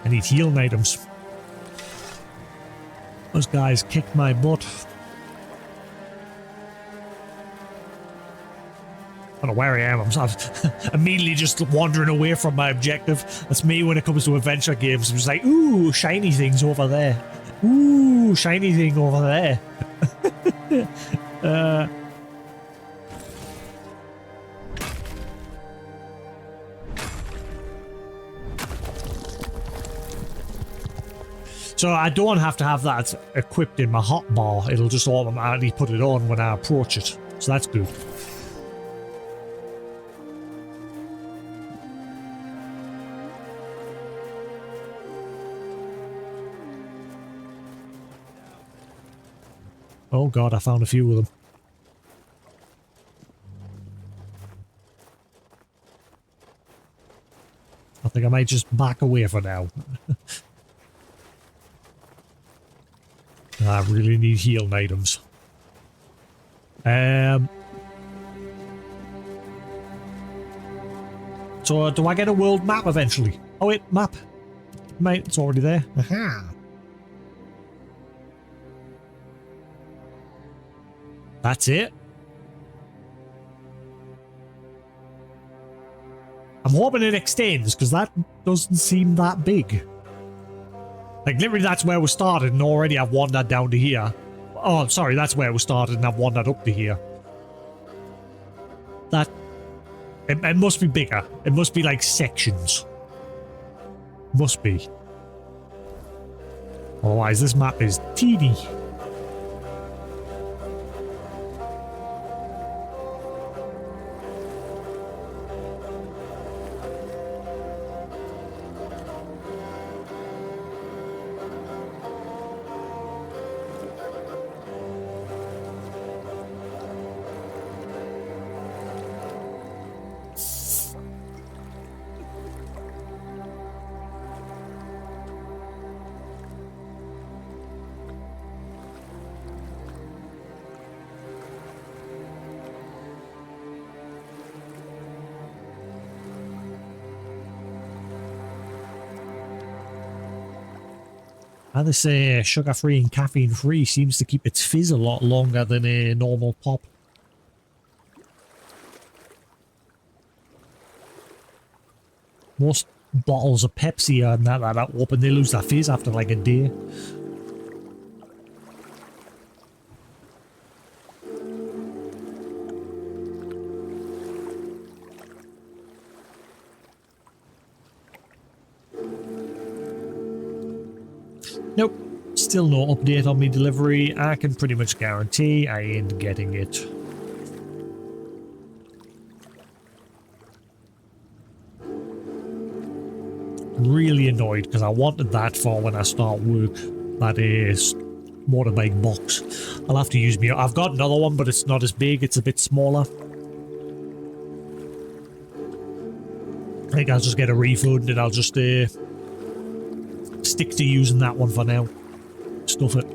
I need healing items. Those guys kicked my butt. I don't know where I am. I'm immediately just wandering away from my objective. That's me when it comes to adventure games. I'm just like, ooh, shiny things over there. Ooh, shiny thing over there. So I don't have to have that equipped in my hotbar. It'll just automatically put it on when I approach it. So that's good. Oh god, I found a few of them. I think I might just back away for now. I really need healing items. So do I get a world map eventually? Oh wait, map. Mate, it's already there. Aha. That's it. I'm hoping it extends, because that doesn't seem that big. Like, literally, that's where we started, and already I've wandered down to here. Oh, sorry, that's where we started, and I've wandered up to here. That... It must be bigger. It must be, like, sections. Must be. Otherwise, this map is teeny. Now this sugar-free and caffeine-free seems to keep its fizz a lot longer than a normal pop. Most bottles of Pepsi and that open, they lose their fizz after like a day. Nope, still no update on me delivery. I can pretty much guarantee I ain't getting it. Really annoyed because I wanted that for when I start work. That is motorbike box. I'll have to use me. I've got another one, but it's not as big. It's a bit smaller. I think I'll just get a refund and I'll just stick to using that one for now. Stuff it.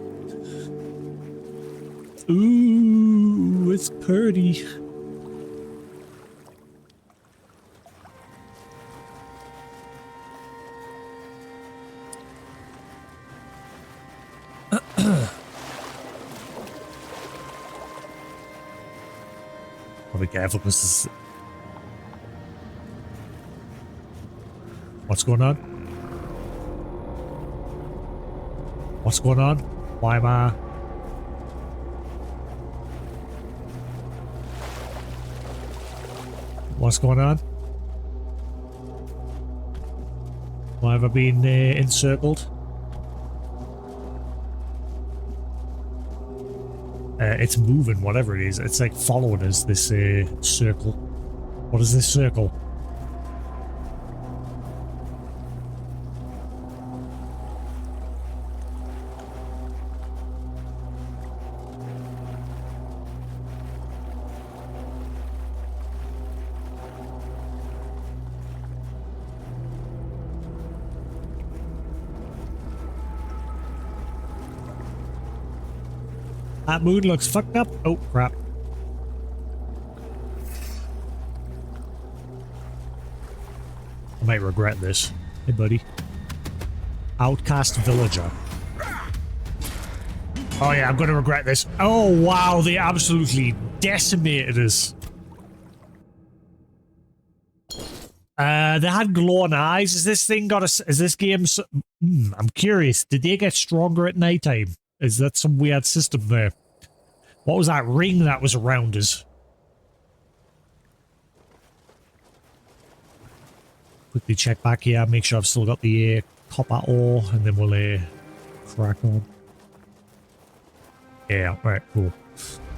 Ooh, it's pretty. I'll be careful because this is... What's going on? What's going on? Why am I... What's going on? Why have I been encircled? It's moving, whatever it is. It's like following us, this circle. What is this circle? That mood looks fucked up. Oh, crap. I might regret this. Hey, buddy. Outcast villager. Oh, yeah, I'm going to regret this. Oh, wow, they absolutely decimated us. They had glowing eyes. Is this thing got a... Is this game... I'm curious. Did they get stronger at nighttime? Is that some weird system there? What was that ring that was around us? Quickly check back here, make sure I've still got the copper ore, and then we'll crack on. Yeah, right, cool.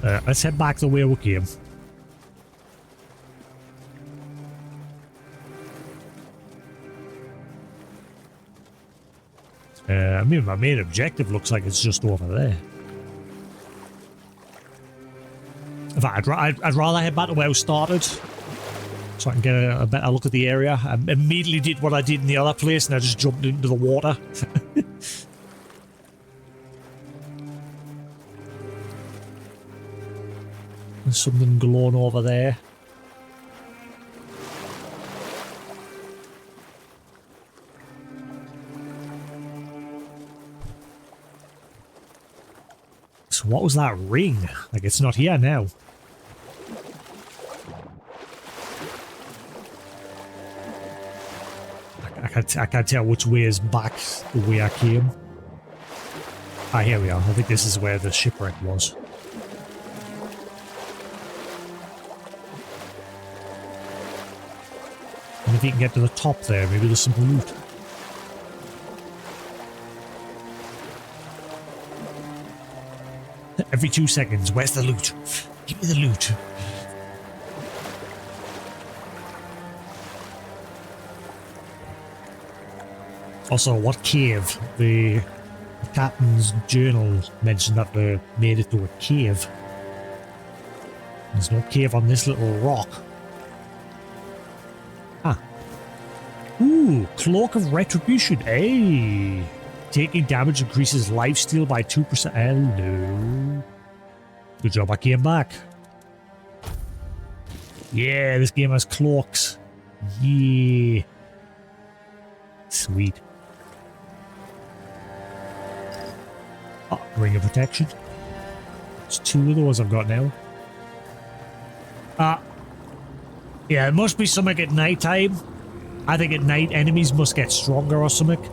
Let's head back the way we came. I mean, my main objective looks like it's just over there. In fact, I'd rather head back to where we started, so I can get a better look at the area. I immediately did what I did in the other place, and I just jumped into the water. There's something glowing over there. So what was that ring? Like, it's not here now. I can't tell which way is back the way I came. Ah, here we are. I think this is where the shipwreck was. And if you can get to the top there, maybe there's some loot. Every 2 seconds, where's the loot? Give me the loot. Also, what cave? The captain's journal mentioned that they made it to a cave. There's no cave on this little rock. Ah. Ooh, Cloak of Retribution. Hey. Taking damage increases lifesteal by 2%. Hello. Good job I came back. Yeah, this game has cloaks. Yeah. Sweet. Oh, Ring of Protection. It's 2 of those I've got now. Yeah, it must be something at night time. I think at night enemies must get stronger or something.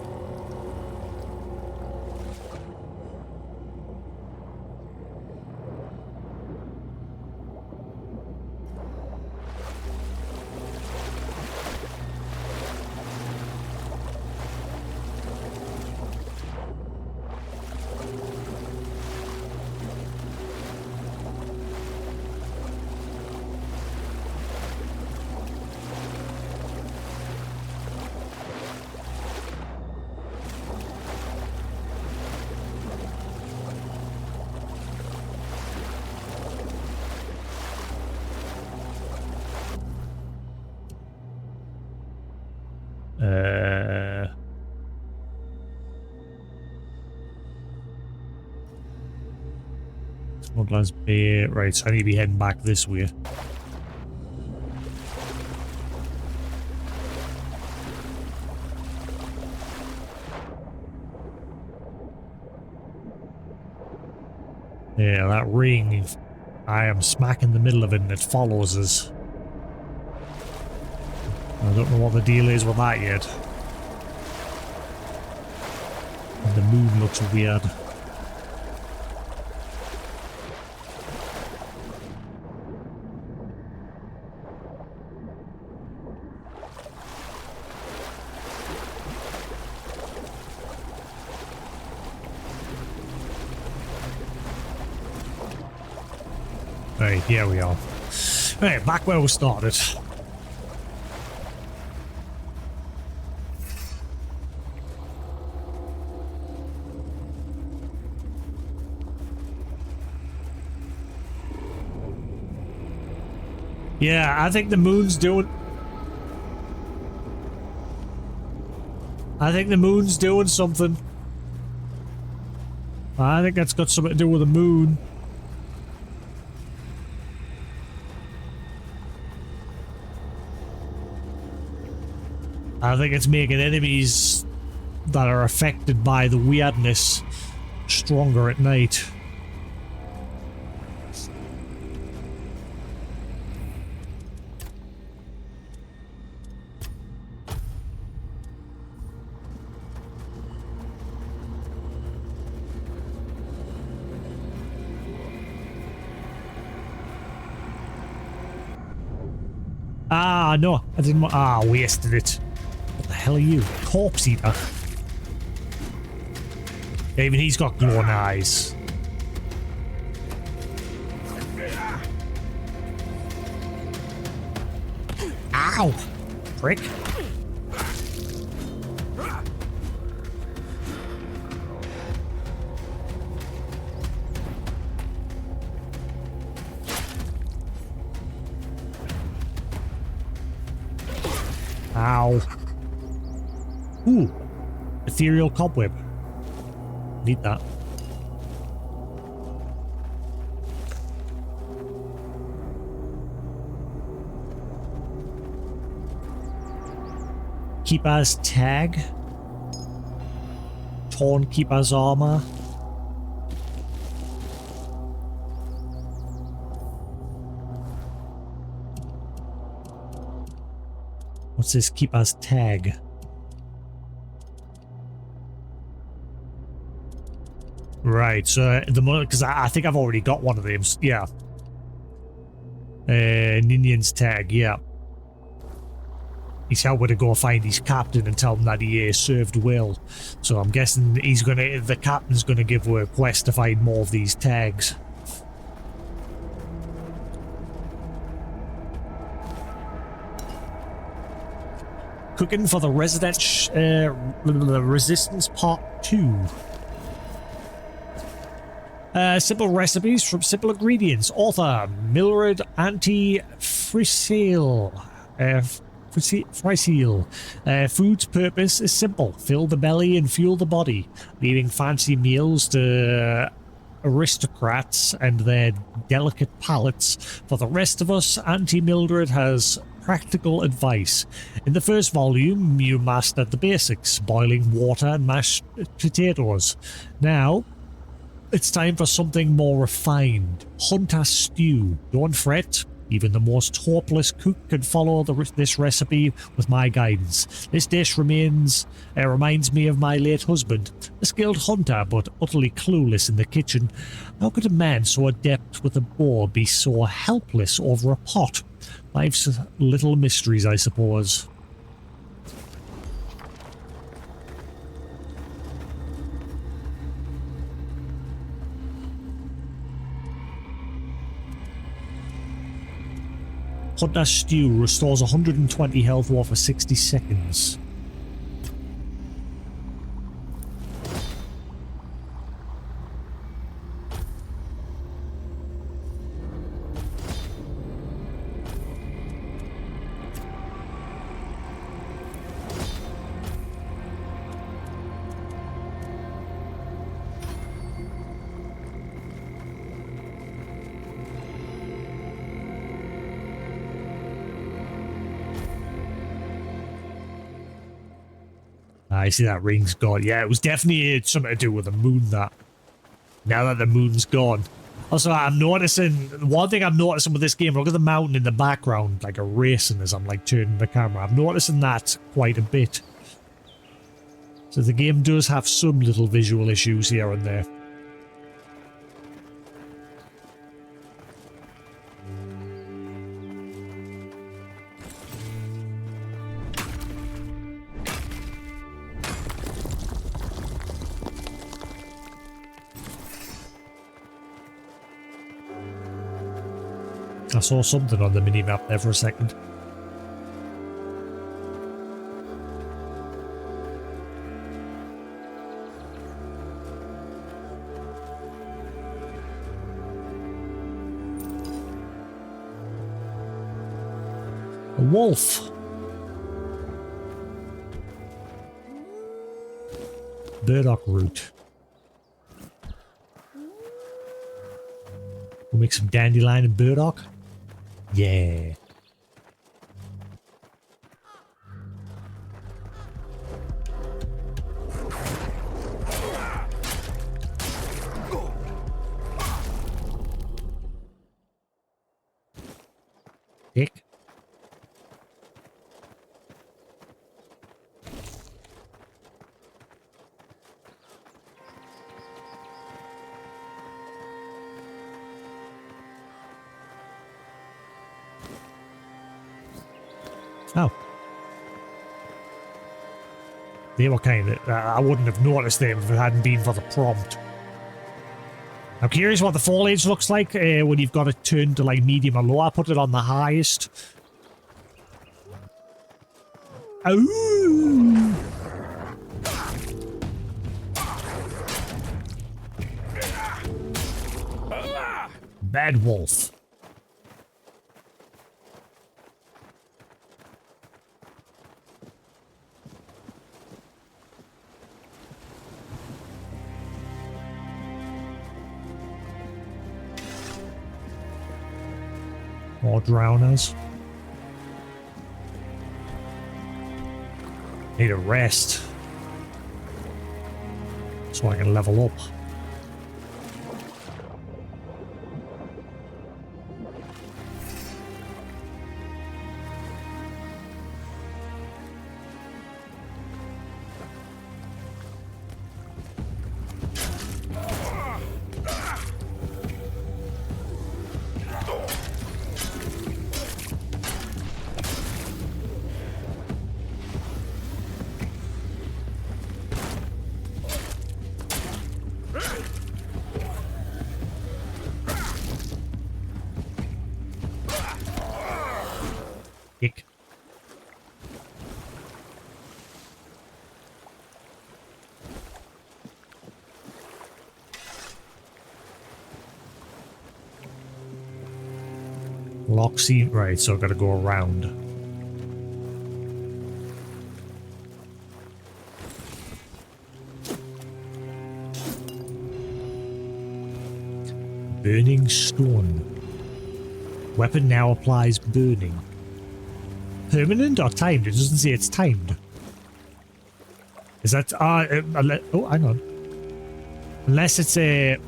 Smuggler's Bay. Right, so I need to be heading back this way. Yeah, that ring. I am smack in the middle of it and it follows us. I don't know what the deal is with that yet. And the moon looks weird. Right, here we are. Right, back where we started. Yeah, I think the moon's doing... something. I think that's got something to do with the moon. I think it's making enemies that are affected by the weirdness stronger at night. Ah, no, I didn't want... Ah, wasted it. What the hell are you? Corpse eater. Even he's got glowing eyes. Ow! Prick. Ow. Ooh. Ethereal cobweb. Need that. Keeper's tag. Torn Keeper's armor. What's this Keeper's tag? Right, so the because I think I've already got one of them. Yeah. Ninian's tag, yeah. He's helping to go find his captain and tell him that he served well. So I'm guessing the captain's gonna give a quest to find more of these tags. Cooking for the Resistance Part 2. Simple recipes from simple ingredients. Author Mildred Frisil. Food's purpose is simple: fill the belly and fuel the body, leaving fancy meals to aristocrats and their delicate palates. For the rest of us, Auntie Mildred has practical advice. In the first volume, you mastered the basics: boiling water and mashed potatoes. Now, it's time for something more refined. Hunter stew. Don't fret. Even the most hopeless cook can follow this recipe with my guidance. This dish reminds me of my late husband, a skilled hunter but utterly clueless in the kitchen. How could a man so adept with a bow be so helpless over a pot? Life's little mysteries, I suppose. Hunter Stew restores 120 health war for 60 seconds. I see that ring's gone. Yeah, it was definitely something to do with the moon, that. Now that the moon's gone. Also, I'm noticing, one thing I'm noticing with this game, look at the mountain in the background, like erasing as I'm like turning the camera. I'm noticing that quite a bit. So the game does have some little visual issues here and there. I saw something on the mini-map there for a second. A wolf. Burdock root. We'll make some dandelion and burdock. Yeah. Dick. Oh. They were kind of... I wouldn't have noticed them if it hadn't been for the prompt. I'm curious what the foliage looks like when you've got it turned to like medium or low. I put it on the highest. Oh! Bad wolf. More drowners. Need a rest. So I can level up. Kick. Lock seam, right, so I've got to go around. Burning stone. Weapon now applies burning. Permanent or timed? It doesn't say it's timed. Is that... oh, hang on. Unless it's a...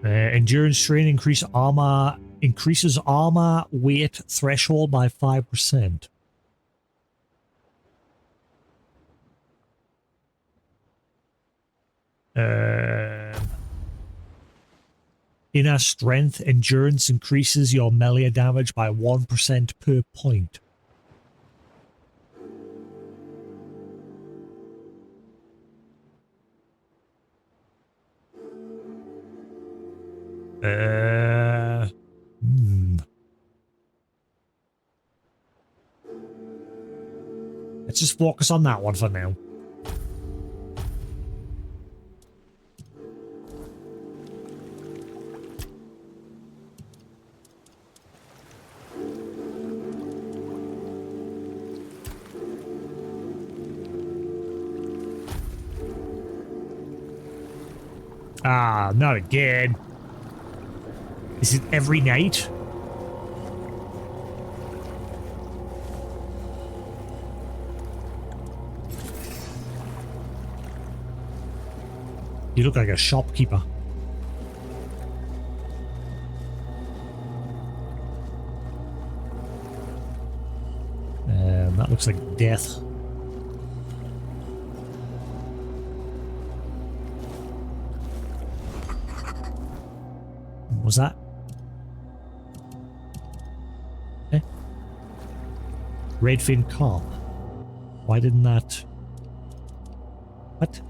endurance strain increases armor weight threshold by 5%. Inner strength endurance increases your melee damage by 1% per point. Let's just focus on that one for now. Ah, not again. Is it every night? You look like a shopkeeper. That looks like death. What was that? Eh? Redfin carp. Why didn't that... What?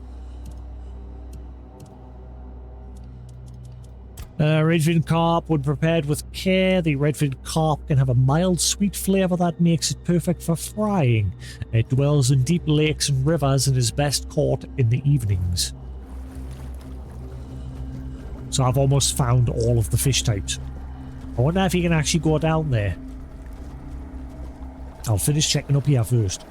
Redfin carp, when prepared with care, the redfin carp can have a mild, sweet flavor that makes it perfect for frying. It dwells in deep lakes and rivers and is best caught in the evenings. So I've almost found all of the fish types. I wonder if you can actually go down there. I'll finish checking up here first.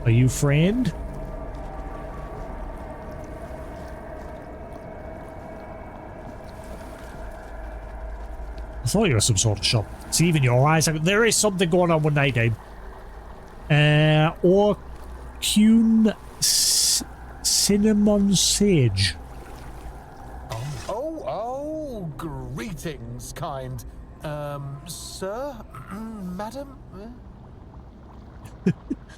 Are you friend? I thought you were some sort of shop. See, even your eyes. There is something going on one night time. Or Cune Cinnamon Sage. Oh, greetings, kind. Sir? Madam?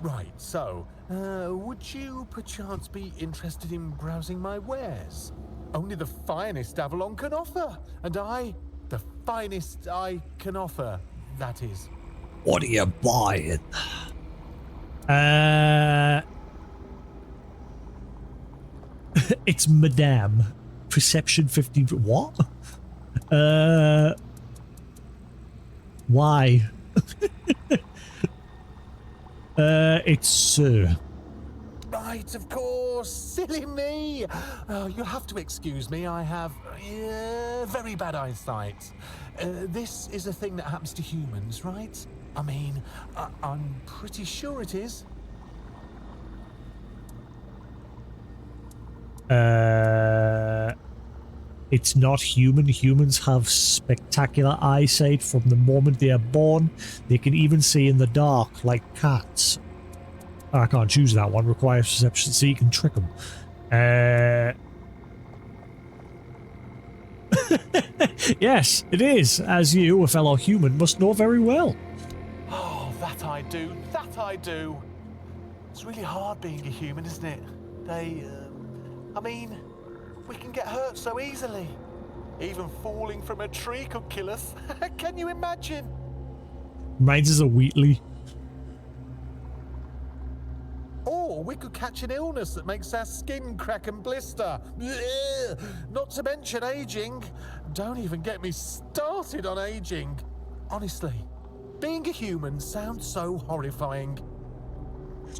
Right, so, would you perchance be interested in browsing my wares? Only the finest Avalon can offer, and the finest I can offer, that is. What are you buying? It's Madame. Perception 15. What? Why? It's Sir. Right, of course. Silly me. Oh, you'll have to excuse me. I have very bad eyesight. This is a thing that happens to humans, right? I mean, I'm pretty sure it is. It's not human. Humans have spectacular eyesight from the moment they are born. They can even see in the dark, like cats. I can't choose that one. Requires perception, so you can trick them. Yes, it is, as you, a fellow human, must know very well. Oh, that I do. That I do. It's really hard being a human, isn't it? I mean, we can get hurt so easily. Even falling from a tree could kill us. Can you imagine? Mine's is a Wheatley. Or we could catch an illness that makes our skin crack and blister. Blech. Not to mention aging. Don't even get me started on aging. Honestly, being a human sounds so horrifying.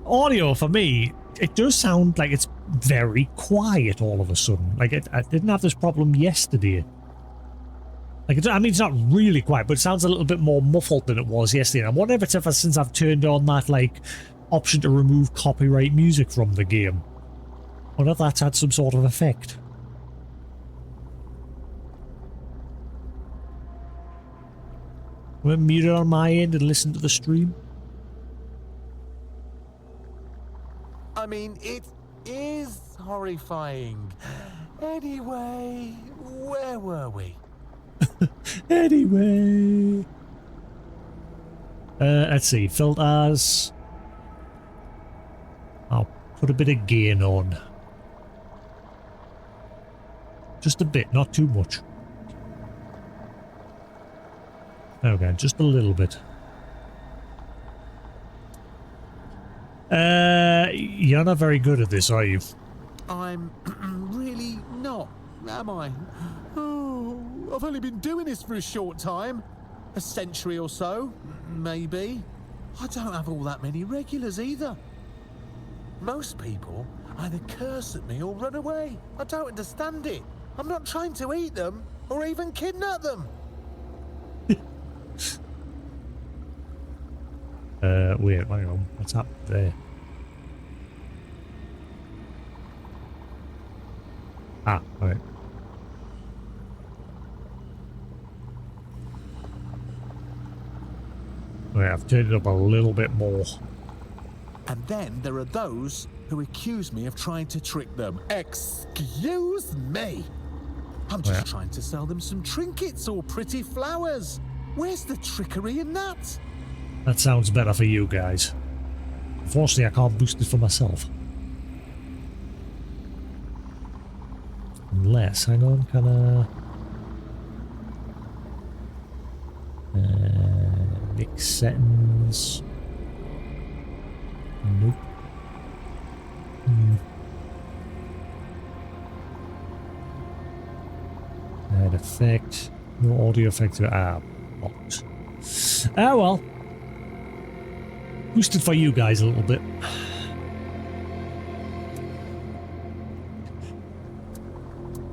Audio, for me, it does sound like it's very quiet all of a sudden. Like, I didn't have this problem yesterday. Like, I mean, it's not really quiet, but it sounds a little bit more muffled than it was yesterday. And I wonder if it's ever since I've turned on that, like, option to remove copyright music from the game. I wonder if that's had some sort of effect. We're muted on my end and listen to the stream. I mean, it is horrifying. Anyway, where were we? Anyway. Let's see. Filters. I'll put a bit of gain on. Just a bit, not too much. Okay, just a little bit. You're not very good at this, are you? I'm really not, am I? Oh, I've only been doing this for a short time. A century or so, maybe. I don't have all that many regulars either. Most people either curse at me or run away. I don't understand it. I'm not trying to eat them or even kidnap them. Wait, hang on. What's up there? Ah, alright. Wait, I've turned it up a little bit more. And then there are those who accuse me of trying to trick them. Excuse me! I'm just trying to sell them some trinkets or pretty flowers. Where's the trickery in that? That sounds better for you guys. Unfortunately, I can't boost it for myself. Unless, hang on, can I... mix settings... Nope. Add effect. No audio effect. Box. Ah, well. Boosted for you guys a little bit.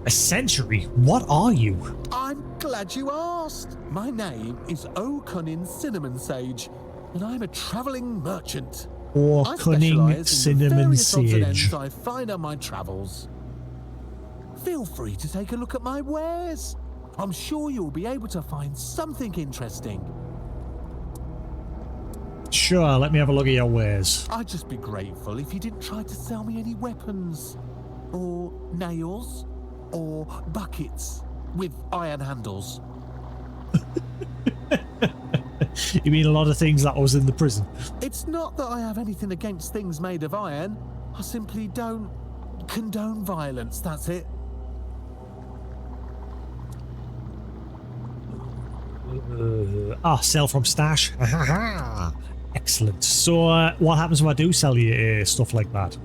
A century? What are you? I'm glad you asked. My name is O'Cunning Cinnamon Sage, and I'm a travelling merchant. Or Cunning Cinnamon Sage. I find on my travels. Feel free to take a look at my wares. I'm sure you'll be able to find something interesting. Sure, let me have a look at your wares. I'd just be grateful if you didn't try to sell me any weapons, or nails, or buckets with iron handles. You mean a lot of things that was in the prison? It's not that I have anything against things made of iron. I simply don't condone violence, that's it. Sell from stash. Excellent. So, what happens if I do sell you stuff like that?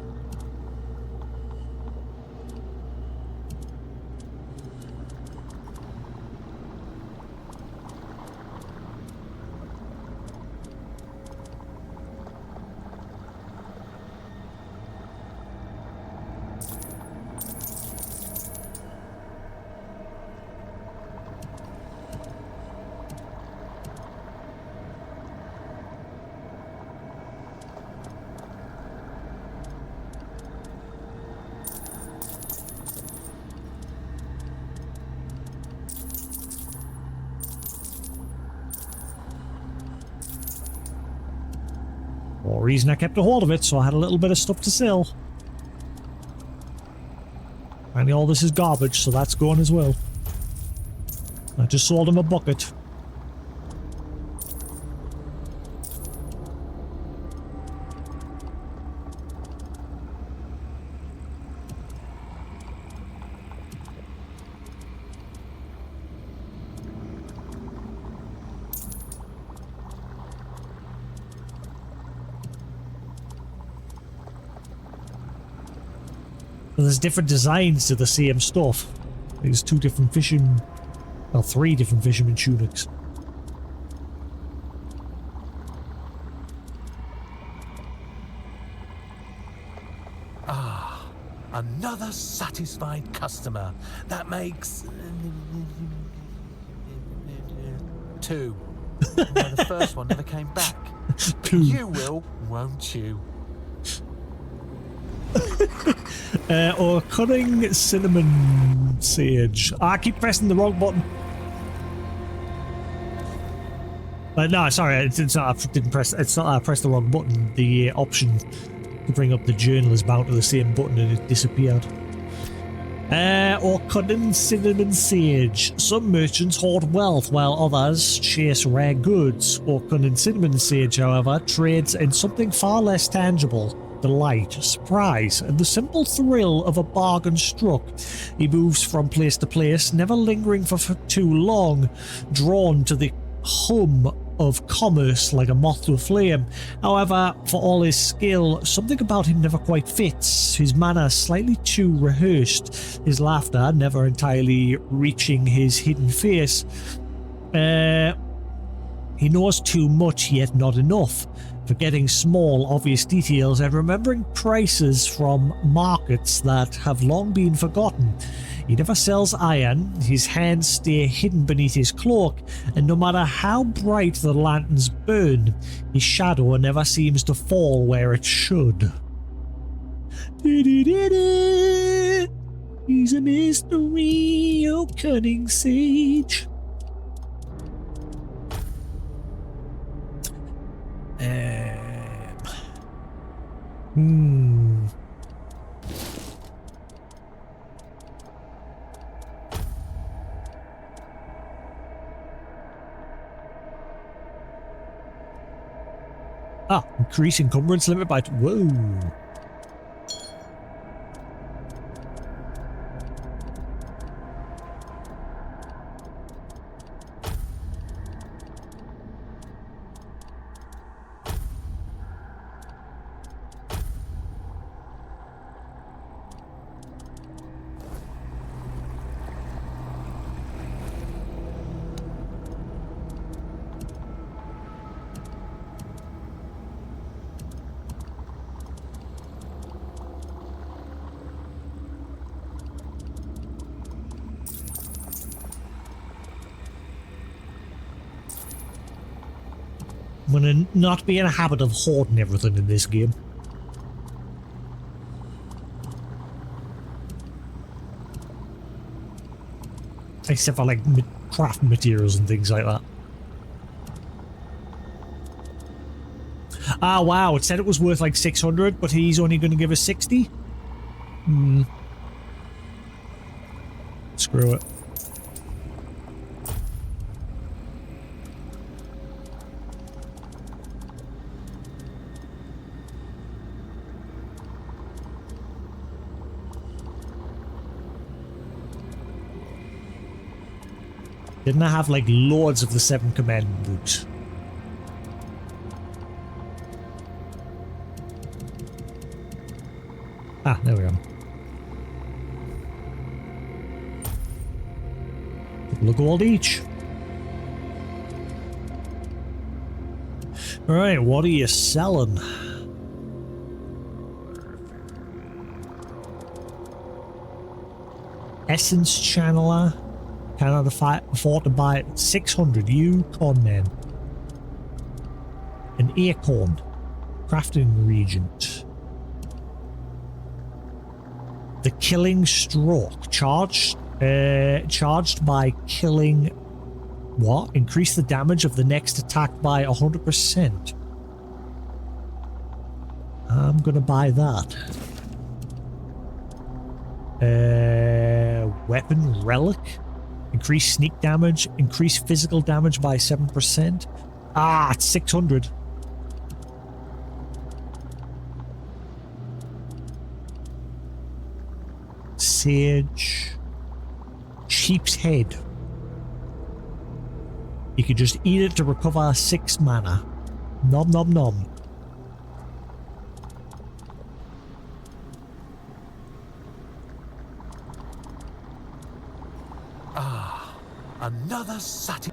Well, reason I kept a hold of it, so I had a little bit of stuff to sell. And all this is garbage, so that's gone as well. I just sold him a bucket. There's different designs to the same stuff. There's two different fishing... well, three different fisherman tunics. Ah, another satisfied customer. That makes... two. No, the first one never came back. Two. You will, won't you? Or Cunning Cinnamon Sage. I keep pressing the wrong button. No, sorry, it's not. I didn't press. It's not. I pressed the wrong button. The option to bring up the journal is bound to the same button, and it disappeared. Or Cunning Cinnamon Sage. Some merchants hoard wealth, while others chase rare goods. Or Cunning Cinnamon Sage, however, trades in something far less tangible. Delight, surprise, and the simple thrill of a bargain struck. He moves from place to place, never lingering for too long, drawn to the hum of commerce like a moth to a flame. However, for all his skill, something about him never quite fits. His manner slightly too rehearsed, his laughter never entirely reaching his hidden face. He knows too much, yet not enough. Forgetting small, obvious details and remembering prices from markets that have long been forgotten. He never sells iron, his hands stay hidden beneath his cloak, and no matter how bright the lanterns burn, his shadow never seems to fall where it should. He's a mystery, oh cunning sage. Ah, increase encumbrance limit by... Whoa. I'm gonna not be in a habit of hoarding everything in this game. Except for like craft materials and things like that. Ah, wow, it said it was worth like 600, but he's only going to give us 60? Hmm. Screw it. Didn't I have like loads of the 7 commandment books? Ah, there we go. Couple of gold each. Alright, what are you selling? Essence channeler. Cannot afford to buy 600 con men. An acorn. Crafting regent. The killing stroke. Charged by killing... What? Increase the damage of the next attack by 100%. I'm gonna buy that. Weapon relic. Increase sneak damage. Increase physical damage by 7%. Ah, it's 600. Sage. Sheep's head. You can just eat it to recover 6 mana. Nom nom nom. Another sati.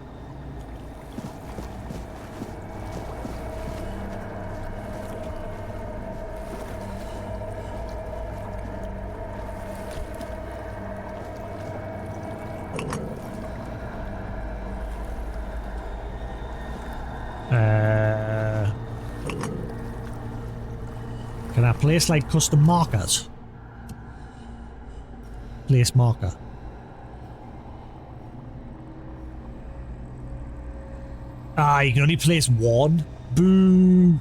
Can I place like custom markers? Place marker. Ah, you can only place 1. Boo.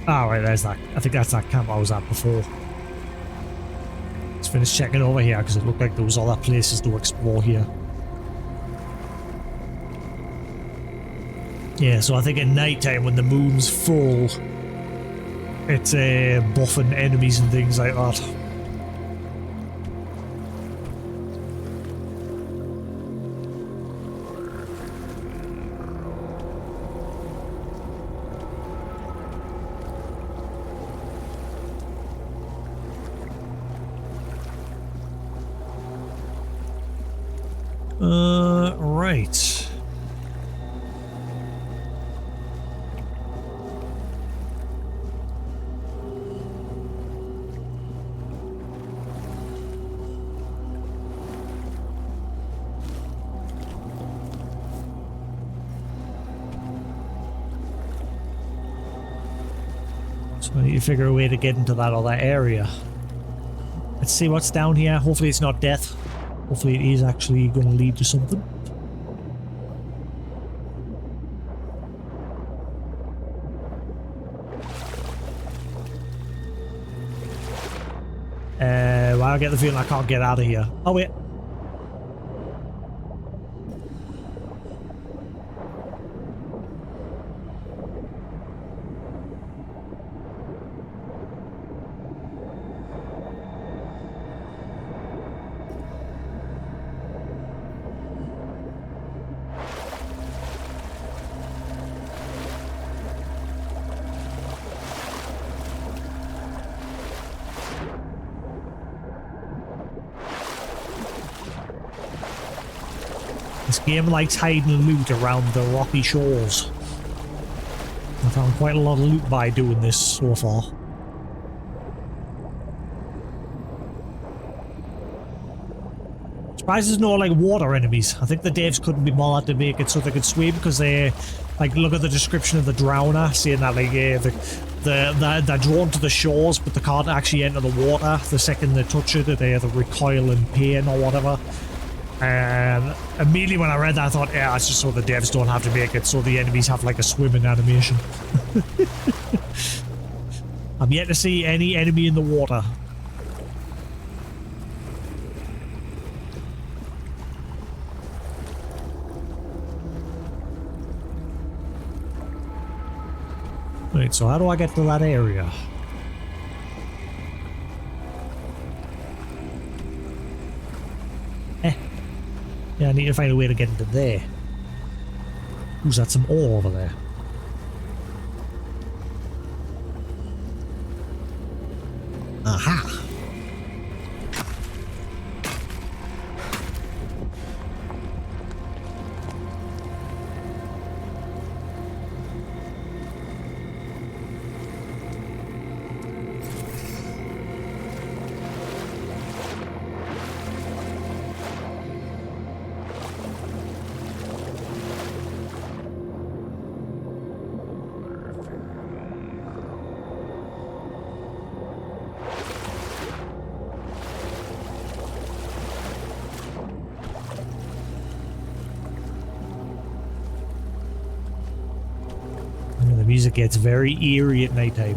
Oh, right, there's that. I think that's that camp I was at before. Let's finish checking over here because it looked like there was other places to explore here. Yeah, so I think at night time when the moon's full, it's buffing enemies and things like that. So I need to figure a way to get into that other area. Let's see what's down here. Hopefully it's not death. Hopefully it is actually going to lead to something. Well, I get the feeling I can't get out of here. Oh wait. This game likes hiding loot around the rocky shores. I found quite a lot of loot by doing this so far. Surprised there's no like water enemies. I think the devs couldn't be bothered to make it so they could swim because they like look at the description of the drowner saying that like they're drawn to the shores but they can't actually enter the water the second they touch it. They either recoil in pain or whatever. And immediately when I read that I thought, yeah, it's just so the devs don't have to make it so the enemies have like a swimming animation. I'm yet to see any enemy in the water. Right, so how do I get to that area? Yeah, I need to find a way to get into there. Who's that? Some ore over there. Aha! The music gets very eerie at nighttime.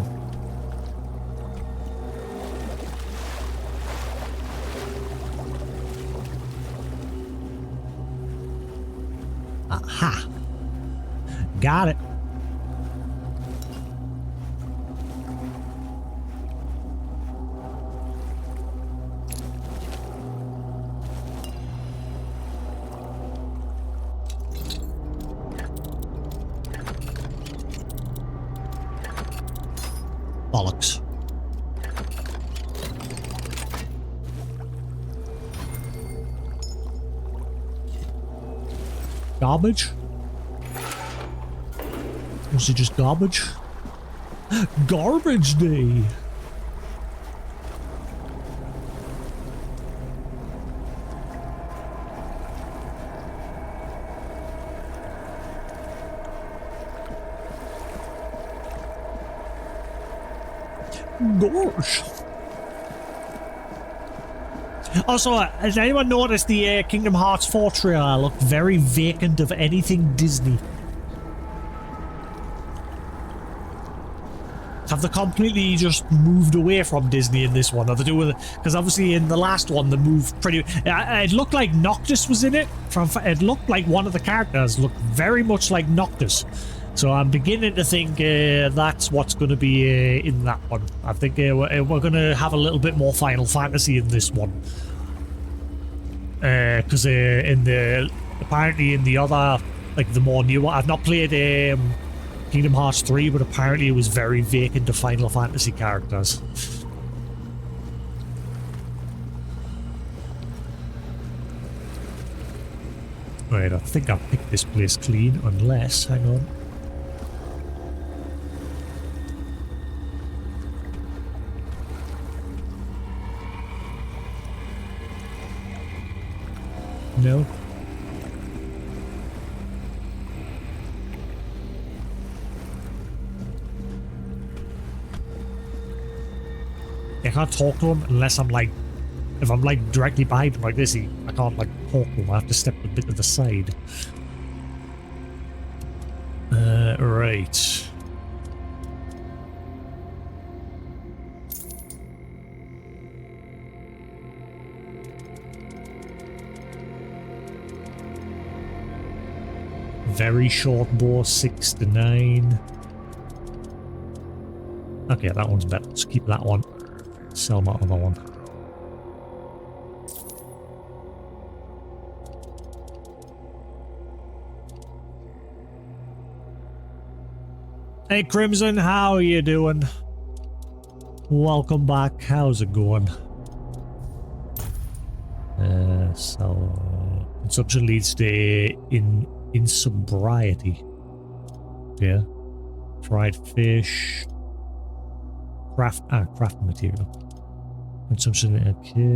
Aha! Got it. Bollocks. Garbage? Was it just garbage? Garbage day! Gosh. Also, has anyone noticed the Kingdom Hearts 4 trailer looked very vacant of anything Disney? Have they completely just moved away from Disney in this one? Are they doing it? Because obviously in the last one they moved pretty... It looked like Noctis was in it. It looked like one of the characters looked very much like Noctis. So I'm beginning to think that's what's going to be in that one. I think we're going to have a little bit more Final Fantasy in this one. Because apparently in the other, like the more new one, I've not played Kingdom Hearts 3, but apparently it was very vacant of Final Fantasy characters. Right, I think I've picked this place clean, unless, hang on. No. I can't talk to him unless I'm like, if I'm like directly behind him like this, I can't like talk to him. I have to step a bit to the side. Right. Very short bow, 6 to 9. Okay, that one's better. Let's keep that one. Sell my other one. Hey Crimson, how are you doing? Welcome back. How's it going? So consumption leads to insobriety. Yeah. Fried fish. Craft material. Consumption. Okay.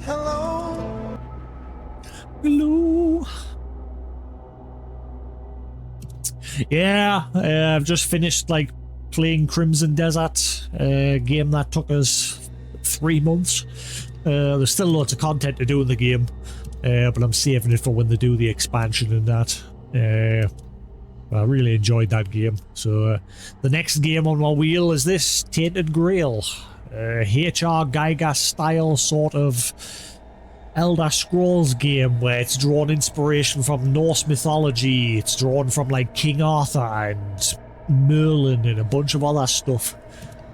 Hello. Hello. Yeah, I've just finished like playing Crimson Desert, a game that took us 3 months. There's still lots of content to do in the game, but I'm saving it for when they do the expansion and that. I really enjoyed that game. So the next game on my wheel is this Tainted Grail, HR Gygas style sort of Elder Scrolls game where it's drawn inspiration from Norse mythology. It's drawn from like King Arthur and Merlin and a bunch of other stuff.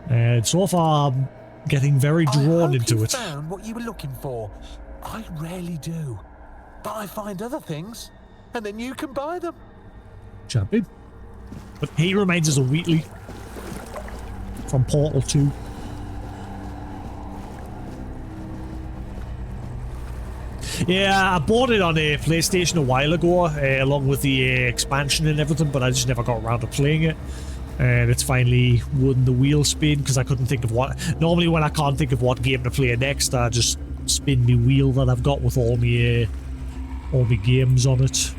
And so far I'm getting very drawn into it. I found what you were looking for. I rarely do, but I find other things, and then you can buy them. Champion. But he remains as a Wheatley from Portal 2. Yeah, I bought it on a PlayStation a while ago, along with the expansion and everything, but I just never got around to playing it. And it's finally won the wheel spin because I couldn't think of what. Normally, when I can't think of what game to play next, I just spin my wheel that I've got with all my games on it.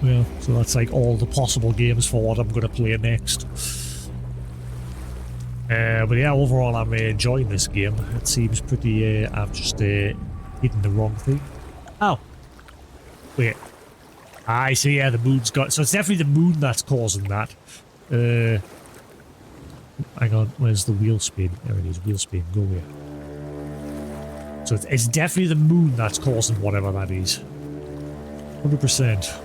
Well, so that's like all the possible games for what I'm going to play next. But yeah, overall I'm enjoying this game. It seems pretty, I'm just hitting the wrong thing. Oh. Wait. I see, yeah, the moon's got, so it's definitely the moon that's causing that. Hang on, where's the wheel spin? There it is, wheel spin, go here. So it's definitely the moon that's causing whatever that is. 100%.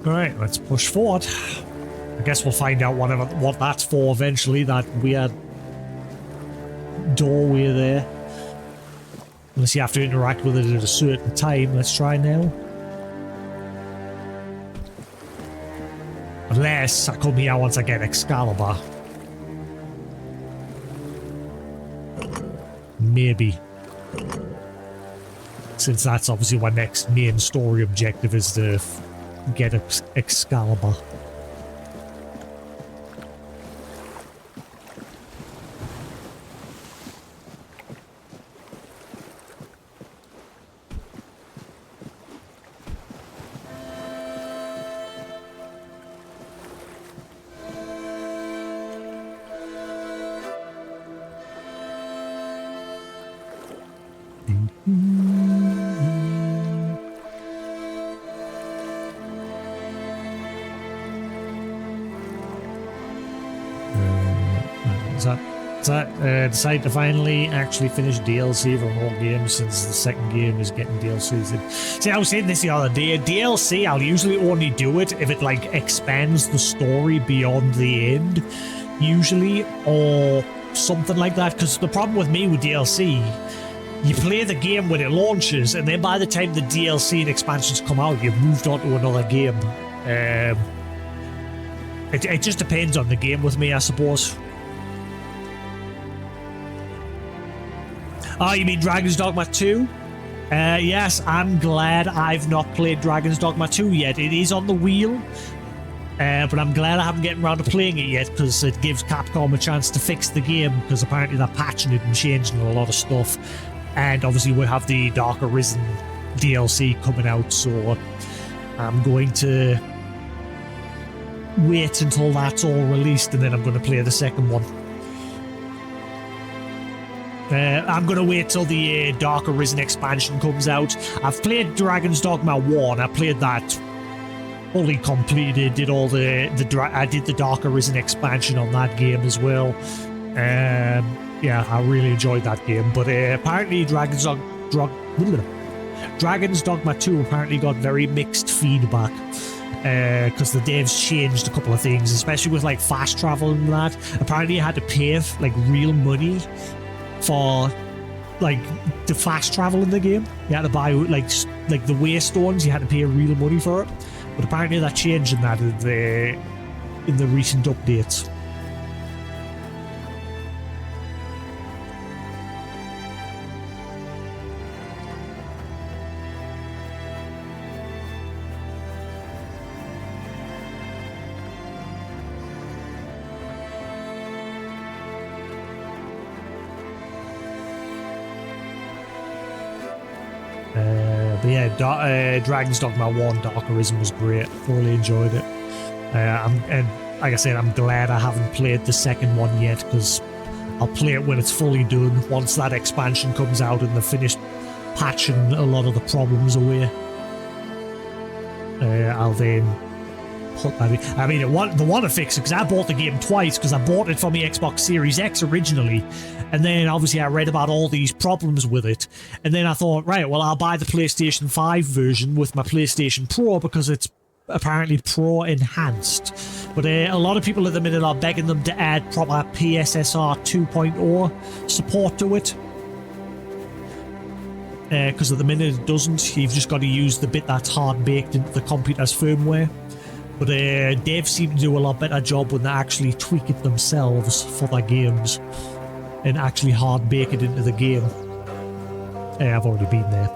Alright, let's push forward. I guess we'll find out what that's for eventually, that weird doorway there. Unless you have to interact with it at a certain time. Let's try now. Unless I come here once I get Excalibur. Maybe. Since that's obviously my next main story objective, is to get Excalibur. Decided to finally actually finish DLC for more games, since the second game is getting DLCs in. See, I was saying this the other day, DLC, I'll usually only do it if it like expands the story beyond the end, usually, or something like that, because the problem with me with DLC, you play the game when it launches, and then by the time the DLC and expansions come out, you've moved on to another game. It just depends on the game with me, I suppose. Oh, you mean Dragon's Dogma 2? Yes, I'm glad I've not played Dragon's Dogma 2 yet. It is on the wheel, but I'm glad I haven't gotten around to playing it yet because it gives Capcom a chance to fix the game because apparently they're patching it and changing a lot of stuff. And obviously we have the Dark Arisen DLC coming out, so I'm going to wait until that's all released and then I'm going to play the second one. I'm going to wait till the Dark Arisen expansion comes out. I've played Dragon's Dogma 1. I played that fully completed. Did all I did the Dark Arisen expansion on that game as well. Yeah, I really enjoyed that game. But apparently Dragon's Dogma 2 apparently got very mixed feedback. Because the devs changed a couple of things, especially with like fast travel and that. Apparently you had to pay like real money for like the fast travel in the game. You had to buy like the waystones, you had to pay real money for it. But apparently that changed in that in the recent updates. But yeah, Dragon's Dogma 1 Dark Arisen was great. Thoroughly enjoyed it. And like I said, I'm glad I haven't played the second one yet because I'll play it when it's fully done. Once that expansion comes out and they've finished patching a lot of the problems away, I'll then put that in. I mean, they want to fix it because I bought the game twice because I bought it for my Xbox Series X originally. And then obviously I read about all these problems with it. And then I thought, right, well, I'll buy the PlayStation 5 version with my PlayStation Pro because it's apparently Pro enhanced. But a lot of people at the minute are begging them to add proper PSSR 2.0 support to it. Because at the minute it doesn't. You've just got to use the bit that's hard baked into the computer's firmware. But devs seem to do a lot better job when they actually tweak it themselves for their games and actually hard bake it into the game. I've already been there.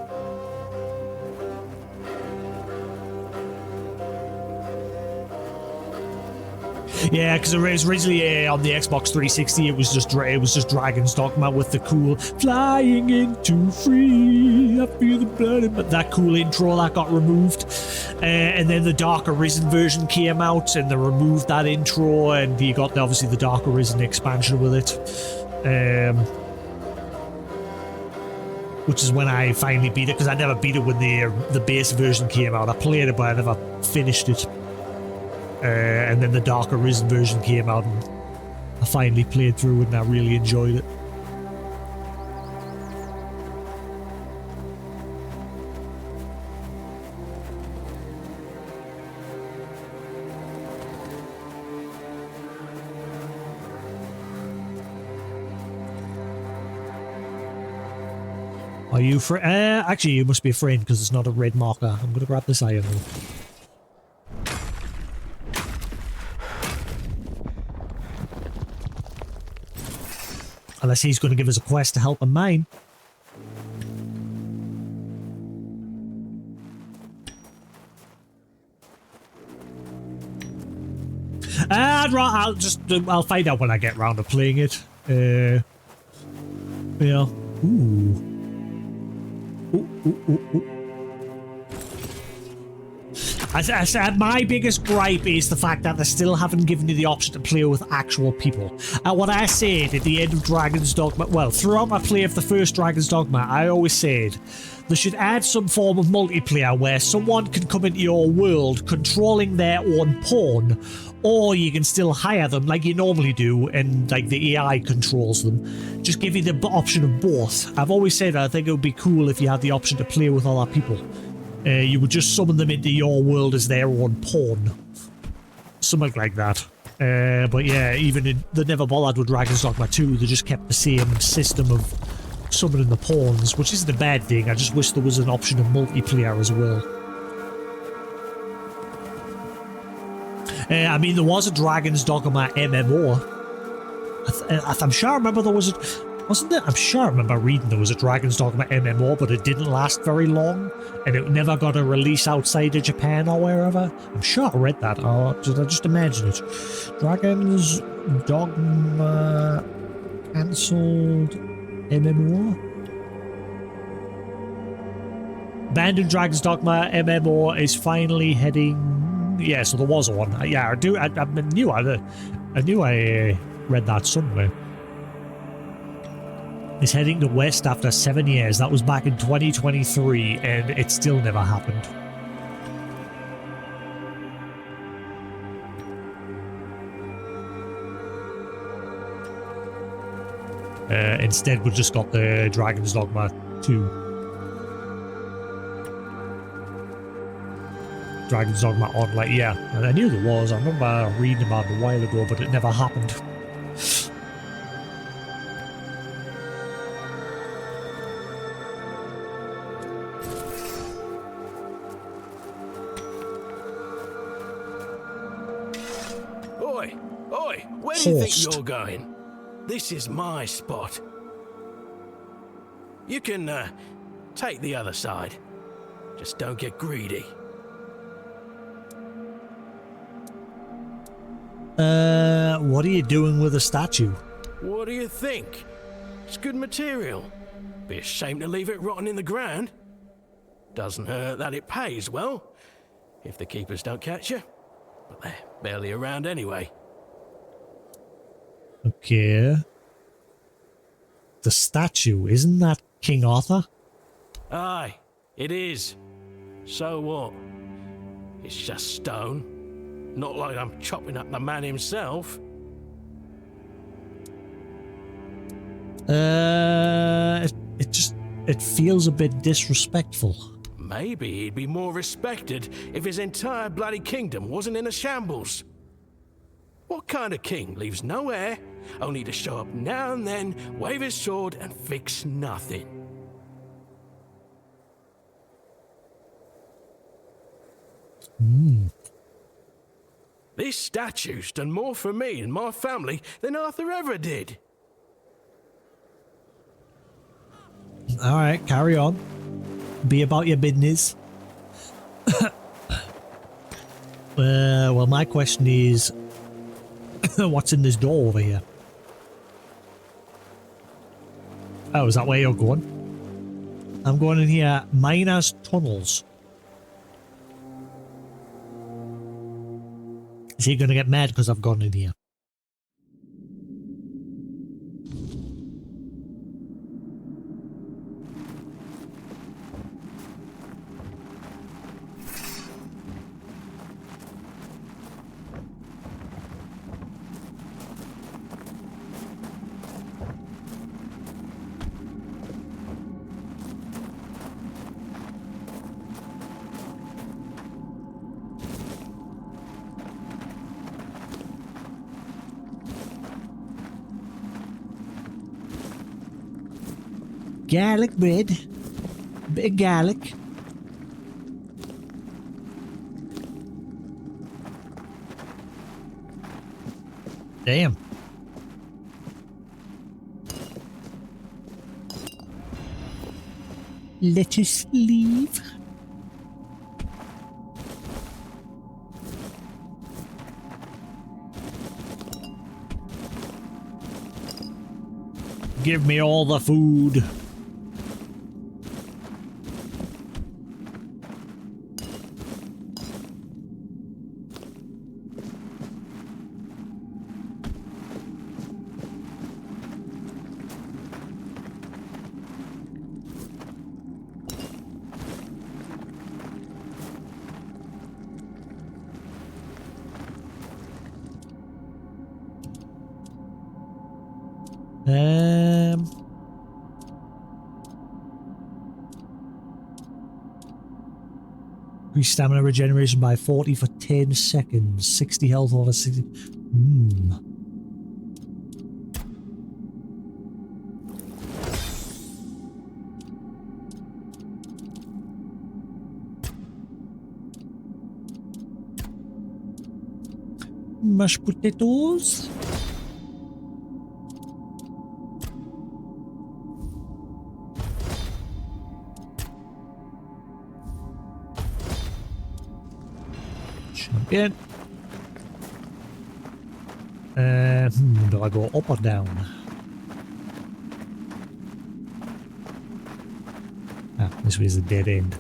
Yeah, because it was originally on the Xbox 360. It was just Dragon's Dogma with the cool flying into free. I feel the blood, but that cool intro that got removed, and then the Dark Arisen version came out, and they removed that intro, and you got obviously the Dark Arisen expansion with it, which is when I finally beat it because I never beat it when the base version came out. I played it, but I never finished it. And then the Dark Arisen version came out and I finally played through it and I really enjoyed it. Are you actually, you must be a friend because it's not a red marker. I'm going to grab this iron. Unless he's going to give us a quest to help him mine. I'll find out when I get round to playing it. Yeah. Ooh. Ooh. I said, my biggest gripe is the fact that they still haven't given you the option to play with actual people. What I said at the end of Dragon's Dogma, well, throughout my play of the first Dragon's Dogma, I always said they should add some form of multiplayer where someone can come into your world controlling their own pawn, or you can still hire them like you normally do and like the AI controls them. Just give you the option of both. I've always said I think it would be cool if you had the option to play with other people. You would just summon them into your world as their own pawn. Something like that. But yeah, they never bothered with Dragon's Dogma 2. They just kept the same system of summoning the pawns, which isn't a bad thing. I just wish there was an option of multiplayer as well. I mean, there was a Dragon's Dogma MMO. I'm sure I remember there was a... Wasn't it? I'm sure I remember reading there was a Dragon's Dogma MMO, but it didn't last very long, and it never got a release outside of Japan or wherever. I'm sure I read that, or did I just imagine it? Dragon's Dogma cancelled MMO? Abandoned Dragon's Dogma MMO is finally heading... Yeah, so there was one. Yeah, I knew I read that somewhere. Is heading to West after 7 years. That was back in 2023, and it still never happened. Instead, we just got the Dragon's Dogma 2. Dragon's Dogma Online, yeah. And I knew there was. I remember reading about it a while ago, but it never happened. Oi, where do you think you're going? This is my spot. You can, take the other side. Just don't get greedy. What are you doing with the statue? What do you think? It's good material. Be a shame to leave it rotting in the ground. Doesn't hurt that it pays well, if the keepers don't catch you. But they're barely around anyway. Okay. The statue, isn't that King Arthur? Aye, it is. So what? It's just stone. Not like I'm chopping up the man himself. It feels a bit disrespectful. Maybe he'd be more respected if his entire bloody kingdom wasn't in a shambles. What kind of king leaves no heir, only to show up now and then, wave his sword and fix nothing? This statue's done more for me and my family than Arthur ever did. Alright, carry on. Be about your business. Well, my question is, what's in this door over here? Oh, is that where you're going? I'm going in here. Miners' tunnels. Is he going to get mad because I've gone in here? Garlic bread. Bit of garlic. Damn. Lettuce leaf. Give me all the food. Increase stamina regeneration by 40 for 10 seconds. 60 health over 60. Mashed potatoes. Champion. Do I go up or down? Ah, this was a dead end.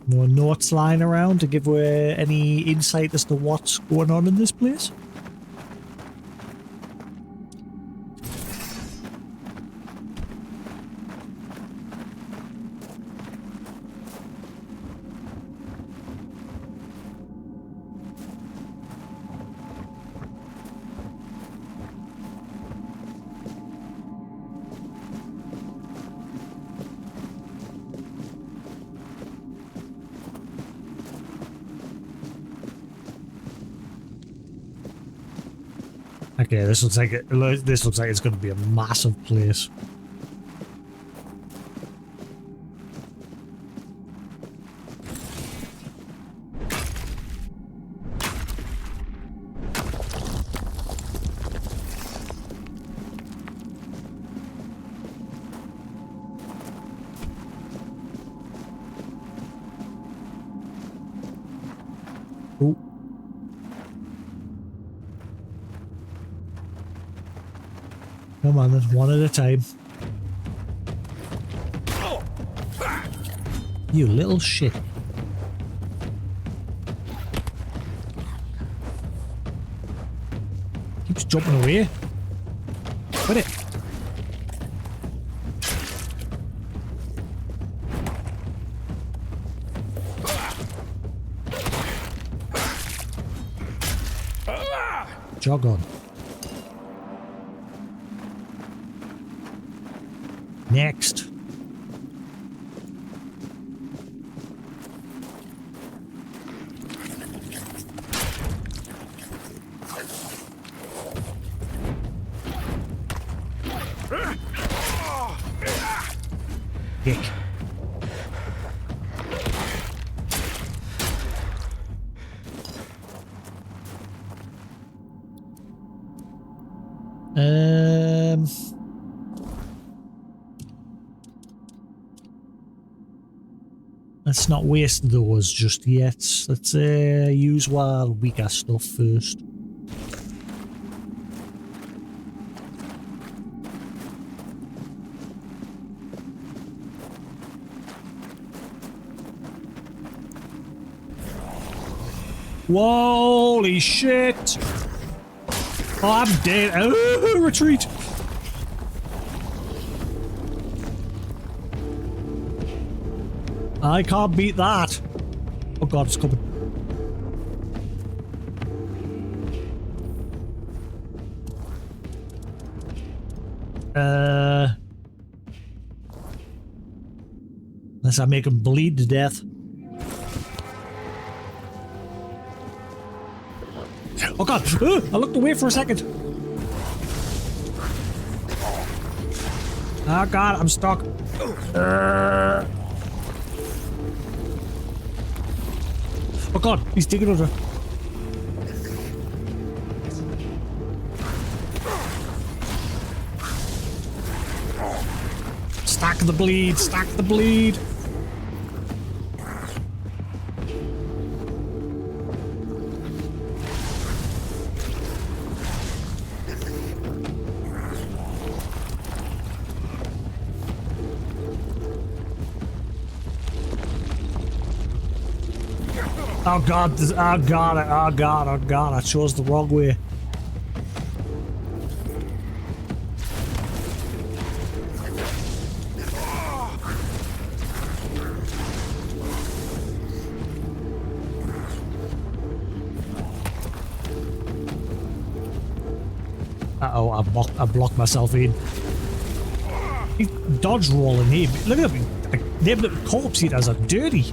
No notes lying around to give any insight as to what's going on in this place? Okay, this looks like it's going to be a massive place. Ooh. Come on, then, one at a time. You little shit. Keeps jumping away. Quit it. Jog on. Next. Dick. Let's not waste those just yet. Let's use our weaker stuff first. Holy shit! Oh, I'm dead. Oh, retreat! I can't beat that. Oh god, it's coming. Unless I make him bleed to death. Oh god, I looked away for a second. Oh god, I'm stuck. Oh god, he's digging under. Stack the bleed, stack the bleed. Oh god, oh god, oh god, oh god, I chose the wrong way. Uh-oh, I blocked myself in. He's dodge rolling here. Look at him. Them little corpse eaters are dirty.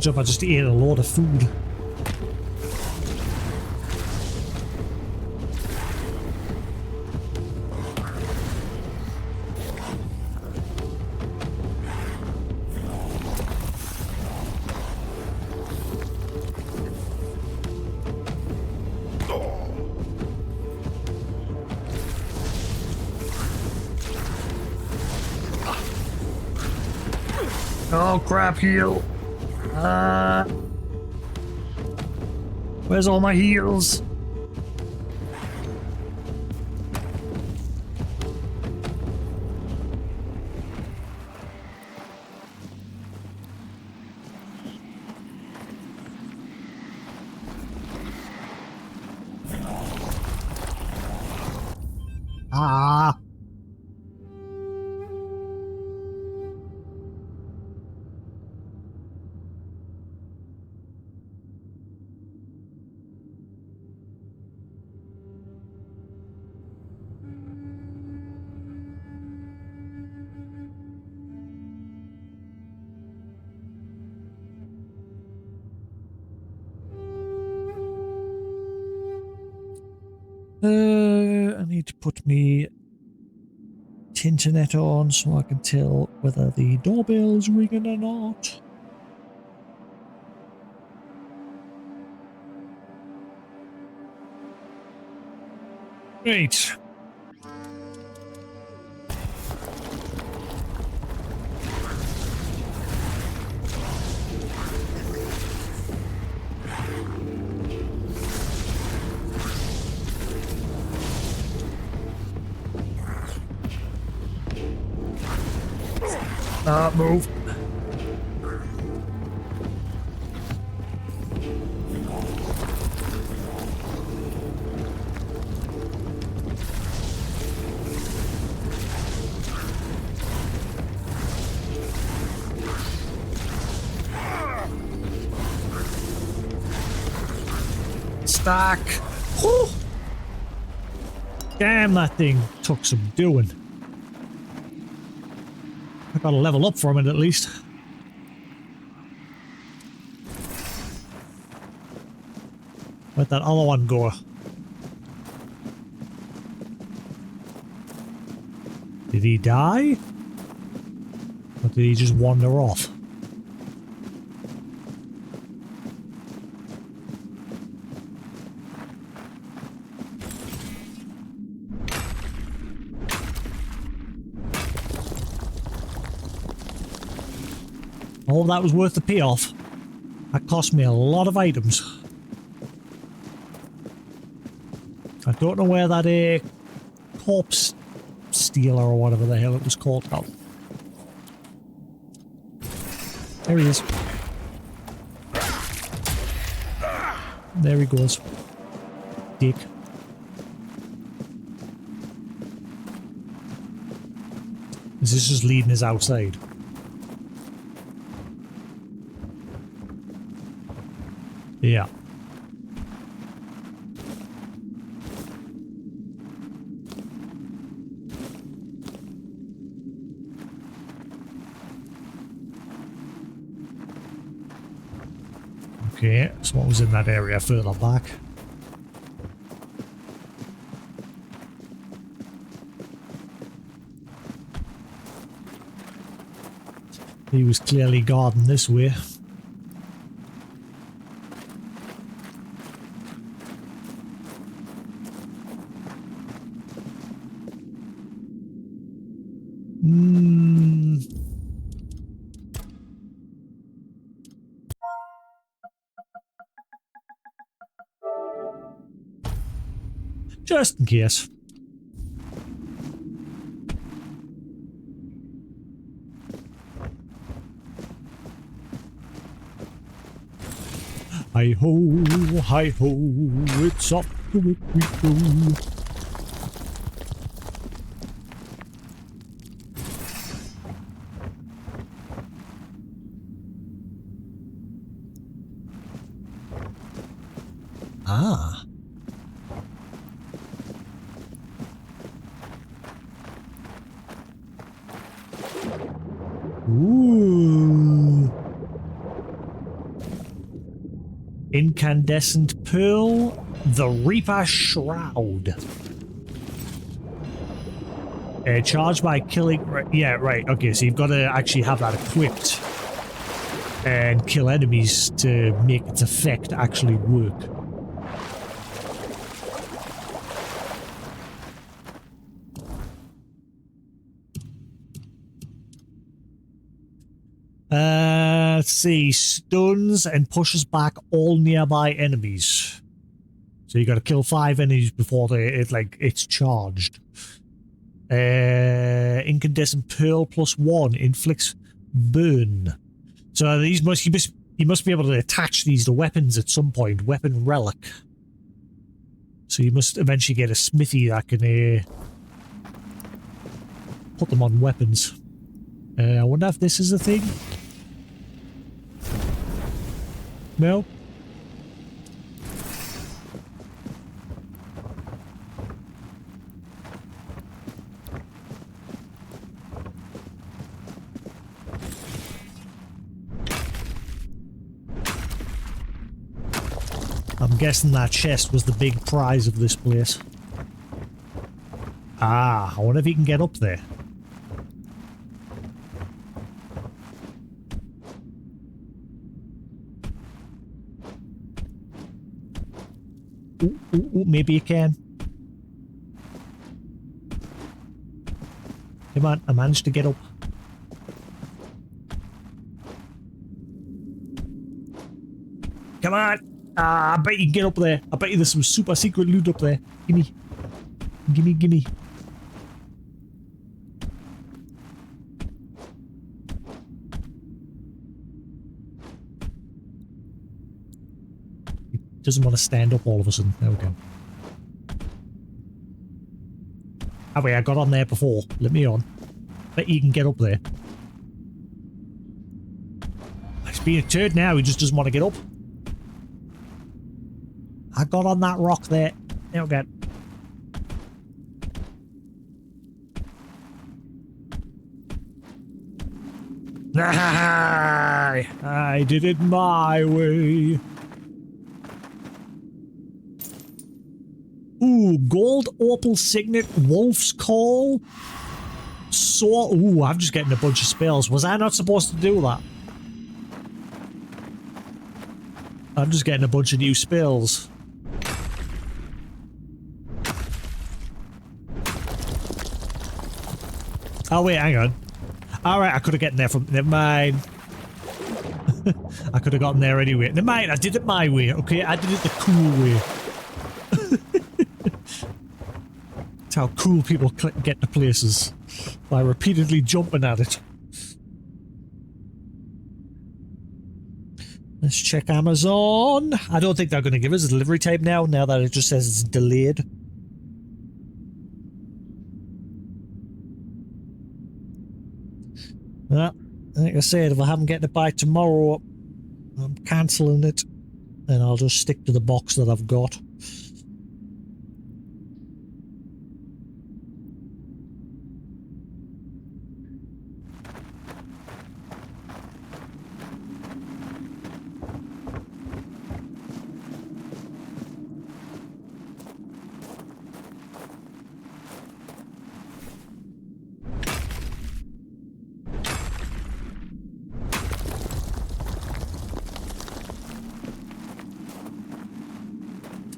much up. I just ate a lot of food. Oh crap, heal. Where's all my heals? Ah. I need to put me internet on so I can tell whether the doorbell's ringing or not. Right. Move. Stack. Whew. Damn, that thing took some doing. I got a level up from it at least. Where'd that other one go? Did he die? Or did he just wander off? All that was worth the payoff. That cost me a lot of items. I don't know where that corpse stealer or whatever the hell it was called. Oh. There he is. There he goes. Dick. Is this just leading us outside? Yeah. Okay, so what was in that area further back? He was clearly guarding this way. Just in case. Hi ho, it's off to it we go. Ah. Ooh. Incandescent Pearl, the Reaper Shroud. Charged by killing... Yeah, right. Okay, so you've got to actually have that equipped and kill enemies to make its effect actually work. Let's see. Stuns and pushes back all nearby enemies. So you got to kill 5 enemies before it's charged. Incandescent Pearl +1 inflicts burn. So these you must be able to attach these to weapons at some point. Weapon relic. So you must eventually get a smithy that can put them on weapons. I wonder if this is a thing. No. I'm guessing that chest was the big prize of this place. Ah, I wonder if he can get up there. Ooh, maybe you can. Come on, I managed to get up. Come on! I bet you can get up there. I bet you there's some super secret loot up there. Gimme. Gimme, gimme. He doesn't want to stand up all of a sudden. There we go. Oh wait, I got on there before. Let me on. Bet you can get up there. He's being a turd now. He just doesn't want to get up. I got on that rock there. There we go. I did it my way. Ooh, gold opal signet, wolf's call. So, ooh, I'm just getting a bunch of spells. Was I not supposed to do that? I'm just getting a bunch of new spells. Oh wait, hang on. Alright, I could have gotten there from... Never mind. I could have gotten there anyway. Never mind, I did it my way, okay? I did it the cool way. That's how cool people get to places. By repeatedly jumping at it. Let's check Amazon. I don't think they're going to give us a delivery time now that it just says it's delayed. Like I said, if I haven't get it by tomorrow, I'm cancelling it, and I'll just stick to the box that I've got.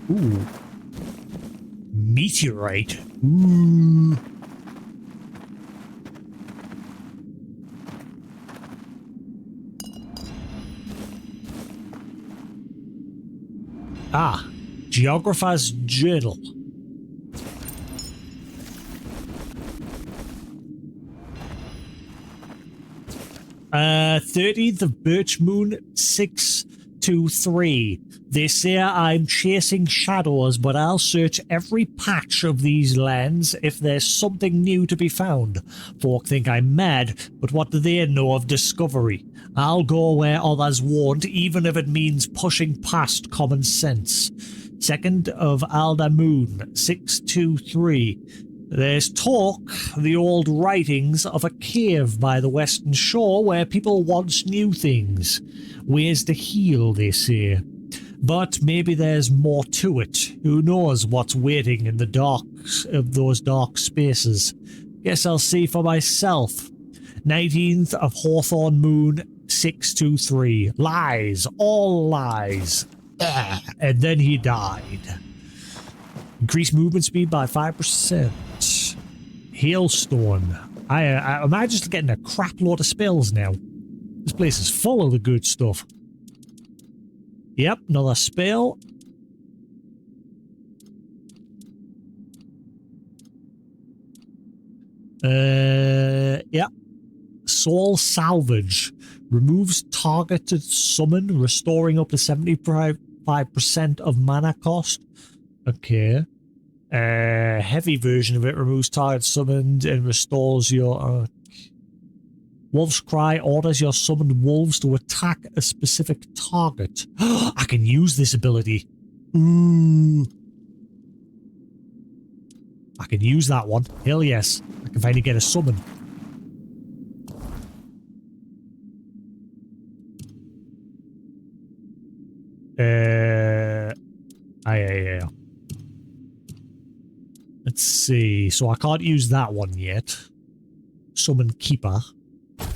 Ooh. Meteorite. Ooh. Ah. Geographer's Journal. Uh, 30th of Birch Moon 623. They say I'm chasing shadows, but I'll search every patch of these lands if there's something new to be found. Folk think I'm mad, but what do they know of discovery? I'll go where others won't, even if it means pushing past common sense. 2nd of Alda Moon, 623. There's talk, the old writings, of a cave by the western shore where people once knew things. Ways to heal, they say. But maybe there's more to it. Who knows what's waiting in the darks of those dark spaces. Guess I'll see for myself. 19th of Hawthorne Moon 623. Lies. All lies. And then he died. Increased movement speed by 5%. Hailstone. Am I just getting a crap load of spells now? This place is full of the good stuff. Yep, another spell. Yep. Soul Salvage. Removes targeted summon, restoring up to 75% of mana cost. Okay. Heavy version of it removes target summoned and restores your... Wolf's Cry orders your summoned wolves to attack a specific target. I can use this ability. Ooh. I can use that one. Hell yes. I can finally get a summon. Yeah. Let's see. So I can't use that one yet. Summon Keeper.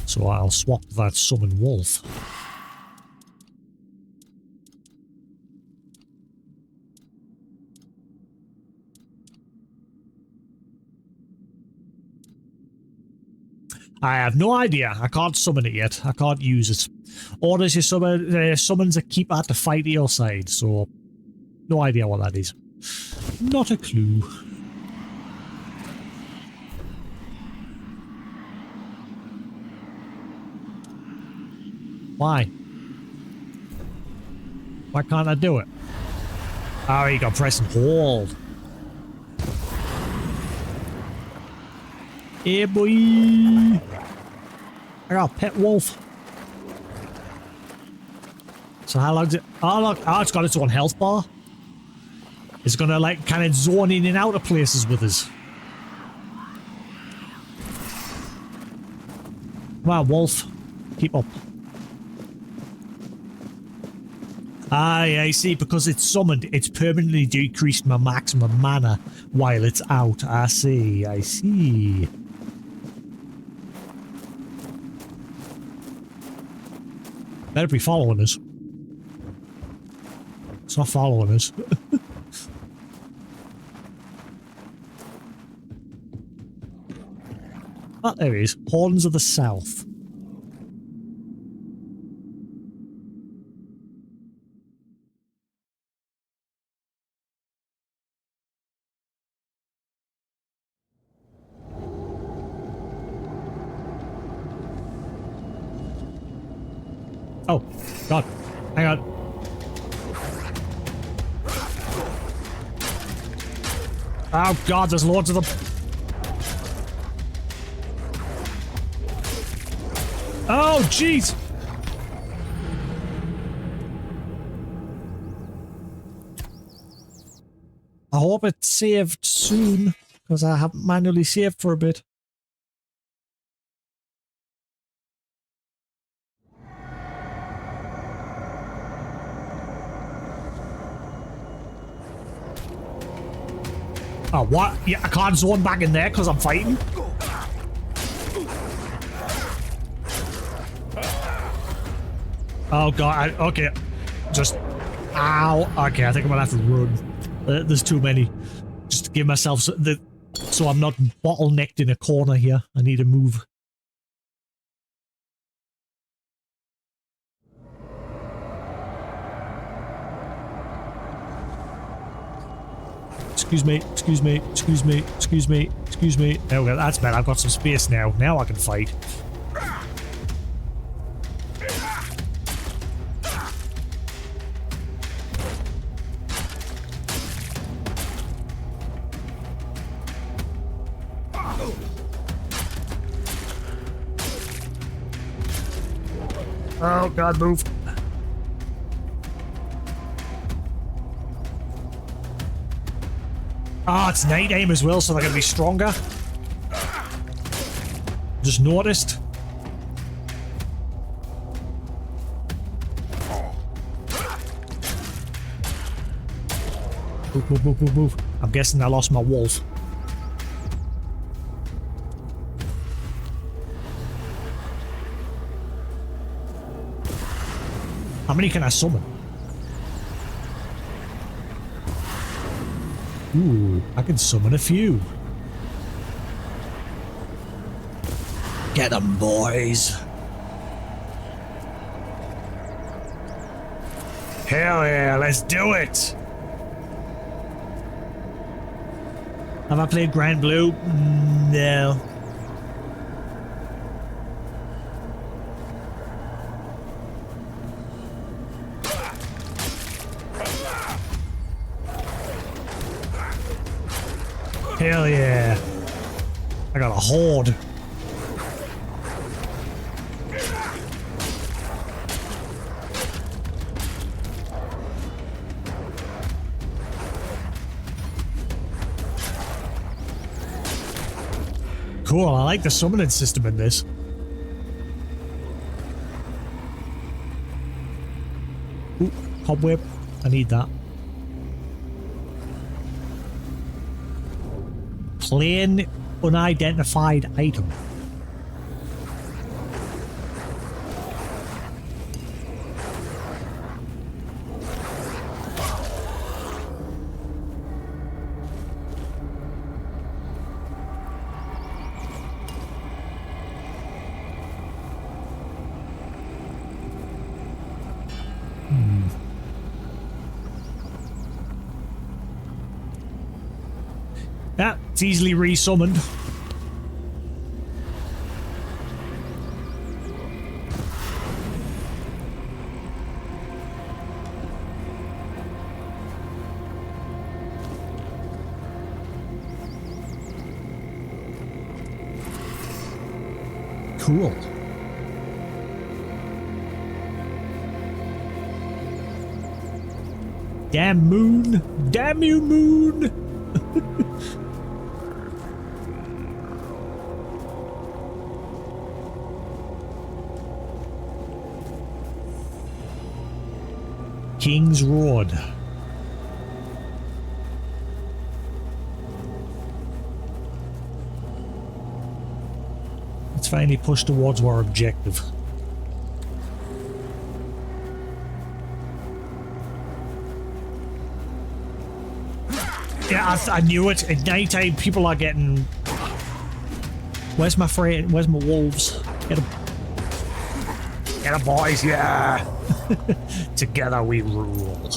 So I'll swap that Summon Wolf. I have no idea. I can't summon it yet. I can't use it. Orders you summon, summons a Keeper to fight at your side. So, no idea what that is. Not a clue. Why? Why can't I do it? Oh, you got press and hold. Hey, boy. I got a pet wolf. So how long does it... Oh, look. Oh, it's got its own health bar. It's gonna, like, kind of zone in and out of places with us. Come on, wolf. Keep up. I see, because it's summoned, it's permanently decreased my maximum mana while it's out. I see. Better be following us. It's not following us. Oh, there he is. Horns of the South. Oh, God. Hang on. Oh, God, there's loads of them. Oh, jeez. I hope it's saved soon, because I haven't manually saved for a bit. Oh, what? Yeah, I can't zone back in there because I'm fighting? Oh, God. Okay. Just... Ow. Okay, I think I'm gonna have to run. There's too many. Just to give myself... So I'm not bottlenecked in a corner here. I need to move. Excuse me. There we go. That's better. I've got some space now. Now I can fight. Oh, God, move. Ah, it's night aim as well, so they're going to be stronger. Just noticed. Move, move, move, move, move. I'm guessing I lost my wolf. How many can I summon? Ooh, I can summon a few. Get them, boys. Hell yeah, let's do it. Have I played Grand Blue? No. Hell yeah. I got a horde. Cool, I like the summoning system in this. Ooh, cobweb. I need that. Plain unidentified item. Yeah, it's easily resummoned. Cool. Damn moon. Damn you, moon. King's Road. Let's finally push towards our objective. Yeah, I knew it. At nighttime, people are getting... Where's my friend? Where's my wolves? Get them. Get them, boys, yeah! Together we rule.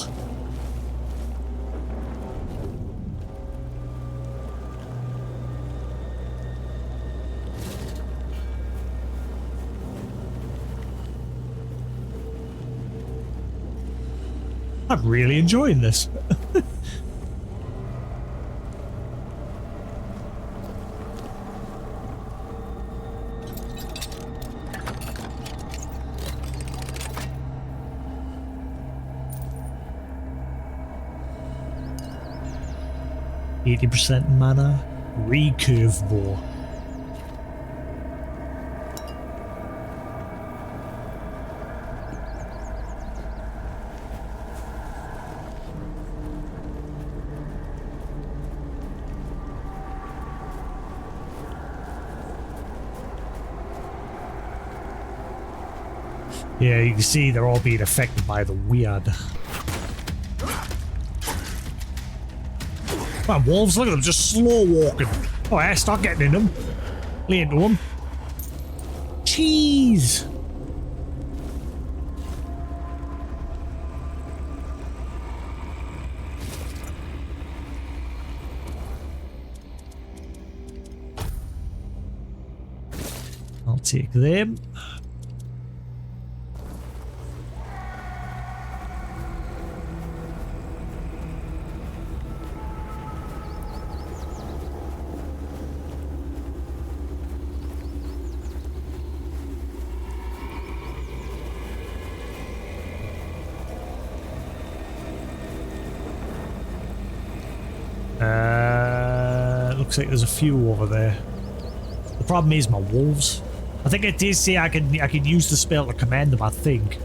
I'm really enjoying this. %, mana, recurve bow. Yeah, you can see they're all being affected by the weird. Come on, wolves, look at them, just slow walking. Oh, yeah, start getting in them. Lay into them. Cheese! I'll take them. Looks like there's a few over there. The problem is my wolves. I think it did say I can use the spell to command them, I think.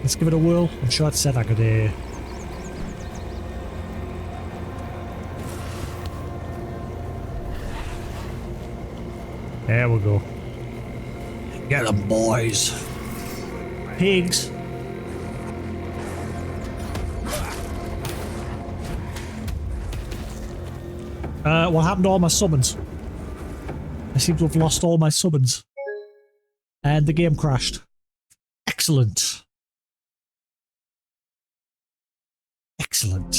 Let's give it a whirl. I'm sure it said I could There we go. Get them, boys. Pigs. What happened to all my summons? I seem to have lost all my summons. And the game crashed. Excellent. Excellent.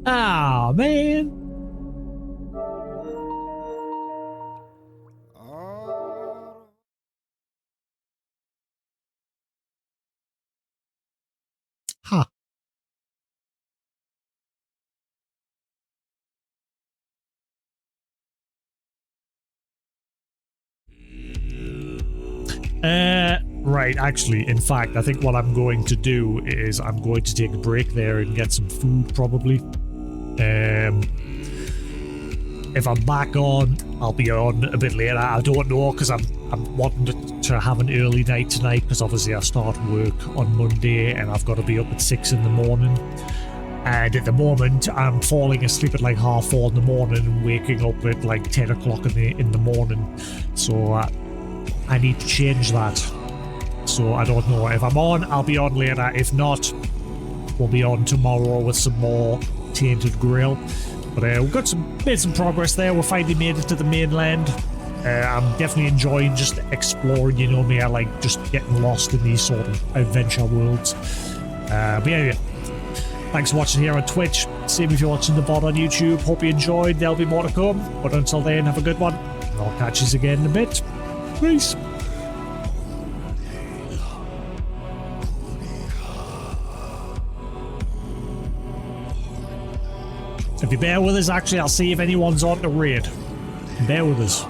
Ah, man. Huh. Right, actually, in fact, I think what I'm going to do is I'm going to take a break there and get some food, probably. If I'm back on, I'll be on a bit later. I don't know, because I'm wanting to have an early night tonight, because obviously I start work on Monday and I've got to be up at 6 in the morning. And at the moment, I'm falling asleep at like 4:30 in the morning and waking up at like 10 o'clock in the morning. So I need to change that. So I don't know. If I'm on, I'll be on later. If not, we'll be on tomorrow with some more Tainted Grail. But we've made some progress there. We finally made it to the mainland. I'm definitely enjoying just exploring, you know me. I like just getting lost in these sort of adventure worlds. But yeah, thanks for watching here on Twitch. Same if you're watching the VOD on YouTube. Hope you enjoyed. There'll be more to come. But until then, have a good one. I'll catch you again in a bit. Peace. If you bear with us, actually, I'll see if anyone's on the raid. Bear with us.